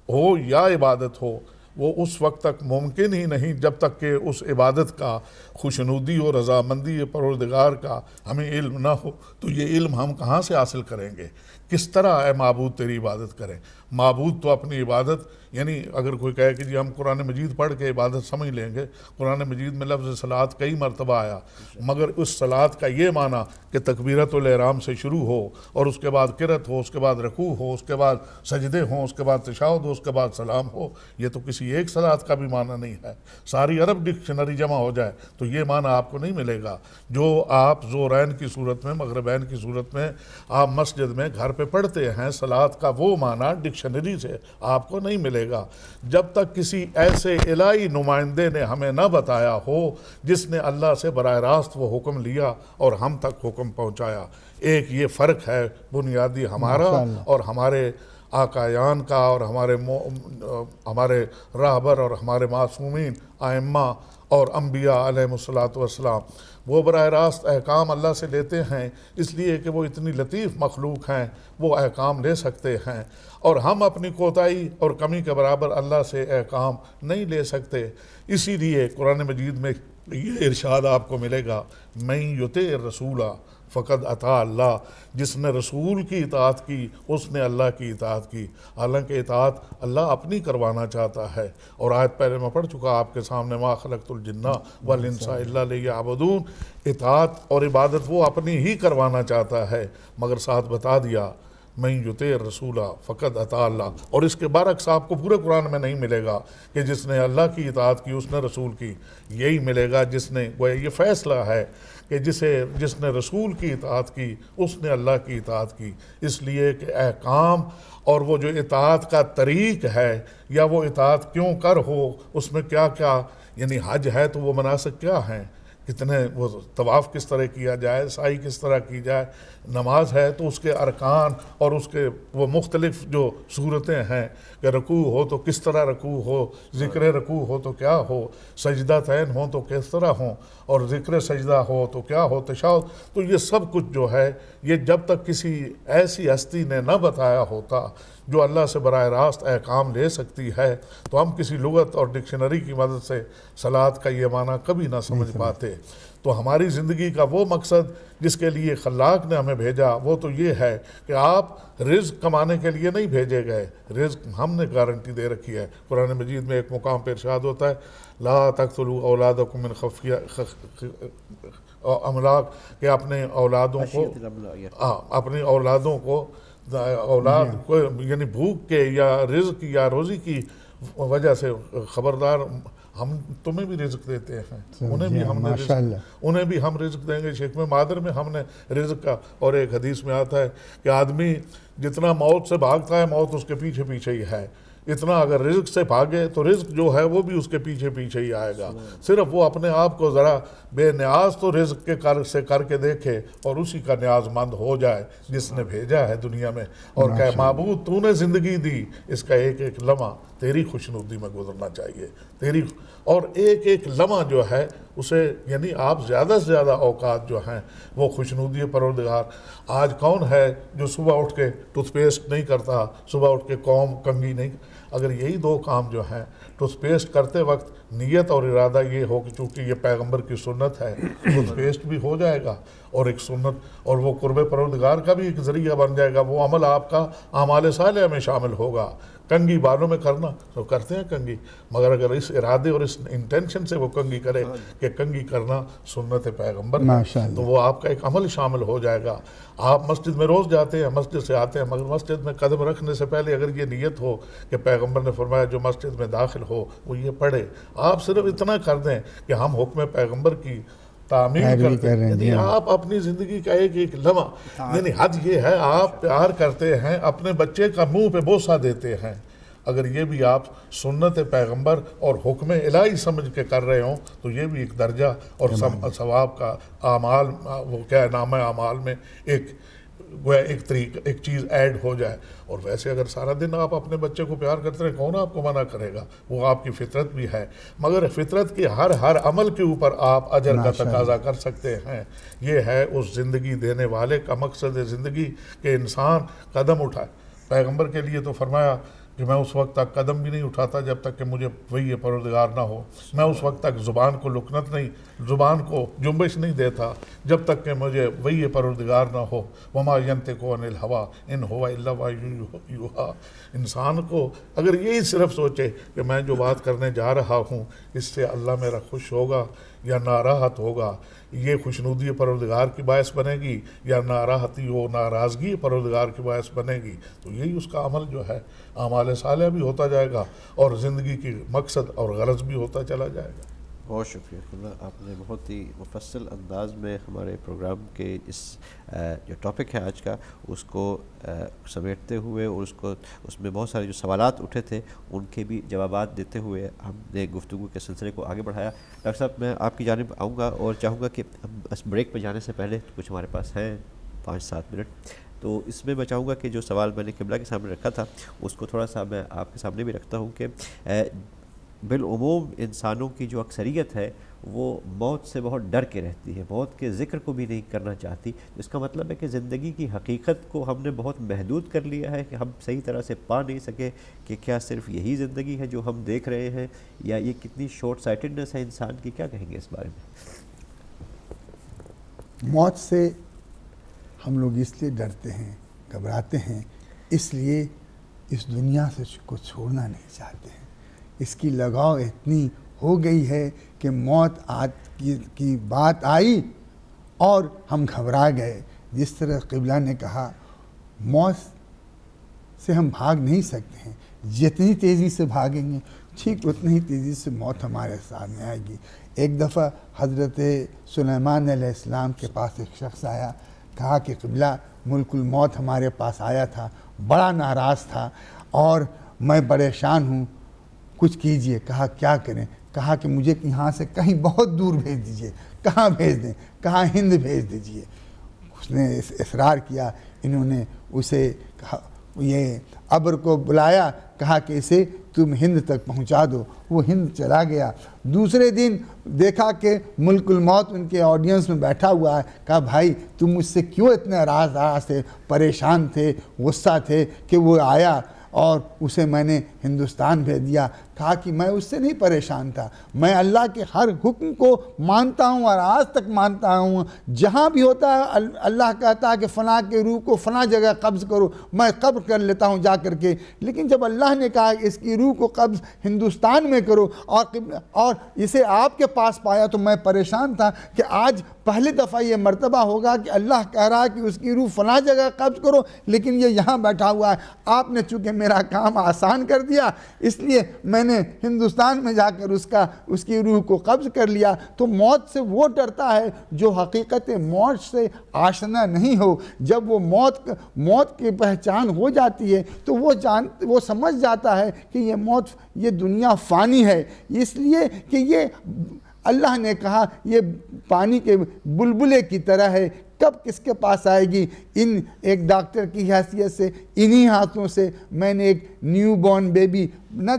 F: ہو یا عبادت ہو، وہ اس وقت تک ممکن ہی نہیں جب تک کہ اس عبادت کا خوشنودی اور رضامندی پروردگار کا ہمیں علم نہ ہو۔ تو یہ علم ہم کہاں سے حاصل کریں گے؟ کس طرح اے معبود تیری عبادت کریں؟ معبود تو اپنی عبادت یعنی اگر کوئی کہے کہ جی ہم قرآن مجید پڑھ کے عبادت سمجھ لیں گے، قرآن مجید میں لفظ صلاۃ کئی مرتبہ آیا، مگر اس صلاۃ کا یہ معنی کہ تکبیرت الاحرام سے شروع ہو اور اس کے بعد قرات ہو، اس کے بعد رکوع ہو، اس کے بعد سجدے ہوں، اس کے بعد تشہد ہو، اس کے بعد سلام ہو، یہ تو کسی ایک صلاۃ کا بھی معنی نہیں ہے۔ ساری عرب ڈکشنری جمع ہو جائے تو یہ معنی آپ کو نہیں ملے گا جو آپ ظہرین کی صورت میں، مغربین کی صورت میں آپ مسجد میں گھر پہ پڑھتے ہیں۔ صلاۃ کا وہ معنی ڈکشنری سے آپ کو نہیں ملے گا جب تک کسی ایسے الہی نمائندے نے ہمیں نہ بتایا ہو جس نے اللہ سے براہ راست وہ حکم لیا اور ہم تک حکم پہنچایا۔ ایک یہ فرق ہے بنیادی ہمارا اور ہمارے آقایان کا اور ہمارے راہبر اور ہمارے معصومین ائمہ اور انبیاء علیہم السلام۔ وہ براہ راست احکام اللہ سے لیتے ہیں اس لیے کہ وہ اتنی لطیف مخلوق ہیں، وہ احکام لے سکتے ہیں، اور ہم اپنی کوتاہی اور کمی کے برابر اللہ سے احکام نہیں لے سکتے۔ اسی لیے قرآن مجید میں یہ ارشاد آپ کو ملے گا، مَن یُطِعِ الرَّسُولَ فقد اطاع اللہ، جس نے رسول کی اطاعت کی اس نے اللہ کی اطاعت کی۔ حالانکہ اطاعت اللہ اپنی کروانا چاہتا ہے، اور آیت پہلے میں پڑھ چکا آپ کے سامنے، ما خلقت الجن والانس الا لیعبدون، اطاعت اور عبادت وہ اپنی ہی کروانا چاہتا ہے، مگر ساتھ بتا دیا من یطیع الرسول فقد اطاع اللہ. اور اس کے برعکس آپ کو پورے قرآن میں نہیں ملے گا کہ جس نے اللہ کی اطاعت کی اس نے رسول کی. یہی ملے گا جس نے یہ فیصلہ ہے کہ جس نے رسول کی اطاعت کی اس نے اللہ کی اطاعت کی. اس لیے کہ احکام اور وہ جو اطاعت کا طریق ہے یا وہ اطاعت کیوں کر ہو، اس میں کیا کیا، یعنی حج ہے تو وہ مناسک کیا ہیں، کتنے، وہ طواف کس طرح کیا جائے، سعی کس طرح کی جائے، نماز ہے تو اس کے ارکان اور اس کے وہ مختلف جو صورتیں ہیں کہ رکوع ہو تو کس طرح رکوع ہو، ذکر رکوع ہو تو کیا ہو، سجدہ تین ہوں تو کس طرح ہوں، اور ذکر سجدہ ہو تو کیا ہو، تشہد. تو یہ سب کچھ جو ہے یہ جب تک کسی ایسی ہستی نے نہ بتایا ہوتا جو اللہ سے براہ راست احکام لے سکتی ہے، تو ہم کسی لغت اور ڈکشنری کی مدد سے صلاۃ کا یہ معنی کبھی نہ سمجھ پاتے. تو ہماری زندگی کا وہ مقصد جس کے لیے خلاق نے ہمیں بھیجا وہ تو یہ ہے کہ آپ رزق کمانے کے لیے نہیں بھیجے گئے، رزق ہم نے گارنٹی دے رکھی ہے. قرآن مجید میں ایک مقام پہ ارشاد ہوتا ہے لا تقتلوا اولادکم من خفیہ املاک، کہ اپنے اولادوں کو اولاد کو یعنی بھوک کے یا رزق یا روزی کی وجہ سے خبردار، ہم تمہیں بھی رزق دیتے ہیں، انہیں بھی ہم رزق دیں گے. شکم مادر میں ہم نے رزق کا، اور ایک حدیث میں آتا ہے کہ آدمی جتنا موت سے بھاگتا ہے موت اس کے پیچھے پیچھے ہی ہے، اتنا اگر رزق سے بھاگے تو رزق جو ہے وہ بھی اس کے پیچھے پیچھے ہی آئے گا. صرف وہ اپنے آپ کو ذرا بے نیاز تو رزق کے کر کے دیکھے اور اسی کا نیاز مند ہو جائے جس نے بھیجا ہے دنیا میں، اور کہ معبود تو نے زندگی دی، اس کا ایک ایک لمحہ تیری خوشنودی میں گزرنا چاہیے، تیری، اور ایک ایک لمحہ جو ہے اسے، یعنی آپ زیادہ سے زیادہ اوقات جو ہیں وہ خوشنودی پروردگار. آج کون ہے جو صبح اٹھ کے ٹوتھ پیسٹ نہیں کرتا، صبح اٹھ کے قوم کنگھی نہیں؟ اگر یہی دو کام جو ہیں ٹوتھ پیسٹ کرتے وقت نیت اور ارادہ یہ ہو کہ چونکہ یہ پیغمبر کی سنت ہے، ٹوتھ پیسٹ بھی ہو جائے گا اور ایک سنت، اور وہ قرب پروردگار کا بھی ایک ذریعہ بن جائے گا، وہ عمل آپ کا اعمال صالحہ میں شامل ہوگا. کنگھی بالوں میں کرنا تو کرتے ہیں کنگھی، مگر اگر اس ارادے اور اس انٹینشن سے وہ کنگھی کرے کہ کنگھی کرنا سنت پیغمبر ہے تو وہ آپ کا ایک عمل شامل ہو جائے گا. آپ مسجد میں روز جاتے ہیں، مسجد سے آتے ہیں، مگر مسجد میں قدم رکھنے سے پہلے اگر یہ نیت ہو کہ پیغمبر نے فرمایا جو مسجد میں داخل ہو وہ یہ پڑھے، آپ صرف اتنا کر دیں کہ ہم حکم پیغمبر کی تعمیر کرتے ہیں، یعنی آپ اپنی زندگی کا ایک ایک لمحہ، یعنی حد یہ ہے آپ پیار کرتے ہیں، اپنے بچے کا منہ پہ بوسہ دیتے ہیں، اگر یہ بھی آپ سنت پیغمبر اور حکم الہی سمجھ کے کر رہے ہوں تو یہ بھی ایک درجہ اور ثواب کا اعمال، وہ کیا نام اعمال میں ایک طریقہ، ایک چیز ایڈ ہو جائے. اور ویسے اگر سارا دن آپ اپنے بچے کو پیار کرتے رہے کون آپ کو منع کرے گا، وہ آپ کی فطرت بھی ہے، مگر فطرت کے ہر عمل کے اوپر آپ اجر کا تقاضا کر سکتے ہیں. یہ ہے اس زندگی دینے والے کا مقصد زندگی کہ انسان قدم اٹھائے. پیغمبر کے لیے تو فرمایا کہ میں اس وقت تک قدم بھی نہیں اٹھاتا جب تک کہ مجھے وحی پروردگار نہ ہو، میں اس وقت تک زبان کو لکنت نہیں، زبان کو جنبش نہیں دیتا جب تک کہ مجھے وحی پروردگار نہ ہو. وما ینطق عن الہویٰ ان ہوا الا وحی یوحیٰ. انسان کو اگر یہی صرف سوچے کہ میں جو بات کرنے جا رہا ہوں اس سے اللہ میرا خوش ہوگا یا ناراحت ہوگا، یہ خوشنودی پروردگار کی باعث بنے گی یا ناراحتی و ناراضگی پروردگار کی باعث بنے گی، تو یہی اس کا عمل جو ہے اعمال صالحہ بھی ہوتا جائے گا اور زندگی کی مقصد اور غرض بھی ہوتا چلا جائے گا.
C: بہت شکریہ اللہ، آپ نے بہت ہی مفصل انداز میں ہمارے پروگرام کے اس جو ٹاپک ہے آج کا اس کو سمیٹتے ہوئے اور اس میں بہت سارے جو سوالات اٹھے تھے ان کے بھی جوابات دیتے ہوئے ہم نے گفتگو کے سلسلے کو آگے بڑھایا. ڈاکٹر صاحب میں آپ کی جانب آؤں گا اور چاہوں گا کہ اس بریک پہ جانے سے پہلے کچھ ہمارے پاس ہیں 5-7 منٹ، تو اس میں چاہوں گا کہ جو سوال میں نے قبلہ کے سامنے رکھا تھا اس کو تھوڑا سا میں آپ کے سامنے بھی رکھتا ہوں کہ بالعموم انسانوں کی جو اکثریت ہے وہ موت سے بہت ڈر کے رہتی ہے، موت کے ذکر کو بھی نہیں کرنا چاہتی. اس کا مطلب ہے کہ زندگی کی حقیقت کو ہم نے بہت محدود کر لیا ہے کہ ہم صحیح طرح سے پا نہیں سکے کہ کیا صرف یہی زندگی ہے جو ہم دیکھ رہے ہیں، یا یہ کتنی شارٹ سائٹڈنس ہے انسان کی. کیا کہیں گے اس بارے میں؟
E: موت سے ہم لوگ اس لیے ڈرتے ہیں، گھبراتے ہیں، اس لیے اس دنیا سے کو چھوڑنا نہیں چاہتے ہیں. اس کی لگاؤ اتنی ہو گئی ہے کہ موت کی بات آئی اور ہم گھبرا گئے. جس طرح قبلہ نے کہا موت سے ہم بھاگ نہیں سکتے ہیں. جتنی تیزی سے بھاگیں گے ٹھیک اتنی ہی تیزی سے موت ہمارے سامنے آئے گی. ایک دفعہ حضرت سلیمان علیہ السلام کے پاس ایک شخص آیا, کہا کہ قبلہ ملک الموت ہمارے پاس آیا تھا, بڑا ناراض تھا اور میں پریشان ہوں, کچھ کیجئے. کہا کیا کریں؟ کہا کہ مجھے یہاں سے کہیں بہت دور بھیج دیجئے. کہاں بھیج دیں؟ کہا ہند بھیج دیجئے. اس نے اصرار کیا. انہوں نے اسے یہ ابر کو بلایا, کہا کہ اسے تم ہند تک پہنچا دو. وہ ہند چلا گیا. دوسرے دن دیکھا کہ ملک الموت ان کے آڈینس میں بیٹھا ہوا ہے. کہا بھائی تم مجھ سے کیوں اتنے ناراض تھے, پریشان تھے, غصہ تھے کہ وہ آیا اور اسے میں نے ہندوستان بھیج دیا؟ کہا کہ میں اس سے نہیں پریشان تھا, میں اللہ کے ہر حکم کو مانتا ہوں اور آج تک مانتا ہوں. جہاں بھی ہوتا ہے اللہ کہتا ہے کہ فلاں کے روح کو فلاں جگہ قبض کرو, میں قبض کر لیتا ہوں جا کر کے. لیکن جب اللہ نے کہا کہ اس کی روح کو قبض ہندوستان میں کرو اور اسے آپ کے پاس پایا تو میں پریشان تھا کہ آج پہلی دفعہ یہ مرتبہ ہوگا کہ اللہ کہہ رہا ہے کہ اس کی روح فلاں جگہ قبض کرو, لیکن یہ یہاں بیٹھا ہوا ہے. آپ نے چونکہ میرا کام آسان کر دیا اس لیے میں نے ہندوستان میں جا کر اس کی روح کو قبض کر لیا. تو موت سے وہ ڈرتا ہے جو حقیقت موت سے آشنا نہیں ہو. جب وہ موت کی پہچان ہو جاتی ہے تو وہ سمجھ جاتا ہے کہ یہ دنیا فانی ہے, اس لیے کہ یہ اللہ نے کہا یہ پانی کے بلبلے کی طرح ہے, کب کس کے پاس آئے گی. ایک ڈاکٹر کی حیثیت سے انہی ہاتھوں سے میں نے ایک نیو بورن بیبی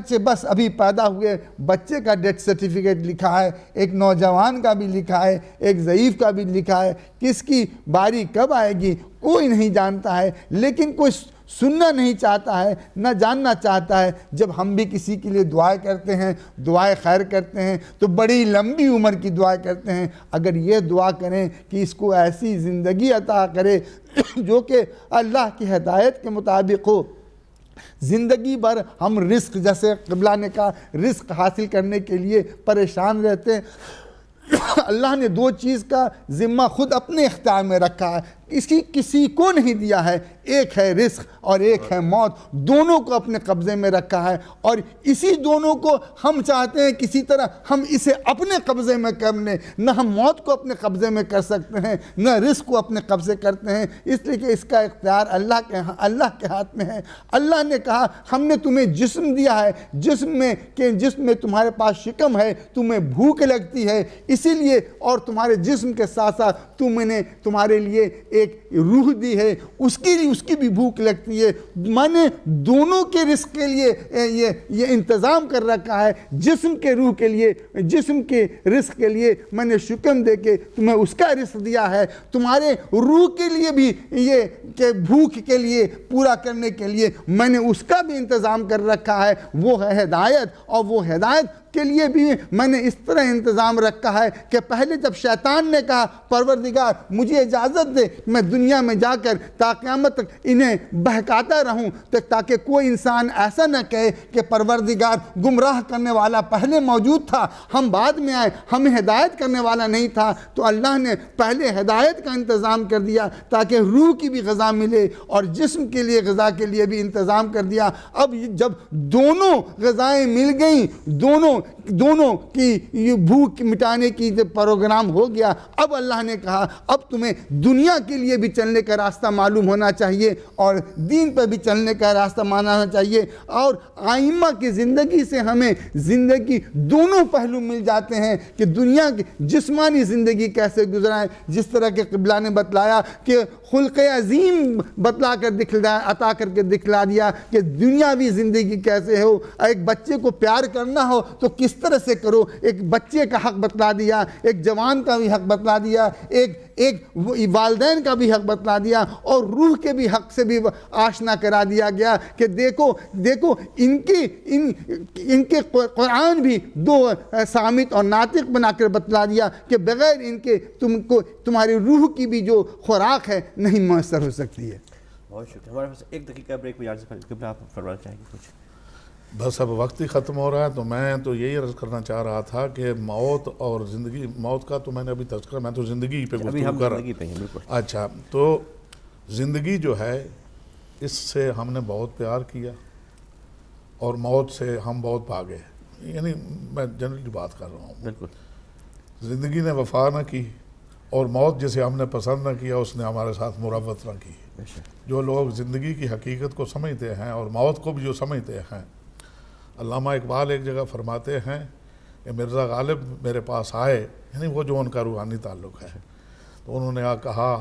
E: سے بس ابھی پیدا ہوئے بچے کا ڈیتھ سرٹیفکیٹ لکھا ہے, ایک نوجوان کا بھی لکھا ہے, ایک ضعیف کا بھی لکھا ہے. کس کی باری کب آئے گی کوئی نہیں جانتا ہے, لیکن کوئی سننا نہیں چاہتا ہے, نہ جاننا چاہتا ہے. جب ہم بھی کسی کے لیے دعائیں کرتے ہیں, دعائیں خیر کرتے ہیں تو بڑی لمبی عمر کی دعائیں کرتے ہیں. اگر یہ دعا کریں کہ اس کو ایسی زندگی عطا کرے جو کہ اللہ کی ہدایت کے مطابق ہو, زندگی بھر ہم رزق, جیسے قبلہ نے کہا, رزق حاصل کرنے کے لیے پریشان رہتے ہیں. اللہ نے دو چیز کا ذمہ خود اپنے اختیار میں رکھا ہے, کسی کو نہیں دیا ہے. ایک ہے رزق اور ایک ہے موت, دونوں کو اپنے قبضے میں رکھا ہے. اور اسی دونوں کو ہم چاہتے ہیں کسی طرح ہم اسے اپنے قبضے میں کر لیں. نہ ہم موت کو اپنے قبضے میں کر سکتے ہیں, نہ رزق کو اپنے قبضے کرتے ہیں, اس لیے کہ اس کا اختیار اللہ کے ہاتھ میں ہے. اللہ نے کہا ہم نے تمہیں جسم دیا ہے, جسم میں تمہارے پاس شکم ہے, تمہیں بھوک لگتی ہے, اسی لیے اور تمہارے جسم کے ساتھ ساتھ میں نے تمہارے لیے ایک روح دی ہے, اس کی بھی بھوک لگتی ہے. میں نے دونوں کے رزق کے لیے یہ انتظام کر رکھا ہے. جسم کے روح کے لیے, جسم کے رزق کے لیے میں نے شکم دے کے تمہیں اس کا رزق دیا ہے. تمہارے روح کے لیے بھی یہ کہ بھوک کے لیے پورا کرنے کے لیے میں نے اس کا بھی انتظام کر رکھا ہے, وہ ہے ہدایت. اور وہ ہدایت کے لیے بھی میں نے اس طرح انتظام رکھا ہے کہ پہلے جب شیطان نے کہا پروردگار مجھے اجازت دے میں دنیا میں جا کر تا قیامت تک انہیں بہکاتا رہوں, تاکہ کوئی انسان ایسا نہ کہے کہ پروردگار گمراہ کرنے والا پہلے موجود تھا, ہم بعد میں آئے, ہمیں ہدایت کرنے والا نہیں تھا. تو اللہ نے پہلے ہدایت کا انتظام کر دیا تاکہ روح کی بھی غذا ملے اور جسم کے لیے غذا کے لیے بھی انتظام کر دیا. اب جب دونوں غذائیں مل گئیں, دونوں کی یہ بھوک مٹانے کی جب پروگرام ہو گیا, اب اللہ نے کہا اب تمہیں دنیا کے لیے بھی چلنے کا راستہ معلوم ہونا چاہیے اور دین پر بھی چلنے کا راستہ ماننا چاہیے. اور آئمہ کی زندگی سے ہمیں زندگی دونوں پہلو مل جاتے ہیں کہ دنیا کی جسمانی زندگی کیسے گزرائیں, جس طرح کے قبلہ نے بتلایا کہ خلق عظیم بتلا کر عطا کر کے دکھلا دیا کہ دنیاوی زندگی کیسے ہو. ایک بچے کو پیار کرنا ہو تو کس طرح سے کرو, ایک بچے کا حق بتلا دیا, ایک جوان کا بھی حق بتلا دیا, ایک والدین کا بھی حق بتلا دیا, اور روح کے بھی حق سے بھی آشنا کرا دیا گیا کہ دیکھو ان کے قرآن بھی دو صامت اور ناطق بنا کر بتلا دیا کہ بغیر ان کے تمہاری روح کی بھی جو خوراک ہے نہیں میسر ہو سکتی ہے.
C: بہت شکریہ. ہمارے پاس ایک دقیقہ بریک میں قبلہ آپ فرمانا چاہیں گے کچھ؟
F: بس اب وقت ہی ختم ہو رہا ہے, تو میں تو یہی عرض کرنا چاہ رہا تھا کہ موت اور زندگی, موت کا تو میں نے ابھی تذکرہ, میں تو زندگی پہ گفتگو کر رہا. اچھا, تو زندگی جو ہے اس سے ہم نے بہت پیار کیا اور موت سے ہم بہت بھاگے. یعنی میں جنرلی بات کر رہا ہوں.
C: بالکل.
F: زندگی نے وفا نہ کی اور موت جسے ہم نے پسند نہ کیا اس نے ہمارے ساتھ مروت نہ کی. جو لوگ زندگی کی حقیقت کو سمجھتے ہیں اور موت کو بھی جو سمجھتے ہیں، علامہ اقبال ایک جگہ فرماتے ہیں کہ مرزا غالب میرے پاس آئے، یعنی وہ جو ان کا روحانی تعلق ہے، تو انہوں نے کہا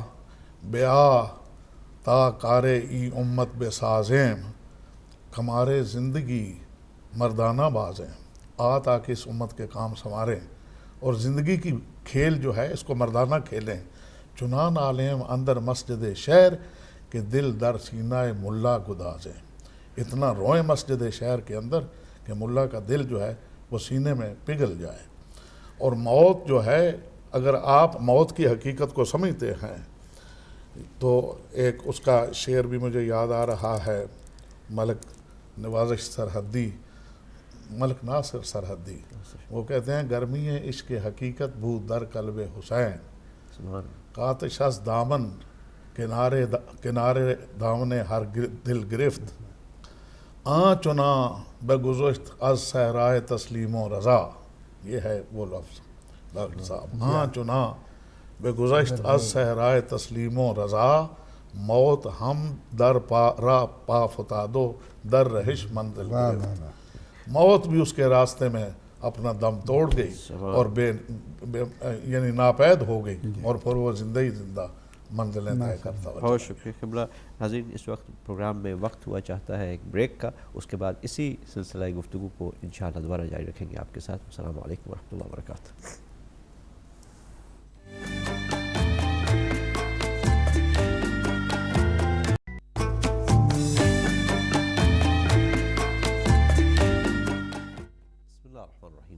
F: بیا تا کارے ای امت بے سازیم، کمارے زندگی مردانہ بازیں، آ تاکہ اس امت کے کام سنواریں، اور زندگی کی کھیل جو ہے اس کو مردانہ کھیلیں. چنان عالم اندر مسجد شہر کہ دل در سینہ ملا گدازیں. اتنا روئیں مسجد شہر کے اندر کہ ملا کا دل جو ہے وہ سینے میں پگھل جائے. اور موت جو ہے، اگر آپ موت کی حقیقت کو سمجھتے ہیں تو ایک اس کا شعر بھی مجھے یاد آ رہا ہے، ملک نوازش سرحدی، ملک ناصر سرحدی، وہ کہتے ہیں گرمی عشق حقیقت بود در قلب حسین، کاتش از دامن کنارے دامن ہر دل گرفت، آن چنا بگذشت از صحرائے تسلیم و رضا. یہ ہے وہ لفظ ڈاکٹر صاحب، آن چنا بگذشت از صحرائے تسلیم و رضا، موت ہم در پا فتادو در رہش منزل گرفت. موت بھی اس کے راستے میں اپنا دم توڑ گئی اور یعنی ناپید ہو گئی، اور پھر وہ زندہ ہی زندہ منزلیں طے کرتا ہوا.
C: بہت شکریہ قبلہ. ناظرین، اس وقت پروگرام میں وقت ہوا چاہتا ہے ایک بریک کا، اس کے بعد اسی سلسلہ گفتگو کو انشاءاللہ دوبارہ جاری رکھیں گے آپ کے ساتھ. السلام علیکم ورحمۃ اللہ وبرکاتہ.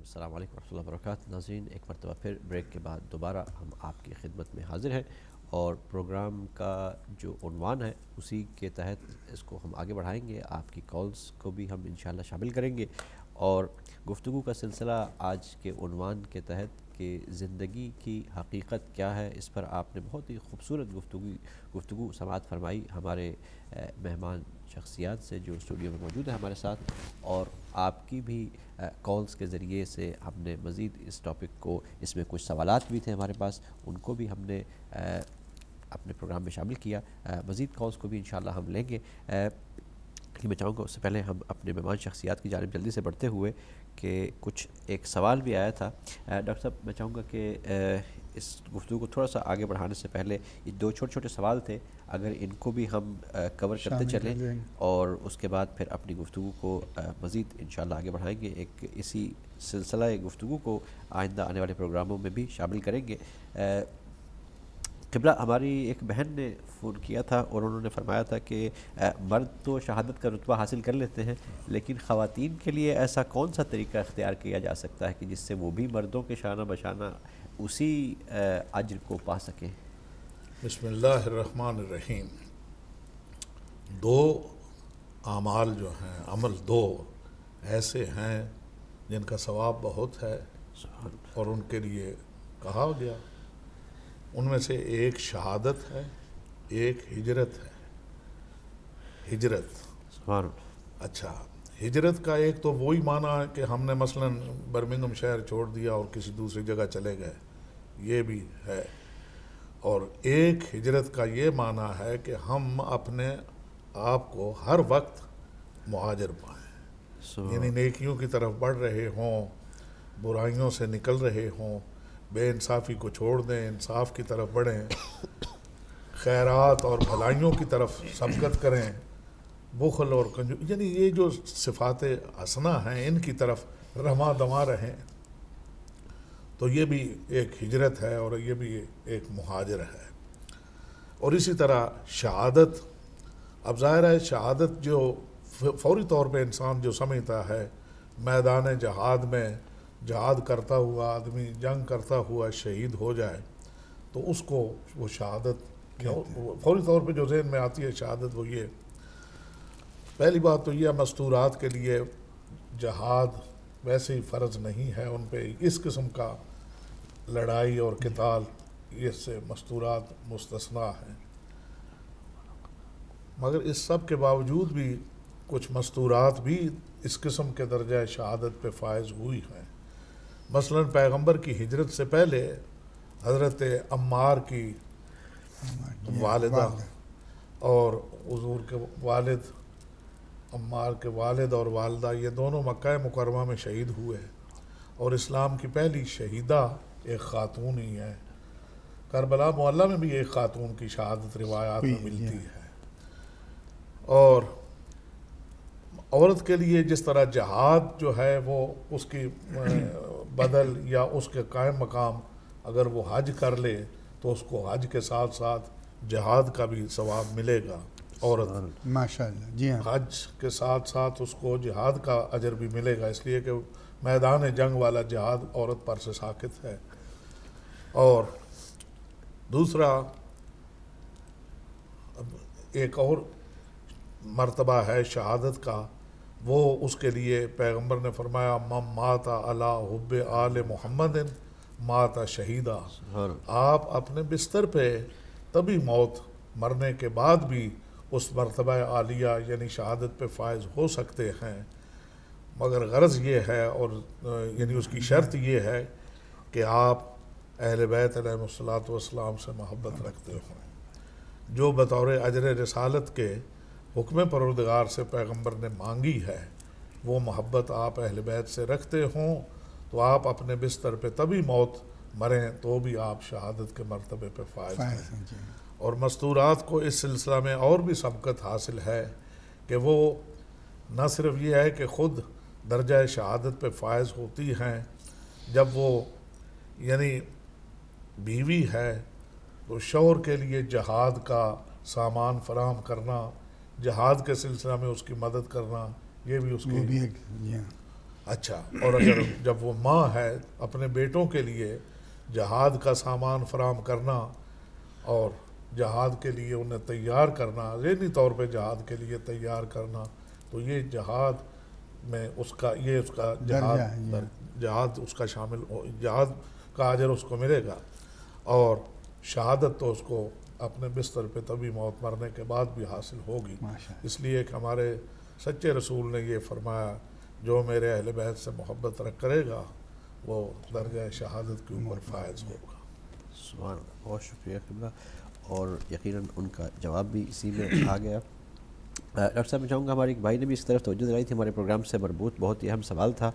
C: السلام علیکم ورحمۃ اللہ وبرکاتہ. ناظرین، ایک مرتبہ پھر بریک کے بعد دوبارہ ہم آپ کی خدمت میں حاضر ہیں، اور پروگرام کا جو عنوان ہے اسی کے تحت اس کو ہم آگے بڑھائیں گے. آپ کی کالز کو بھی ہم انشاءاللہ شامل کریں گے، اور گفتگو کا سلسلہ آج کے عنوان کے تحت کہ زندگی کی حقیقت کیا ہے، اس پر آپ نے بہت ہی خوبصورت گفتگو سماعت فرمائی ہمارے مہمان شخصیات سے جو اسٹوڈیو میں موجود ہے ہمارے ساتھ، اور آپ کی بھی کالز کے ذریعے سے ہم نے مزید اس ٹاپک کو، اس میں کچھ سوالات بھی تھے ہمارے پاس، ان کو بھی ہم نے اپنے پروگرام میں شامل کیا. مزید کالز کو بھی انشاءاللہ ہم لیں گے. میں چاہوں گا اس سے پہلے ہم اپنے مہمان شخصیات کی جانب جلدی سے بڑھتے ہوئے کہ کچھ ایک سوال بھی آیا تھا. ڈاکٹر صاحب، میں چاہوں گا کہ اس گفتگو کو تھوڑا سا آگے بڑھانے سے پہلے یہ دو چھوٹے چھوٹے سوال تھے، اگر ان کو بھی ہم کور کرتے چلیں اور اس کے بعد پھر اپنی گفتگو کو مزید انشاءاللہ آگے بڑھائیں گے. ایک اسی سلسلہ گفتگو کو آئندہ آنے والے پروگراموں میں بھی شامل کریں گے. قبلہ، ہماری ایک بہن نے فون کیا تھا اور انہوں نے فرمایا تھا کہ مرد تو شہادت کا رتبہ حاصل کر لیتے ہیں، لیکن خواتین کے لیے ایسا کون سا طریقہ اختیار کیا جا سکتا ہے کہ جس سے وہ بھی مردوں کے شانہ بشانہ اسی اجر کو پا سکیں؟
F: بسم اللہ الرحمن الرحیم. دو اعمال جو ہیں، عمل دو ایسے ہیں جن کا ثواب بہت ہے اور ان کے لیے کہا گیا. ان میں سے ایک شہادت ہے، ایک ہجرت ہے. ہجرت، اچھا، ہجرت کا ایک تو وہی معنی ہے کہ ہم نے مثلا برمنگھم شہر چھوڑ دیا اور کسی دوسری جگہ چلے گئے، یہ بھی ہے. اور ایک ہجرت کا یہ معنی ہے کہ ہم اپنے آپ کو ہر وقت مہاجر پائیں، یعنی نیکیوں کی طرف بڑھ رہے ہوں، برائیوں سے نکل رہے ہوں، بے انصافی کو چھوڑ دیں، انصاف کی طرف بڑھیں، خیرات اور بھلائیوں کی طرف سبقت کریں، بخل اور یعنی یہ جو صفات حسنہ ہیں ان کی طرف رہما دما رہیں. تو یہ بھی ایک ہجرت ہے اور یہ بھی ایک مہاجر ہے. اور اسی طرح شہادت، اب ظاہر ہے شہادت جو فوری طور پہ انسان جو سمجھتا ہے میدان جہاد میں جہاد کرتا ہوا آدمی جنگ کرتا ہوا شہید ہو جائے تو اس کو وہ شہادت فوری طور پہ جو ذہن میں آتی ہے شہادت وہ یہ. پہلی بات تو یہ مستورات کے لیے جہاد ویسے ہی فرض نہیں ہے، ان پہ اس قسم کا لڑائی اور قتال اس سے مستورات مستثنیٰ ہیں. مگر اس سب کے باوجود بھی کچھ مستورات بھی اس قسم کے درجہ شہادت پہ فائز ہوئی ہیں. مثلا پیغمبر کی ہجرت سے پہلے حضرت عمار کی والدہ اور حضور کے والد، عمار کے والد اور والدہ، یہ دونوں مکہ مکرمہ میں شہید ہوئے اور اسلام کی پہلی شہیدہ ایک خاتون ہی ہے. کربلا معلیٰ میں بھی ایک خاتون کی شہادت روایات میں ملتی ہے. اور عورت کے لیے جس طرح جہاد جو ہے وہ اس کی بدل یا اس کے قائم مقام، اگر وہ حج کر لے تو اس کو حج کے ساتھ ساتھ جہاد کا بھی ثواب ملے گا. عورت
E: ماشاءاللہ جی ہاں
F: حج کے ساتھ ساتھ اس کو جہاد کا اجر بھی ملے گا، اس لیے کہ میدان جنگ والا جہاد عورت پر سے ساقط ہے. اور دوسرا ایک اور مرتبہ ہے شہادت کا، وہ اس کے لیے پیغمبر نے فرمایا من مات علی حب آل محمد مات شہیدہ. آپ اپنے بستر پہ تبھی موت مرنے کے بعد بھی اس مرتبہ عالیہ یعنی شہادت پہ فائز ہو سکتے ہیں، مگر غرض یہ ہے اور یعنی اس کی شرط یہ ہے کہ آپ اہل بیت علیہ الصلوۃ والسلام سے محبت رکھتے ہوں. جو بطور اجر رسالت کے حکم پروردگار سے پیغمبر نے مانگی ہے وہ محبت آپ اہل بیت سے رکھتے ہوں تو آپ اپنے بستر پہ تبھی موت مریں تو بھی آپ شہادت کے مرتبے پہ فائز ہیں. اور مستورات کو اس سلسلہ میں اور بھی سبقت حاصل ہے کہ وہ نہ صرف یہ ہے کہ خود درجہ شہادت پہ فائز ہوتی ہیں، جب وہ یعنی بیوی ہے تو شوہر کے لیے جہاد کا سامان فراہم کرنا، جہاد کے سلسلہ میں اس کی مدد کرنا، یہ بھی اس کی اچھا. اور اگر جب وہ ماں ہے اپنے بیٹوں کے لیے جہاد کا سامان فراہم کرنا اور جہاد کے لیے انہیں تیار کرنا، ذہنی طور پہ جہاد کے لیے تیار کرنا، تو یہ جہاد میں اس کا یہ اس کا جہاد اس کا شامل جہاد کا اجر اس کو ملے گا. اور شہادت تو اس کو اپنے بستر پہ تبھی موت مرنے کے بعد بھی حاصل ہوگی. اس لیے کہ ہمارے سچے رسول نے یہ فرمایا جو میرے اہل بیت سے محبت کرے گا وہ درجہ شہادت کے اوپر فائز ہوگا.
C: سبحان اللہ، بہت شکریہ قبلہ، اور یقیناً ان کا جواب بھی اسی میں آ گیا. ڈاکٹر صاحب میں چاہوں گا، ہمارے ایک بھائی نے بھی اس طرف توجہ دلائی تھی، ہمارے پروگرام سے مربوط بہت ہی اہم سوال تھا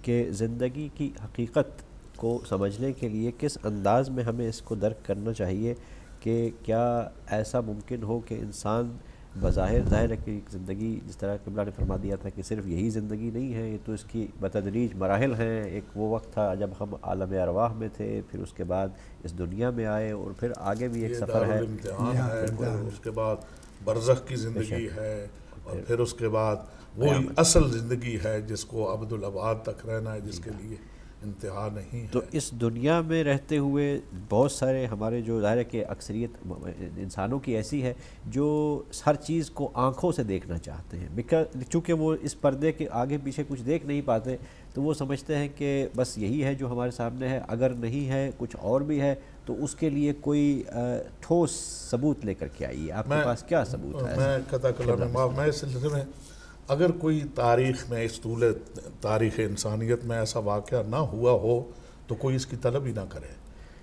C: کہ زندگی کی حقیقت کو سمجھنے کے لیے کس انداز میں ہمیں اس کو درک کرنا چاہیے کہ کیا ایسا ممکن ہو کہ انسان بظاہر ظاہر ہے کہ زندگی جس طرح قبلہ نے فرما دیا تھا کہ صرف یہی زندگی نہیں ہے، یہ تو اس کی بتدریج مراحل ہیں. ایک وہ وقت تھا جب ہم عالم ارواح میں تھے، پھر اس کے بعد اس دنیا میں آئے، اور پھر آگے بھی ایک سفر ہے،
F: اس کے بعد برزخ کی زندگی ہے، اور پھر اس کے بعد وہی اصل زندگی ہے جس کو ابدالآباد تک رہنا ہے، جس کے لیے انتہا نہیں ہے.
C: تو اس دنیا میں رہتے ہوئے بہت سارے ہمارے جو ظاہر ہے کہ اکثریت انسانوں کی ایسی ہے جو ہر چیز کو آنکھوں سے دیکھنا چاہتے ہیں، چونکہ وہ اس پردے کے آگے پیچھے کچھ دیکھ نہیں پاتے تو وہ سمجھتے ہیں کہ بس یہی ہے جو ہمارے سامنے ہے، اگر نہیں ہے کچھ اور بھی ہے تو اس کے لیے کوئی ٹھوس ثبوت لے کر کے آئیے. آپ کے پاس کیا ثبوت ہے؟
F: میں قطع کلام معاف، میں اس سلسلے میں اگر کوئی تاریخ میں اس طول تاریخ انسانیت میں ایسا واقعہ نہ ہوا ہو تو کوئی اس کی طلب ہی نہ کرے،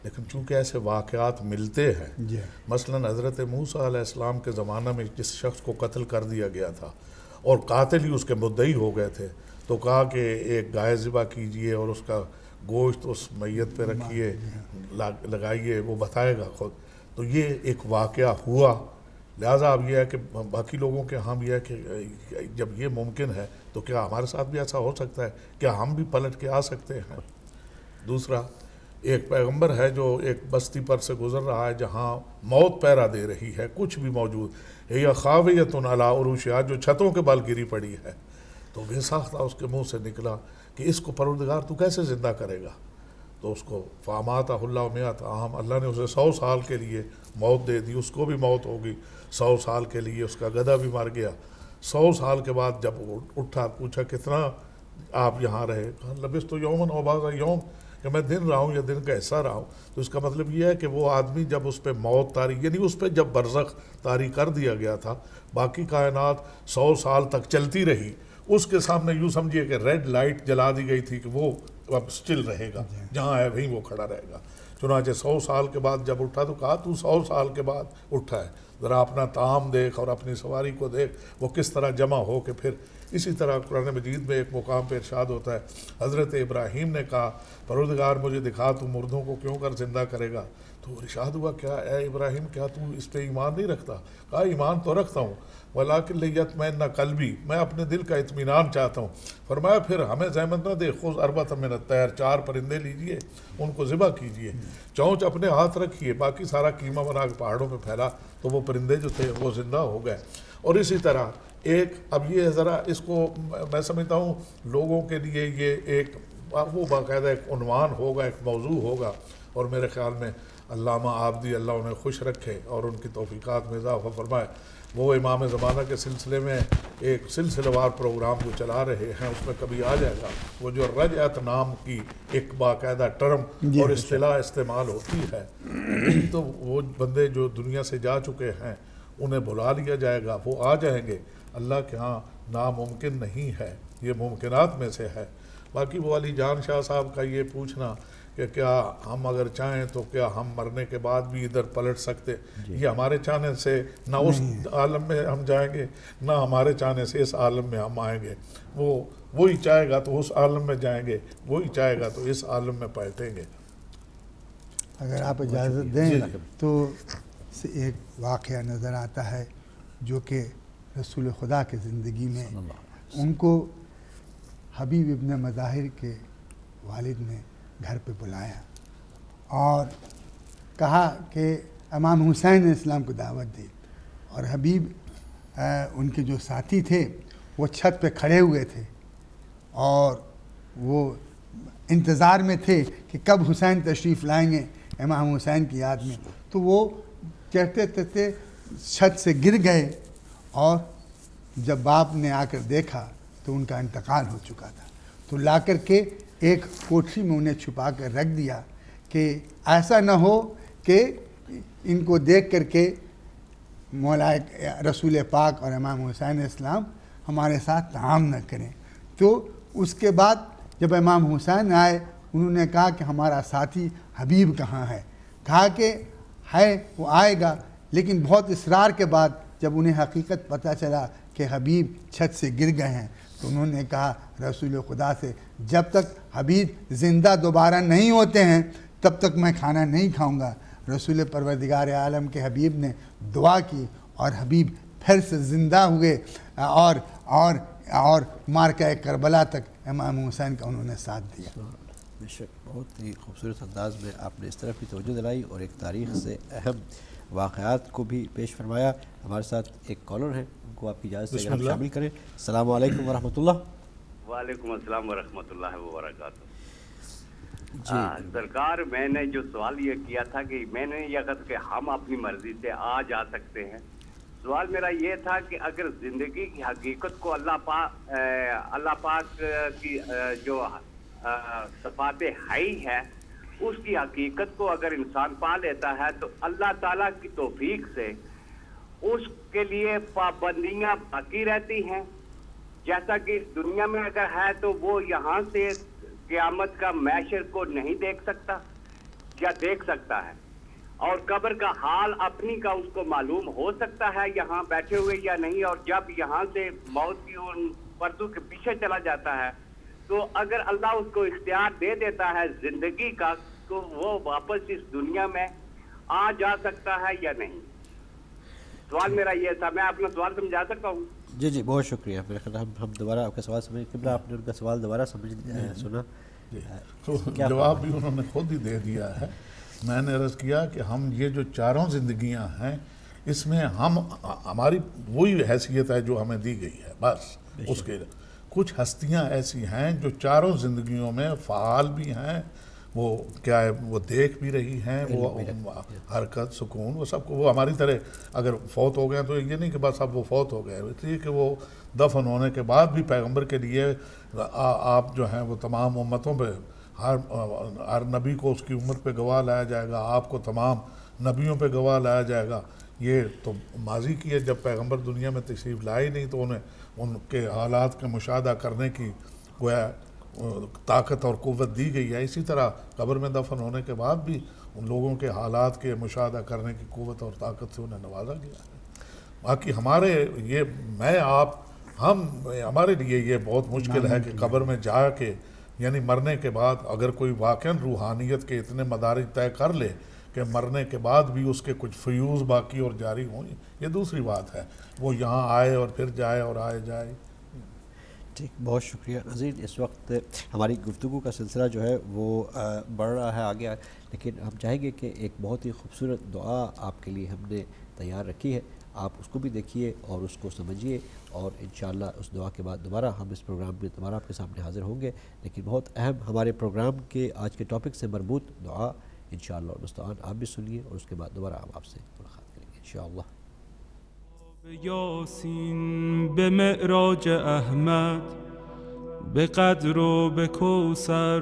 F: لیکن چونکہ ایسے واقعات ملتے ہیں، مثلا حضرت موسیٰ علیہ السلام کے زمانہ میں جس شخص کو قتل کر دیا گیا تھا اور قاتل ہی اس کے مدعی ہو گئے تھے تو کہا کہ ایک گائے ذبح کیجئے اور اس کا گوشت اس میت پہ رکھیے، لگائیے، وہ بتائے گا خود. تو یہ ایک واقعہ ہوا. لہٰذا اب یہ ہے کہ باقی لوگوں کے ہم یہ ہے کہ جب یہ ممکن ہے تو کیا ہمارے ساتھ بھی ایسا ہو سکتا ہے؟ کیا ہم بھی پلٹ کے آ سکتے ہیں؟ دوسرا، ایک پیغمبر ہے جو ایک بستی پر سے گزر رہا ہے جہاں موت پہرا دے رہی ہے، کچھ بھی موجود ہے، یا خاویۃ علی عروشہا، جو چھتوں کے بل گری پڑی ہے. تو بے ساختہ اس کے منہ سے نکلا کہ اس کو پروردگار تو کیسے زندہ کرے گا؟ تو اس کو فاماتہ اللہ 100 عام، اللہ نے اسے 100 سال کے لیے موت دے دی. اس کو بھی موت ہوگی، 100 سال کے لیے اس کا گدھا بھی مر گیا. 100 سال کے بعد جب اٹھا، پوچھا کتنا آپ یہاں رہے؟ کہا لبثت یوما و بعض یوم، کہ میں دن رہا ہوں یا دن کا حصہ رہا ہوں. تو اس کا مطلب یہ ہے کہ وہ آدمی جب اس پہ موت طاری، یعنی اس پہ جب برزخ طاری کر دیا گیا تھا، باقی کائنات 100 سال تک چلتی رہی، اس کے سامنے یوں سمجھیے کہ ریڈ لائٹ جلا دی گئی تھی کہ وہ اب سٹل رہے گا، جہاں ہے وہیں وہ کھڑا رہے گا. چنانچہ 100 سال کے بعد جب اٹھا تو کہا تو 100 سال کے بعد اٹھا ہے، ذرا اپنا طعام دیکھ اور اپنی سواری کو دیکھ وہ کس طرح جمع ہو کے پھر. اسی طرح قرآن مجید میں ایک مقام پہ ارشاد ہوتا ہے، حضرت ابراہیم نے کہا پروردگار مجھے دکھا تو مردوں کو کیوں کر زندہ کرے گا؟ تو ارشاد ہوا کیا اے ابراہیم کیا تو اس پہ ایمان نہیں رکھتا؟ کہا ایمان تو رکھتا ہوں، ولیکن لیطمئن قلبی، میں اپنے دل کا اطمینان چاہتا ہوں. فرمایا پھر ہمیں زحمت نہ دے، خذ اربعۃ من الطیر، 4 پرندے لیجئے، ان کو ذبح کیجئے، چونچ اپنے ہاتھ رکھیے، باقی سارا قیمہ بنا کے پہاڑوں پہ پھیلا تو وہ پرندے جو تھے وہ زندہ ہو گئے. اور اسی طرح ایک، اب یہ ذرا اس کو میں سمجھتا ہوں لوگوں کے لیے یہ ایک وہ باقاعدہ ایک عنوان ہوگا، ایک موضوع ہوگا، اور میرے خیال میں علامہ عابدی اللہ انہیں خوش رکھے اور ان کی توفیقات میں اضافہ فرمائے، وہ امام زمانہ کے سلسلے میں ایک سلسلہ وار پروگرام کو چلا رہے ہیں، اس میں کبھی آ جائے گا وہ جو رجعت نام کی ایک باقاعدہ ٹرم اور اصطلاح استعمال ہوتی ہے. تو وہ بندے جو دنیا سے جا چکے ہیں انہیں بلا لیا جائے گا، وہ آ جائیں گے. اللہ کے ہاں ناممکن نہیں ہے، یہ ممکنات میں سے ہے. باقی وہ علی جان شاہ صاحب کا یہ پوچھنا کہ کیا ہم اگر چاہیں تو کیا ہم مرنے کے بعد بھی ادھر پلٹ سکتے، یہ ہمارے چاہنے سے نہ اس عالم میں ہم جائیں گے نہ ہمارے چاہنے سے اس عالم میں ہم آئیں گے. وہی چاہے گا تو اس عالم میں جائیں گے، وہی چاہے گا تو اس عالم میں پلٹیں گے.
E: اگر آپ اجازت دیں تو سے ایک واقعہ نظر آتا ہے جو کہ رسول خدا کے زندگی میں ان کو حبیب ابن مظاہر کے والد نے گھر پہ بلایا اور کہا کہ امام حسین نے اسلام کو دعوت دی، اور حبیب ان کے جو ساتھی تھے وہ چھت پہ کھڑے ہوئے تھے اور وہ انتظار میں تھے کہ کب حسین تشریف لائیں گے امام حسین کی یاد میں. تو وہ چڑھتے چڑھتے چھت سے گر گئے، اور جب باپ نے آ کر دیکھا تو ان کا انتقال ہو چکا تھا. تو لا کر کے ایک کوٹھی میں انہیں چھپا کر رکھ دیا کہ ایسا نہ ہو کہ ان کو دیکھ کر کے مولا رسول پاک اور امام حسین اسلام ہمارے ساتھ تعام نہ کریں. تو اس کے بعد جب امام حسین آئے انہوں نے کہا کہ ہمارا ساتھی حبیب کہاں ہے؟ کہا کہ ہے وہ آئے گا، لیکن بہت اصرار کے بعد جب انہیں حقیقت پتہ چلا کہ حبیب چھت سے گر گئے ہیں تو انہوں نے کہا رسول خدا سے جب تک حبیب زندہ دوبارہ نہیں ہوتے ہیں تب تک میں کھانا نہیں کھاؤں گا. رسول پروردگار عالم کے حبیب نے دعا کی اور حبیب پھر سے زندہ ہوئے اور مارکہ کربلا تک امام حسین کا انہوں نے ساتھ دیا.
C: بے شک بہت ہی خوبصورت انداز میں آپ نے اس طرف کی توجہ دلائی اور ایک تاریخ سے اہم واقعات کو بھی پیش فرمایا. ہمارے ساتھ ایک کالر ہیں، ان کو آپ کی اجازت سے شامل کریں. السلام علیکم ورحمۃ اللہ.
J: وعلیکم السلام ورحمۃ اللہ وبرکاتہ. سرکار میں نے جو سوال یہ کیا تھا کہ میں نے یہ کہا کہ ہم اپنی مرضی سے آ جا سکتے ہیں. سوال میرا یہ تھا کہ اگر زندگی کی حقیقت کو اللہ پاک کی جو صفات حی ہے اس کی حقیقت کو اگر انسان پا لیتا ہے تو اللہ تعالیٰ کی توفیق سے اس کے لیے پابندیاں باقی رہتی ہیں. جیسا کہ اس دنیا میں اگر ہے تو وہ یہاں سے قیامت کا محشر کو نہیں دیکھ سکتا یا دیکھ سکتا ہے، اور قبر کا حال اپنی کا اس کو معلوم ہو سکتا ہے یہاں بیٹھے ہوئے یا نہیں. اور جب یہاں سے موت کی ان پردوں کے پیچھے چلا جاتا ہے تو اگر اللہ اس کو اختیار دے دیتا ہے زندگی کا تو وہ واپس اس دنیا میں آ جا سکتا ہے یا نہیں. سوال میرا یہ تھا. میں اپنا سوال سمجھا سکتا ہوں؟
C: جی بہت شکریہ. میرے خیال ہم دوبارہ آپ کا سوال سمجھ قبلہ آپ نے ان کا سوال دوبارہ سنا.
F: تو جواب بھی انہوں نے خود ہی دے دیا ہے. میں نے عرض کیا کہ ہم یہ جو چاروں زندگیاں ہیں اس میں ہماری وہی حیثیت ہے جو ہمیں دی گئی ہے بس. اس کے کچھ ہستیاں ایسی ہیں جو چاروں زندگیوں میں فعال بھی ہیں وہ کیا ہے وہ دیکھ بھی رہی ہیں، وہ حرکت سکون وہ سب کو، وہ ہماری طرح اگر فوت ہو گئے تو یہ نہیں کہ بس اب وہ فوت ہو گئے، اس لیے کہ وہ دفن ہونے کے بعد بھی پیغمبر کے لیے آپ جو ہیں وہ تمام امتوں پہ ہر نبی کو اس کی امت پہ گواہ لایا جائے گا، آپ کو تمام نبیوں پہ گواہ لایا جائے گا. یہ تو ماضی کی ہے، جب پیغمبر دنیا میں تشریف لائے نہیں تو انہیں ان کے حالات کا مشاہدہ کرنے کی گویا طاقت اور قوت دی گئی ہے. اسی طرح قبر میں دفن ہونے کے بعد بھی ان لوگوں کے حالات کے مشاہدہ کرنے کی قوت اور طاقت سے انہیں نوازا گیا ہے. باقی ہمارے یہ ہمارے لیے یہ بہت مشکل ہے کہ قبر میں جا کے یعنی مرنے کے بعد اگر کوئی واقعاً روحانیت کے اتنے مدارج طے کر لے کہ مرنے کے بعد بھی اس کے کچھ فیوز باقی اور جاری ہوں، یہ دوسری بات ہے. وہ یہاں آئے اور پھر جائے اور آئے جائے.
C: ٹھیک، بہت شکریہ ناظرین. اس وقت ہماری گفتگو کا سلسلہ جو ہے وہ بڑھ رہا ہے آگے، لیکن ہم چاہیں گے کہ ایک بہت ہی خوبصورت دعا آپ کے لیے ہم نے تیار رکھی ہے، آپ اس کو بھی دیکھیے اور اس کو سمجھیے، اور انشاءاللہ اس دعا کے بعد دوبارہ ہم اس پروگرام میں دوبارہ آپ کے سامنے حاضر ہوں گے. لیکن بہت اہم ہمارے پروگرام کے آج کے ٹاپک سے مربوط دعا انشاءاللہ المستعان آپ بھی سنیے، اور اس کے بعد دوبارہ ہم آپ سے ملاقات کریں گے انشاءاللہ.
D: یاسین به معراج احمد، به قدر و به کوثر،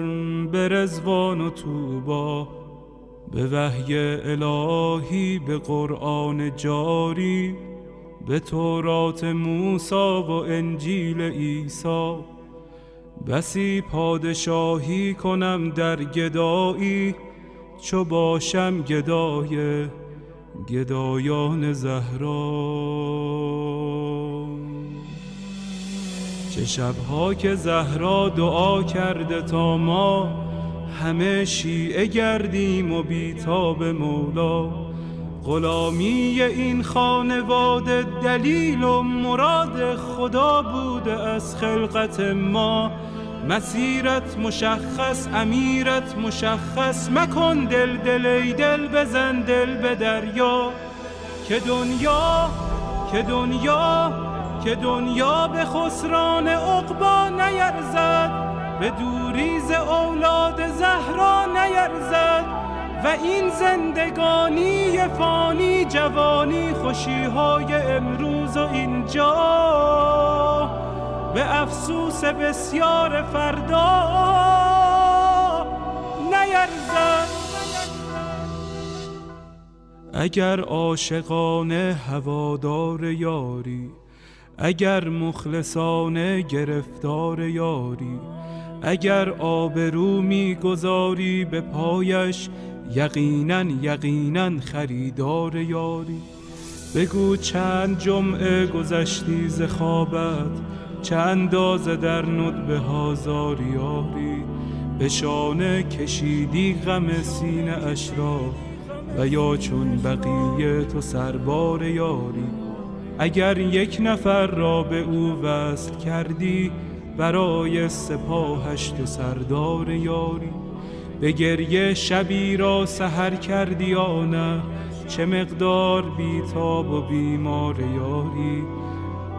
D: به رضوان و طوبی، به وحی الهی، به قرآن جاری، به تورات موسی و انجیل عیسی. بسی پادشاهی کنم در گدایی، چو باشم گدای گدایان زهرا. چه شبها که زهرا دعا کرده تا ما همه شیعه گردیم و بیتاب مولا. غلامی این خانواده دلیل و مراد خدا بوده از خلقت ما. مسیرت مشخص، امیرت مشخص، مکن دل دل ای دل، بزن دل به دریا. که دنیا به خسران عقبا نیرزد، به دوری ز اولاد زهرا نیرزد. و این زندگانی فانی، جوانی، خوشی‌های امروز و اینجا، به افسوس بسیار فردا نیرزد. اگر عاشقانه هوادار یاری، اگر مخلصانه گرفتار یاری، اگر آبرو می‌گذاری به پایش، یقیناً خریدار یاری. بگو چند جمعه گذشتی ز خوابت، چه اندازه در ندبه ها زاری یاری. به شانه کشیدی غم سینه اش را، و یا چون بقیه تو سربار یاری. اگر یک نفر را به او وصل کردی، برای سپاهش تو سردار یاری. به گریه شبی را سحر کردی یا نه، چه مقدار بیتاب و بیمار یاری.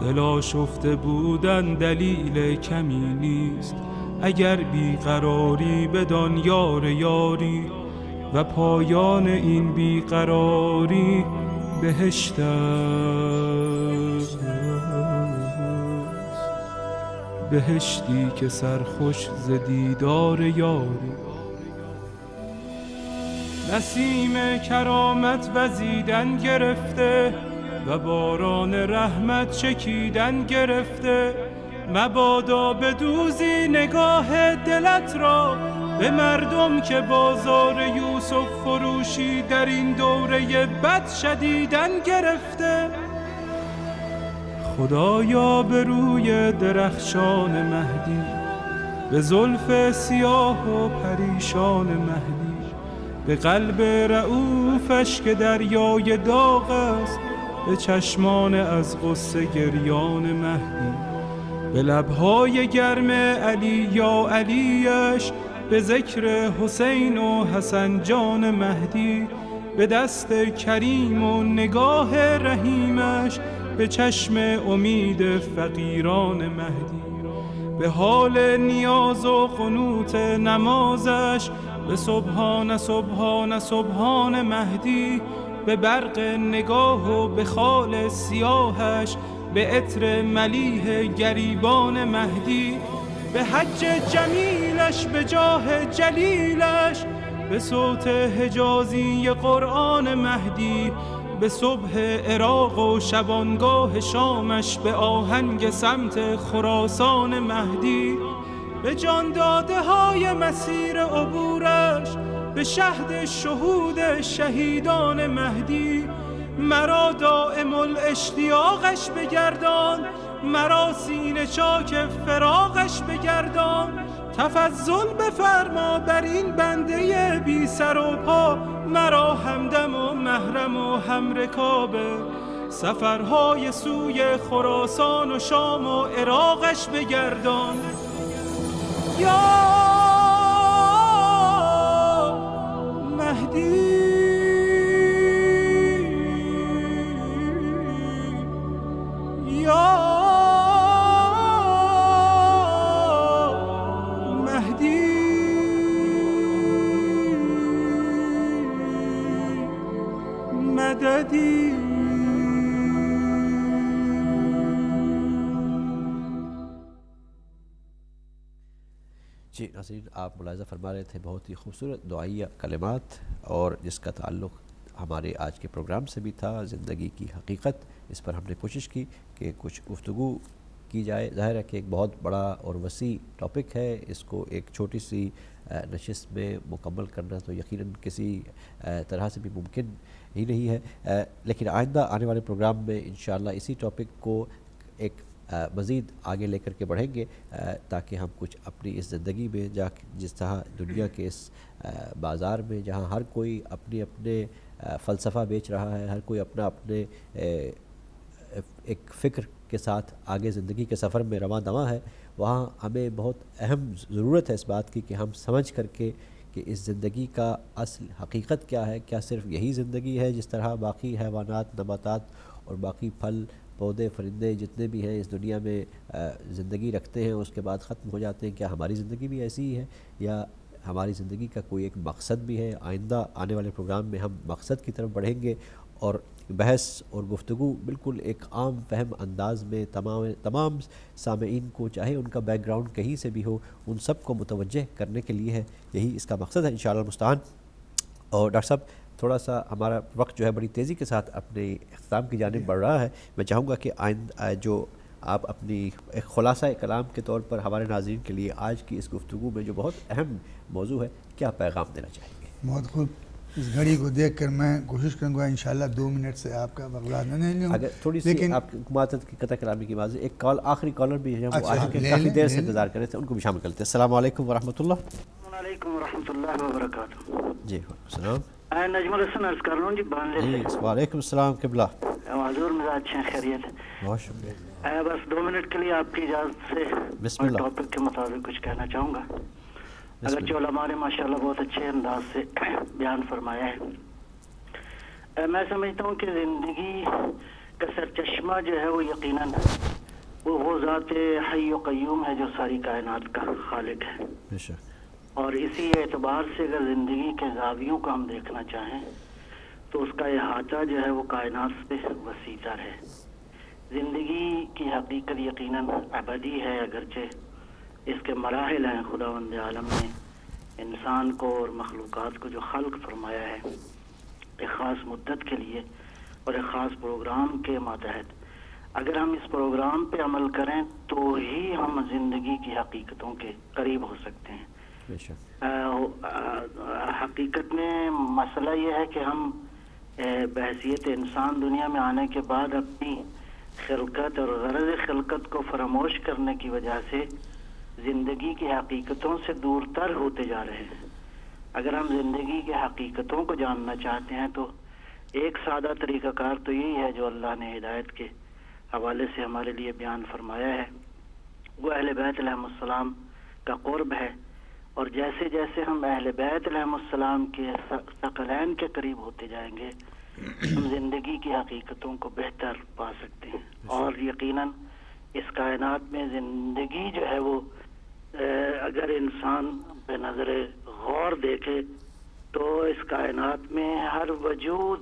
D: دل آشفته بودن دلیل کمی نیست، اگر بیقراری بدان یار یاری. و پایان این بیقراری بهشت است، بهشتی که سرخوش ز دیدار یاری. نسیم کرامت وزیدن گرفته، و باران رحمت چکیدن گرفته. مبادا بدوزی نگاه دلت را به مردم که بازار یوسف فروشی در این دوره بد شدیدن گرفته. خدایا به روی درخشان مهدی، به زلف سیاه و پریشان مهدی، به قلب رعوفش که دریای داغ است، به چشمان از غصه گریان مهدی، به لبهای گرم علی یا علیش، به ذکر حسین و حسن جان مهدی، به دست کریم و نگاه رحیمش، به چشم امید فقیران مهدی. به حال نیاز و قنوت نمازش، به سبحان سبحان سبحان مهدی، به برق نگاه و به خال سیاهش، به عطر ملیح گریبان مهدی، به حج جمیلش، به جاه جلیلش، به صوت حجازی قرآن مهدی، به صبح عراق و شبانگاه شامش، به آهنگ سمت خراسان مهدی، به جان داده های مسیر عبورش، به شهد شهود شهیدان مهدی، مرا دائم الاشتیاقش بگردان، مرا سینه چاک فراقش بگردان، تفضل بفرما بر این بنده بی سر و پا، مرا همدم و محرم و همرکابه، سفرهای سوی خراسان و شام و عراقش بگردان. یا مهدی یا مددی.
C: جی ناظرین، آپ ملاحظہ فرما رہے تھے بہت ہی خوبصورت دعائیہ کلمات، اور جس کا تعلق ہمارے آج کے پروگرام سے بھی تھا، زندگی کی حقیقت۔ اس پر ہم نے کوشش کی کہ کچھ گفتگو کی جائے۔ ظاہر ہے کہ ایک بہت بڑا اور وسیع ٹاپک ہے، اس کو ایک چھوٹی سی نشست میں مکمل کرنا تو یقیناً کسی طرح سے بھی ممکن ہی نہیں ہے، لیکن آئندہ آنے والے پروگرام میں انشاءاللہ اسی ٹاپک کو ایک مزید آگے لے کر کے بڑھیں گے، تاکہ ہم کچھ اپنی اس زندگی میں جس طرح دنیا کے اس بازار میں جہاں ہر کوئی اپنے اپنے فلسفہ بیچ رہا ہے، ہر کوئی اپنا اپنے ایک فکر کے ساتھ آگے زندگی کے سفر میں رواں دواں ہے، وہاں ہمیں بہت اہم ضرورت ہے اس بات کی کہ ہم سمجھ کر کے کہ اس زندگی کا اصل حقیقت کیا ہے۔ کیا صرف یہی زندگی ہے جس طرح باقی حیوانات، نباتات اور باقی پھل پودے فرندے جتنے بھی ہیں اس دنیا میں زندگی رکھتے ہیں، اس کے بعد ختم ہو جاتے ہیں؟ کیا ہماری زندگی بھی ایسی ہی ہے، یا ہماری زندگی کا کوئی ایک مقصد بھی ہے؟ آئندہ آنے والے پروگرام میں ہم مقصد کی طرف بڑھیں گے، اور بحث اور گفتگو بالکل ایک عام فہم انداز میں تمام سامعین کو، چاہے ان کا بیک گراؤنڈ کہیں سے بھی ہو، ان سب کو متوجہ کرنے کے لیے ہے۔ یہی اس کا مقصد ہے انشاءاللہ المستعان۔ اور ڈاکٹر صاحب، تھوڑا سا ہمارا وقت جو ہے بڑی تیزی کے ساتھ اپنے اختتام کی جانب بڑھ رہا ہے، میں چاہوں گا کہ آئندہ جو آپ اپنی ایک خلاصہ کلام کے طور پر ہمارے ناظرین کے لیے آج کی اس گفتگو میں جو بہت اہم موضوع ہے، کیا پیغام دینا چاہیں گے؟
E: بہت خوب۔ اس گھڑی کو دیکھ کر میں کوشش کروں گا انشاءاللہ 2 منٹ سے آپ کا وقت نہیں لوں،
C: اگر تھوڑی سی
E: لیکن
C: آپ معذرت کی قطع کلامی کی معذرت، ایک آخری کالر بھی ہے، وہ آج کے کافی دیر سے انتظار کر رہے تھے، ان کو بھی شامل کرتے ہیں۔ السلام علیکم ورحمۃ اللہ۔
K: وعلیکم ورحمۃ اللہ وبرکاتہ۔
C: جی السلام۔
K: نجم الحسن عرض کر رہا ہوں جی بانلے سے۔
C: وعلیکم السلام قبلہ۔
K: معذور مزاج ہیں، خیریت؟
C: بہت شکریہ۔
K: بس 2 منٹ کے لیے آپ کی اجازت سے
C: بسم اللہ۔
K: ٹاپک کے مطابق کچھ کہنا چاہوں گا، اگرچہ علماء نے ماشاءاللہ بہت اچھے انداز سے بیان فرمایا ہے۔ میں سمجھتا ہوں کہ زندگی کا سرچشمہ جو ہے وہ یقیناً وہ ذات حی و قیوم ہے جو ساری کائنات کا خالق ہے،
C: بے شک۔
K: اور اسی اعتبار سے اگر زندگی کے زاویوں کو ہم دیکھنا چاہیں تو اس کا احاطہ جو ہے وہ کائنات سے وسیع تر ہے۔ زندگی کی حقیقت یقیناً ابدی ہے، اگرچہ اس کے مراحل ہیں۔ خداوند عالم نے انسان کو اور مخلوقات کو جو خلق فرمایا ہے ایک خاص مدت کے لیے اور ایک خاص پروگرام کے ماتحت، اگر ہم اس پروگرام پہ عمل کریں تو ہی ہم زندگی کی حقیقتوں کے قریب ہو سکتے ہیں۔ حقیقت میں مسئلہ یہ ہے کہ ہم بحیثیت انسان دنیا میں آنے کے بعد اپنی خلقت اور غرض خلقت کو فراموش کرنے کی وجہ سے زندگی کی حقیقتوں سے دور تر ہوتے جا رہے ہیں۔ اگر ہم زندگی کی حقیقتوں کو جاننا چاہتے ہیں تو ایک سادہ طریقہ کار تو یہی ہے جو اللہ نے ہدایت کے حوالے سے ہمارے لیے بیان فرمایا ہے، وہ اہل بیت علیہ السلام کا قرب ہے، اور جیسے جیسے ہم اہل بیت علیہ السلام کے ثقلین کے قریب ہوتے جائیں گے ہم زندگی کی حقیقتوں کو بہتر پا سکتے ہیں۔ اور یقیناً اس کائنات میں زندگی جو ہے وہ اگر انسان بے نظر غور دیکھے تو اس کائنات میں ہر وجود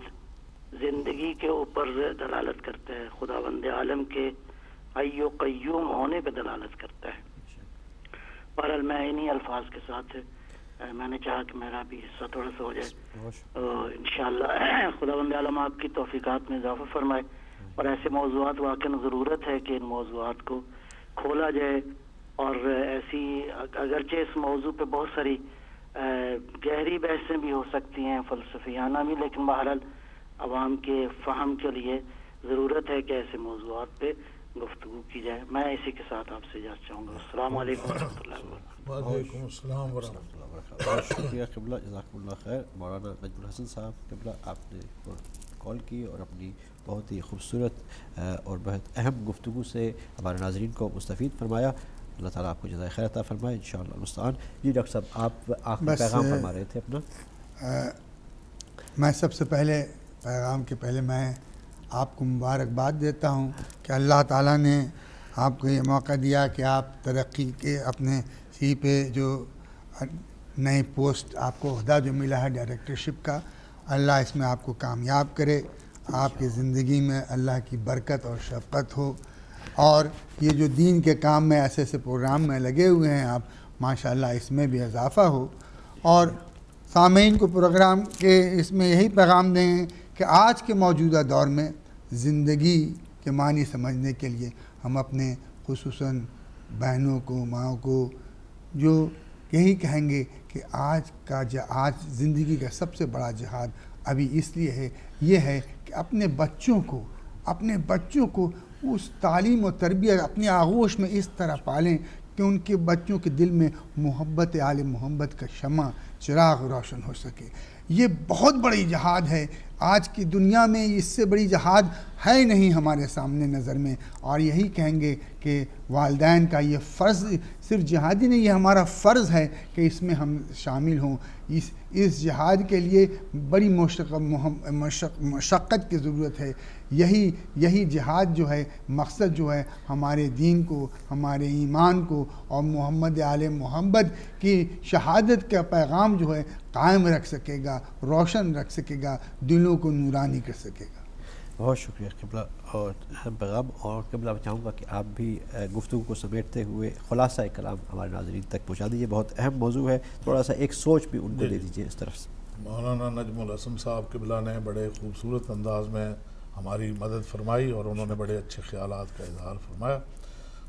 K: زندگی کے اوپر دلالت کرتا ہے، خداوند عالم کے حی و قیوم ہونے پہ دلالت کرتا ہے۔ بہرحال میں انہی الفاظ کے ساتھ میں نے چاہا کہ میرا بھی حصہ تھوڑا سا ہو جائے، انشاءاللہ خداوند عالم آپ کی توفیقات میں اضافہ فرمائے، اور ایسے موضوعات واقعا ضرورت ہے کہ ان موضوعات کو کھولا جائے، اور ایسی اگرچہ اس موضوع پہ بہت ساری گہری بحثیں بھی ہو سکتی ہیں، فلسفیانہ بھی، لیکن بہرحال عوام کے فہم کے لیے ضرورت ہے کہ ایسے موضوعات پہ گفتگو کی جائے۔ میں اسی کے ساتھ آپ سے اجازت چاہوں گا۔ السلام علیکم ورحمۃ اللہ وبرکاتہ۔
F: وعلیکم السلام ورحمۃ اللہ وبرکاتہ۔
C: بہت شکریہ قبلہ، جزاکم اللہ خیر۔ مولانا نجم الحسن صاحب قبلہ، آپ نے کال کی اور اپنی بہت ہی خوبصورت اور بہت اہم گفتگو سے ہمارے ناظرین کو مستفید فرمایا۔ اللہ تعالیٰ آپ کو جزائے خیر عطا فرمائے انشاءاللہ المستعان۔ جی ڈاکٹر صاحب، آپ آخری پیغام فرما رہے تھے اپنا۔
E: میں سب سے پہلے پیغام کے پہلے میں آپ کو مبارکباد دیتا ہوں کہ اللہ تعالیٰ نے آپ کو یہ موقع دیا کہ آپ ترقی کے اپنے سی پہ جو نئی پوسٹ آپ کو عہدہ جو ملا ہے ڈائریکٹرشپ کا، اللہ اس میں آپ کو کامیاب کرے، آپ کی زندگی میں اللہ کی برکت اور شفقت ہو، اور یہ جو دین کے کام میں ایسے ایسے پروگرام میں لگے ہوئے ہیں آپ، ماشاءاللہ اس میں بھی اضافہ ہو، اور سامعین کو پروگرام کے اس میں یہی پیغام دیں کہ آج کے موجودہ دور میں زندگی کے معنی سمجھنے کے لیے ہم اپنے خصوصاً بہنوں کو، ماؤں کو جو یہی کہیں گے کہ آج زندگی کا سب سے بڑا جہاد ابھی اس لیے ہے، یہ ہے کہ اپنے بچوں کو اس تعلیم و تربیت اپنے آغوش میں اس طرح پالیں کہ ان کے بچوں کے دل میں محبت آل محمد کا شمع چراغ روشن ہو سکے۔ یہ بہت بڑی جہاد ہے، آج کی دنیا میں اس سے بڑی جہاد ہے نہیں ہمارے سامنے نظر میں، اور یہی کہیں گے کہ والدین کا یہ فرض صرف جہادی نہیں، یہ ہمارا فرض ہے کہ اس میں ہم شامل ہوں۔ اس جہاد کے لیے بڑی مشقت کی ضرورت ہے۔ یہی جہاد جو ہے، مقصد جو ہے ہمارے دین کو، ہمارے ایمان کو اور محمد آل محمد کی شہادت کا پیغام جو ہے قائم رکھ سکے گا، روشن رکھ سکے گا، دلوں کو نورانی کر سکے گا۔
C: بہت شکریہ قبلہ، اور اہم پیغام، اور قبلہ میں چاہوں گا کہ آپ بھی گفتگو کو سمیٹتے ہوئے خلاصہ کلام ہمارے ناظرین تک پہنچا دیجیے، بہت اہم موضوع ہے، تھوڑا سا ایک سوچ بھی ان کو دے دیجیے اس طرف سے۔
F: مولانا نجم الحسن صاحب قبلہ نے بڑے خوبصورت انداز میں ہماری مدد فرمائی، اور انہوں نے بڑے اچھے خیالات کا اظہار فرمایا،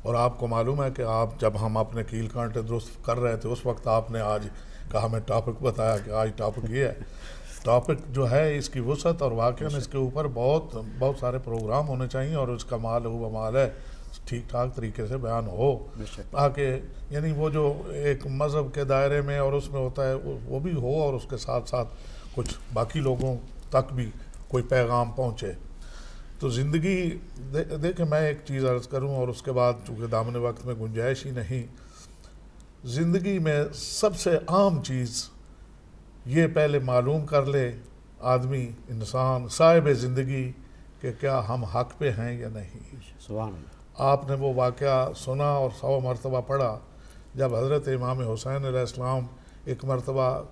F: اور آپ کو معلوم ہے کہ آپ جب ہم اپنے کیل کانٹے درست کر رہے تھے اس وقت آپ نے آج کا ہمیں ٹاپک بتایا کہ آج ٹاپک یہ ہے۔ ٹاپک جو ہے اس کی وسعت، اور واقعاً اس کے اوپر بہت سارے پروگرام ہونے چاہیے، اور اس کا مال ہوا مال ہے ٹھیک ٹھاک طریقے سے بیان ہو، تاکہ یعنی وہ جو ایک مذہب کے دائرے میں اور اس میں ہوتا ہے وہ بھی ہو، اور اس کے ساتھ ساتھ کچھ باقی لوگوں تک بھی کوئی پیغام پہنچے۔ تو زندگی دیکھیں، میں ایک چیز عرض کروں اور اس کے بعد چونکہ دامن وقت میں گنجائش ہی نہیں، زندگی میں سب سے عام چیز یہ پہلے معلوم کر لے آدمی، انسان، صاحب زندگی، کہ کیا ہم حق پہ ہیں یا نہیں۔
C: سبحان اللہ۔
F: آپ نے وہ واقعہ سنا اور 100 مرتبہ پڑھا، جب حضرت امام حسین علیہ السلام ایک مرتبہ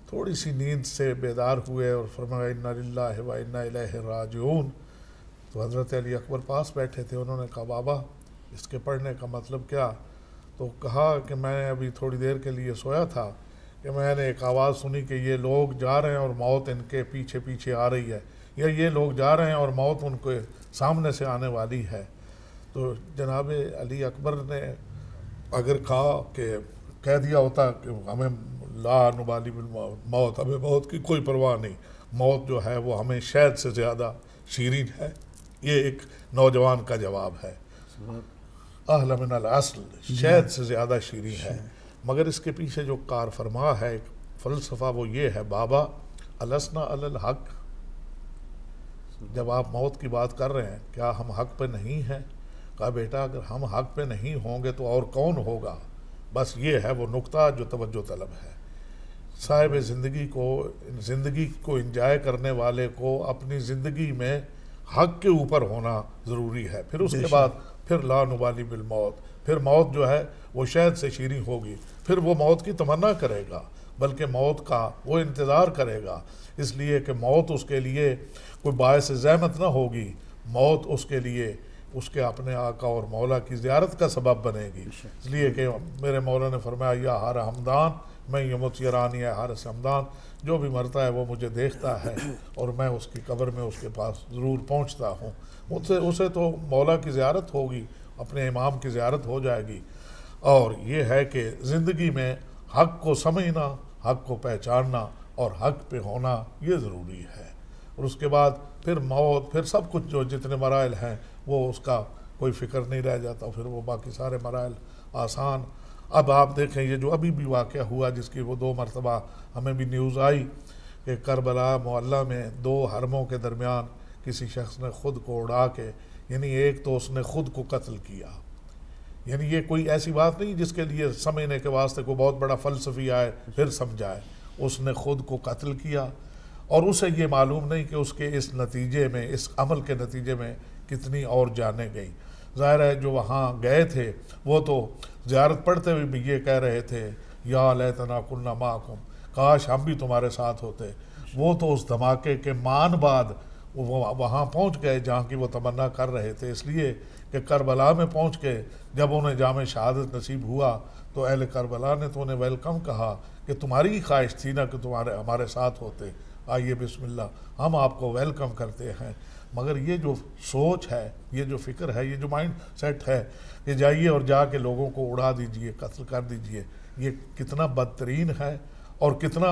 F: تھوڑی سی نیند سے بیدار ہوئے اور فرمایا انا للہ و انا الیہ راجعون، تو حضرت علی اکبر پاس بیٹھے تھے، انہوں نے کہا بابا اس کے پڑھنے کا مطلب کیا؟ تو کہا کہ میں ابھی تھوڑی دیر کے لیے سویا تھا کہ میں نے ایک آواز سنی کہ یہ لوگ جا رہے ہیں اور موت ان کے پیچھے پیچھے آ رہی ہے، یا یہ لوگ جا رہے ہیں اور موت ان کے سامنے سے آنے والی ہے۔ تو جناب علی اکبر نے اگر کہہ دیا ہوتا کہ ہمیں لا نبالی بالموت، ہمیں موت کی کوئی پرواہ نہیں، موت جو ہے وہ ہمیں شہد سے زیادہ شیرین ہے، یہ ایک نوجوان کا جواب ہے، احلی من العسل، شہد سے زیادہ شیرین ہے۔ مگر اس کے پیچھے جو کار فرما ہے ایک فلسفہ، وہ یہ ہے بابا السنا علی الحق، جب آپ موت کی بات کر رہے ہیں کیا ہم حق پہ نہیں ہیں؟ کہا بیٹا اگر ہم حق پہ نہیں ہوں گے تو اور کون ہوگا؟ بس یہ ہے وہ نقطہ جو توجہ طلب ہے۔ صاحب زندگی کو انجوائے کرنے والے کو اپنی زندگی میں حق کے اوپر ہونا ضروری ہے، پھر اس کے بعد پھر لا نبالی بالموت، پھر موت جو ہے وہ شہد سے شیریں ہوگی، پھر وہ موت کی تمنا کرے گا، بلکہ موت کا وہ انتظار کرے گا، اس لیے کہ موت اس کے لیے کوئی باعث زحمت نہ ہوگی، موت اس کے لیے اس کے اپنے آقا اور مولا کی زیارت کا سبب بنے گی، اس لیے کہ میرے مولا نے فرمایا یا ہر ہمدان میں یمت یرانی ہے ہر ہمدان، جو بھی مرتا ہے وہ مجھے دیکھتا ہے اور میں اس کی قبر میں اس کے پاس ضرور پہنچتا ہوں، اسے تو مولا کی زیارت ہوگی، اپنے امام کی زیارت ہو جائے گی۔ اور یہ ہے کہ زندگی میں حق کو سمجھنا، حق کو پہچاننا اور حق پہ ہونا یہ ضروری ہے، اور اس کے بعد پھر موت، پھر سب کچھ جو جتنے مراحل ہیں وہ اس کا کوئی فکر نہیں رہ جاتا، پھر وہ باقی سارے مراحل آسان۔ اب آپ دیکھیں یہ جو ابھی بھی واقعہ ہوا، جس کی وہ 2 مرتبہ ہمیں بھی نیوز آئی کہ کربلا معلیٰ میں 2 حرموں کے درمیان کسی شخص نے خود کو اڑا کے، یعنی ایک تو اس نے خود کو قتل کیا، یعنی یہ کوئی ایسی بات نہیں جس کے لیے سمجھنے کے واسطے کوئی بہت بڑا فلسفی آئے پھر سمجھائے، اس نے خود کو قتل کیا، اور اسے یہ معلوم نہیں کہ اس کے اس نتیجے میں، اس عمل کے نتیجے میں کتنی اور جانیں گئیں۔ ظاہر ہے جو وہاں گئے تھے وہ تو زیارت پڑھتے ہوئے بھی یہ کہہ رہے تھے یا لیتنا کنا معکم، کاش ہم بھی تمہارے ساتھ ہوتے۔ وہ تو اس دھماکے کے مان بعد وہ وہاں پہنچ گئے جہاں کی وہ تمنا کر رہے تھے، اس لیے کہ کربلا میں پہنچ کے جب انہیں جام شہادت نصیب ہوا تو اہل کربلا نے تو انہیں ویلکم کہا کہ تمہاری ہی خواہش تھی نا کہ ہمارے ساتھ ہوتے، آئیے بسم اللہ ہم آپ کو ویلکم کرتے ہیں۔ مگر یہ جو سوچ ہے، یہ جو فکر ہے، یہ جو مائنڈ سیٹ ہے کہ جائیے اور جا کے لوگوں کو اڑا دیجئے، قتل کر دیجئے، یہ کتنا بدترین ہے اور کتنا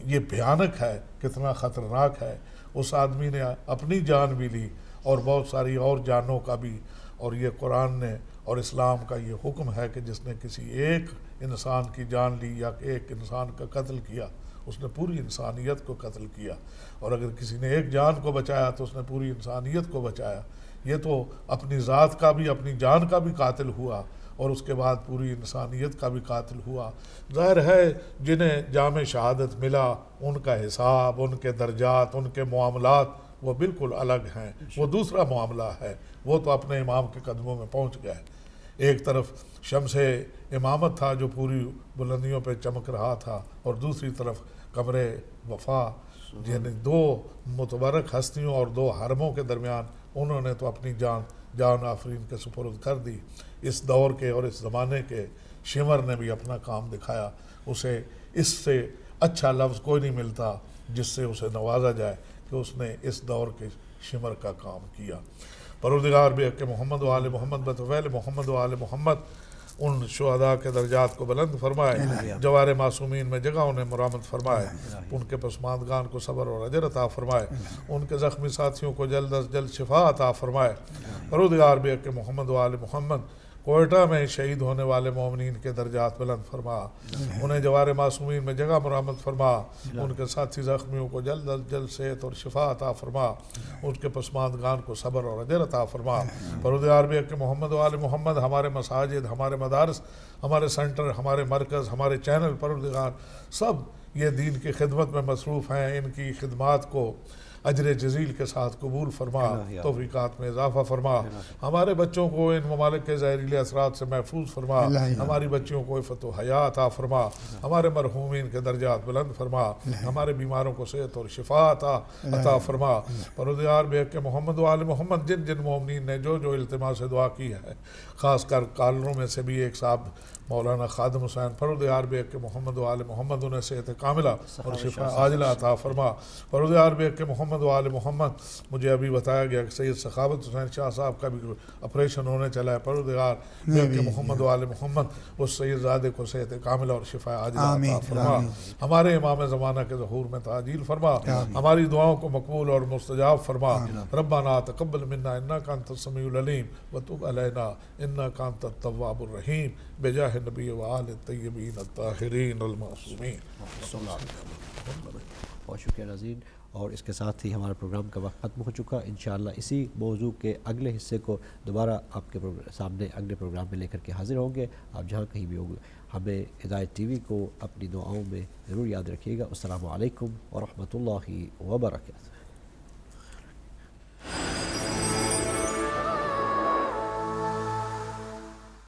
F: یہ بھیانک ہے، کتنا خطرناک ہے۔ اس آدمی نے اپنی جان بھی لی اور بہت ساری اور جانوں کا بھی، اور یہ قرآن نے اور اسلام کا یہ حکم ہے کہ جس نے کسی ایک انسان کی جان لی یا ایک انسان کا قتل کیا، اس نے پوری انسانیت کو قتل کیا، اور اگر کسی نے ایک جان کو بچایا تو اس نے پوری انسانیت کو بچایا۔ یہ تو اپنی ذات کا بھی، اپنی جان کا بھی قاتل ہوا اور اس کے بعد پوری انسانیت کا بھی قاتل ہوا۔ ظاہر ہے جنہیں جام شہادت ملا ان کا حساب، ان کے درجات، ان کے معاملات وہ بالکل الگ ہیں، وہ دوسرا معاملہ ہے، وہ تو اپنے امام کے قدموں میں پہنچ گئے۔ ایک طرف شمس امامت تھا جو پوری بلندیوں پہ چمک رہا تھا، اور دوسری طرف قمر وفا، یعنی 2 متبرک ہستیوں اور 2 حرموں کے درمیان انہوں نے تو اپنی جان آفرین کے سپرد کر دی۔ اس دور کے اور اس زمانے کے شمر نے بھی اپنا کام دکھایا، اسے اس سے اچھا لفظ کوئی نہیں ملتا جس سے اسے نوازا جائے کہ اس نے اس دور کے شمر کا کام کیا۔ پروردگار بھی کہ محمد و آل محمد بطفیل محمد و آل محمد ان شہداء کے درجات کو بلند فرمائے، جوار معصومین میں جگہ انہیں مرامت فرمائے، ان کے پسماندگان کو صبر اور اجر عطا فرمائے، ان کے زخمی ساتھیوں کو جلد از جلد شفا عطا فرمائے۔ پروردگار بھی کہ محمد و آل محمد کوئٹہ میں شہید ہونے والے مومنین کے درجات بلند فرما، انہیں جوار معصومین میں جگہ مرامت فرما، ان کے ساتھی زخمیوں کو جلد از جلد صحت اور شفا عطا فرما، ان کے پسماندگان کو صبر اور اجر عطا فرما۔ پروردگار بھی کہ محمد و آل محمد ہمارے مساجد، ہمارے مدارس، ہمارے سینٹر، ہمارے مرکز، ہمارے چینل، پروردگار سب یہ دین کی خدمت میں مصروف ہیں، ان کی خدمات کو اجر جزیل کے ساتھ قبول فرما، توفیقات میں اضافہ فرما، ہمارے بچوں کو ان ممالک کے زہریلے اثرات سے محفوظ فرما، ہماری بچیوں کو عفت و حیا عطا فرما، ہمارے مرحومین کے درجات بلند فرما، ہمارے بیماروں کو صحت اور شفا عطا فرما۔ پروردگار بے حق محمد و آل محمد جن جن مومنین نے جو التماس سے دعا کی ہے، خاص کر کالروں میں سے بھی ایک صاحب مولانا خادم حسین، پروردگار بے حق محمد و آل محمد انہیں صحت کاملہ اور شفا عاجلہ عطا فرما۔ پروردگار بے حق محمد و آل محمد مجھے ابھی بتایا گیا کہ سید سخاوت حسین شاہ صاحب کا بھی آپریشن ہونے چلا ہے، پروردگار بے حق محمد و آل محمد اس سید زادے کو صحت کاملہ اور شفا عاجلہ عطا فرما، ہمارے امام زمانہ کے ظہور میں تعجیل فرما، ہماری دعاؤں کو مقبول اور مستجاب فرما۔ ربنا تقبل منا انک انت السمیع العلیم وتب علینا انک انت التواب الرحیم بجاہ نبی و آل الطیبین الطاہرین المعصومین۔
C: بہت شکریہ ناظرین، اور اس کے ساتھ ہی ہمارا پروگرام کا وقت ختم ہو چکا۔ انشاءاللہ اسی موضوع کے اگلے حصے کو دوبارہ آپ کے سامنے اگلے پروگرام میں لے کر کے حاضر ہوں گے۔ آپ جہاں کہیں بھی ہوں گے ہمیں ہدایت ٹی وی کو اپنی دعاؤں میں ضرور یاد رکھیے گا۔ السلام علیکم ورحمۃ اللہ وبرکاتہ۔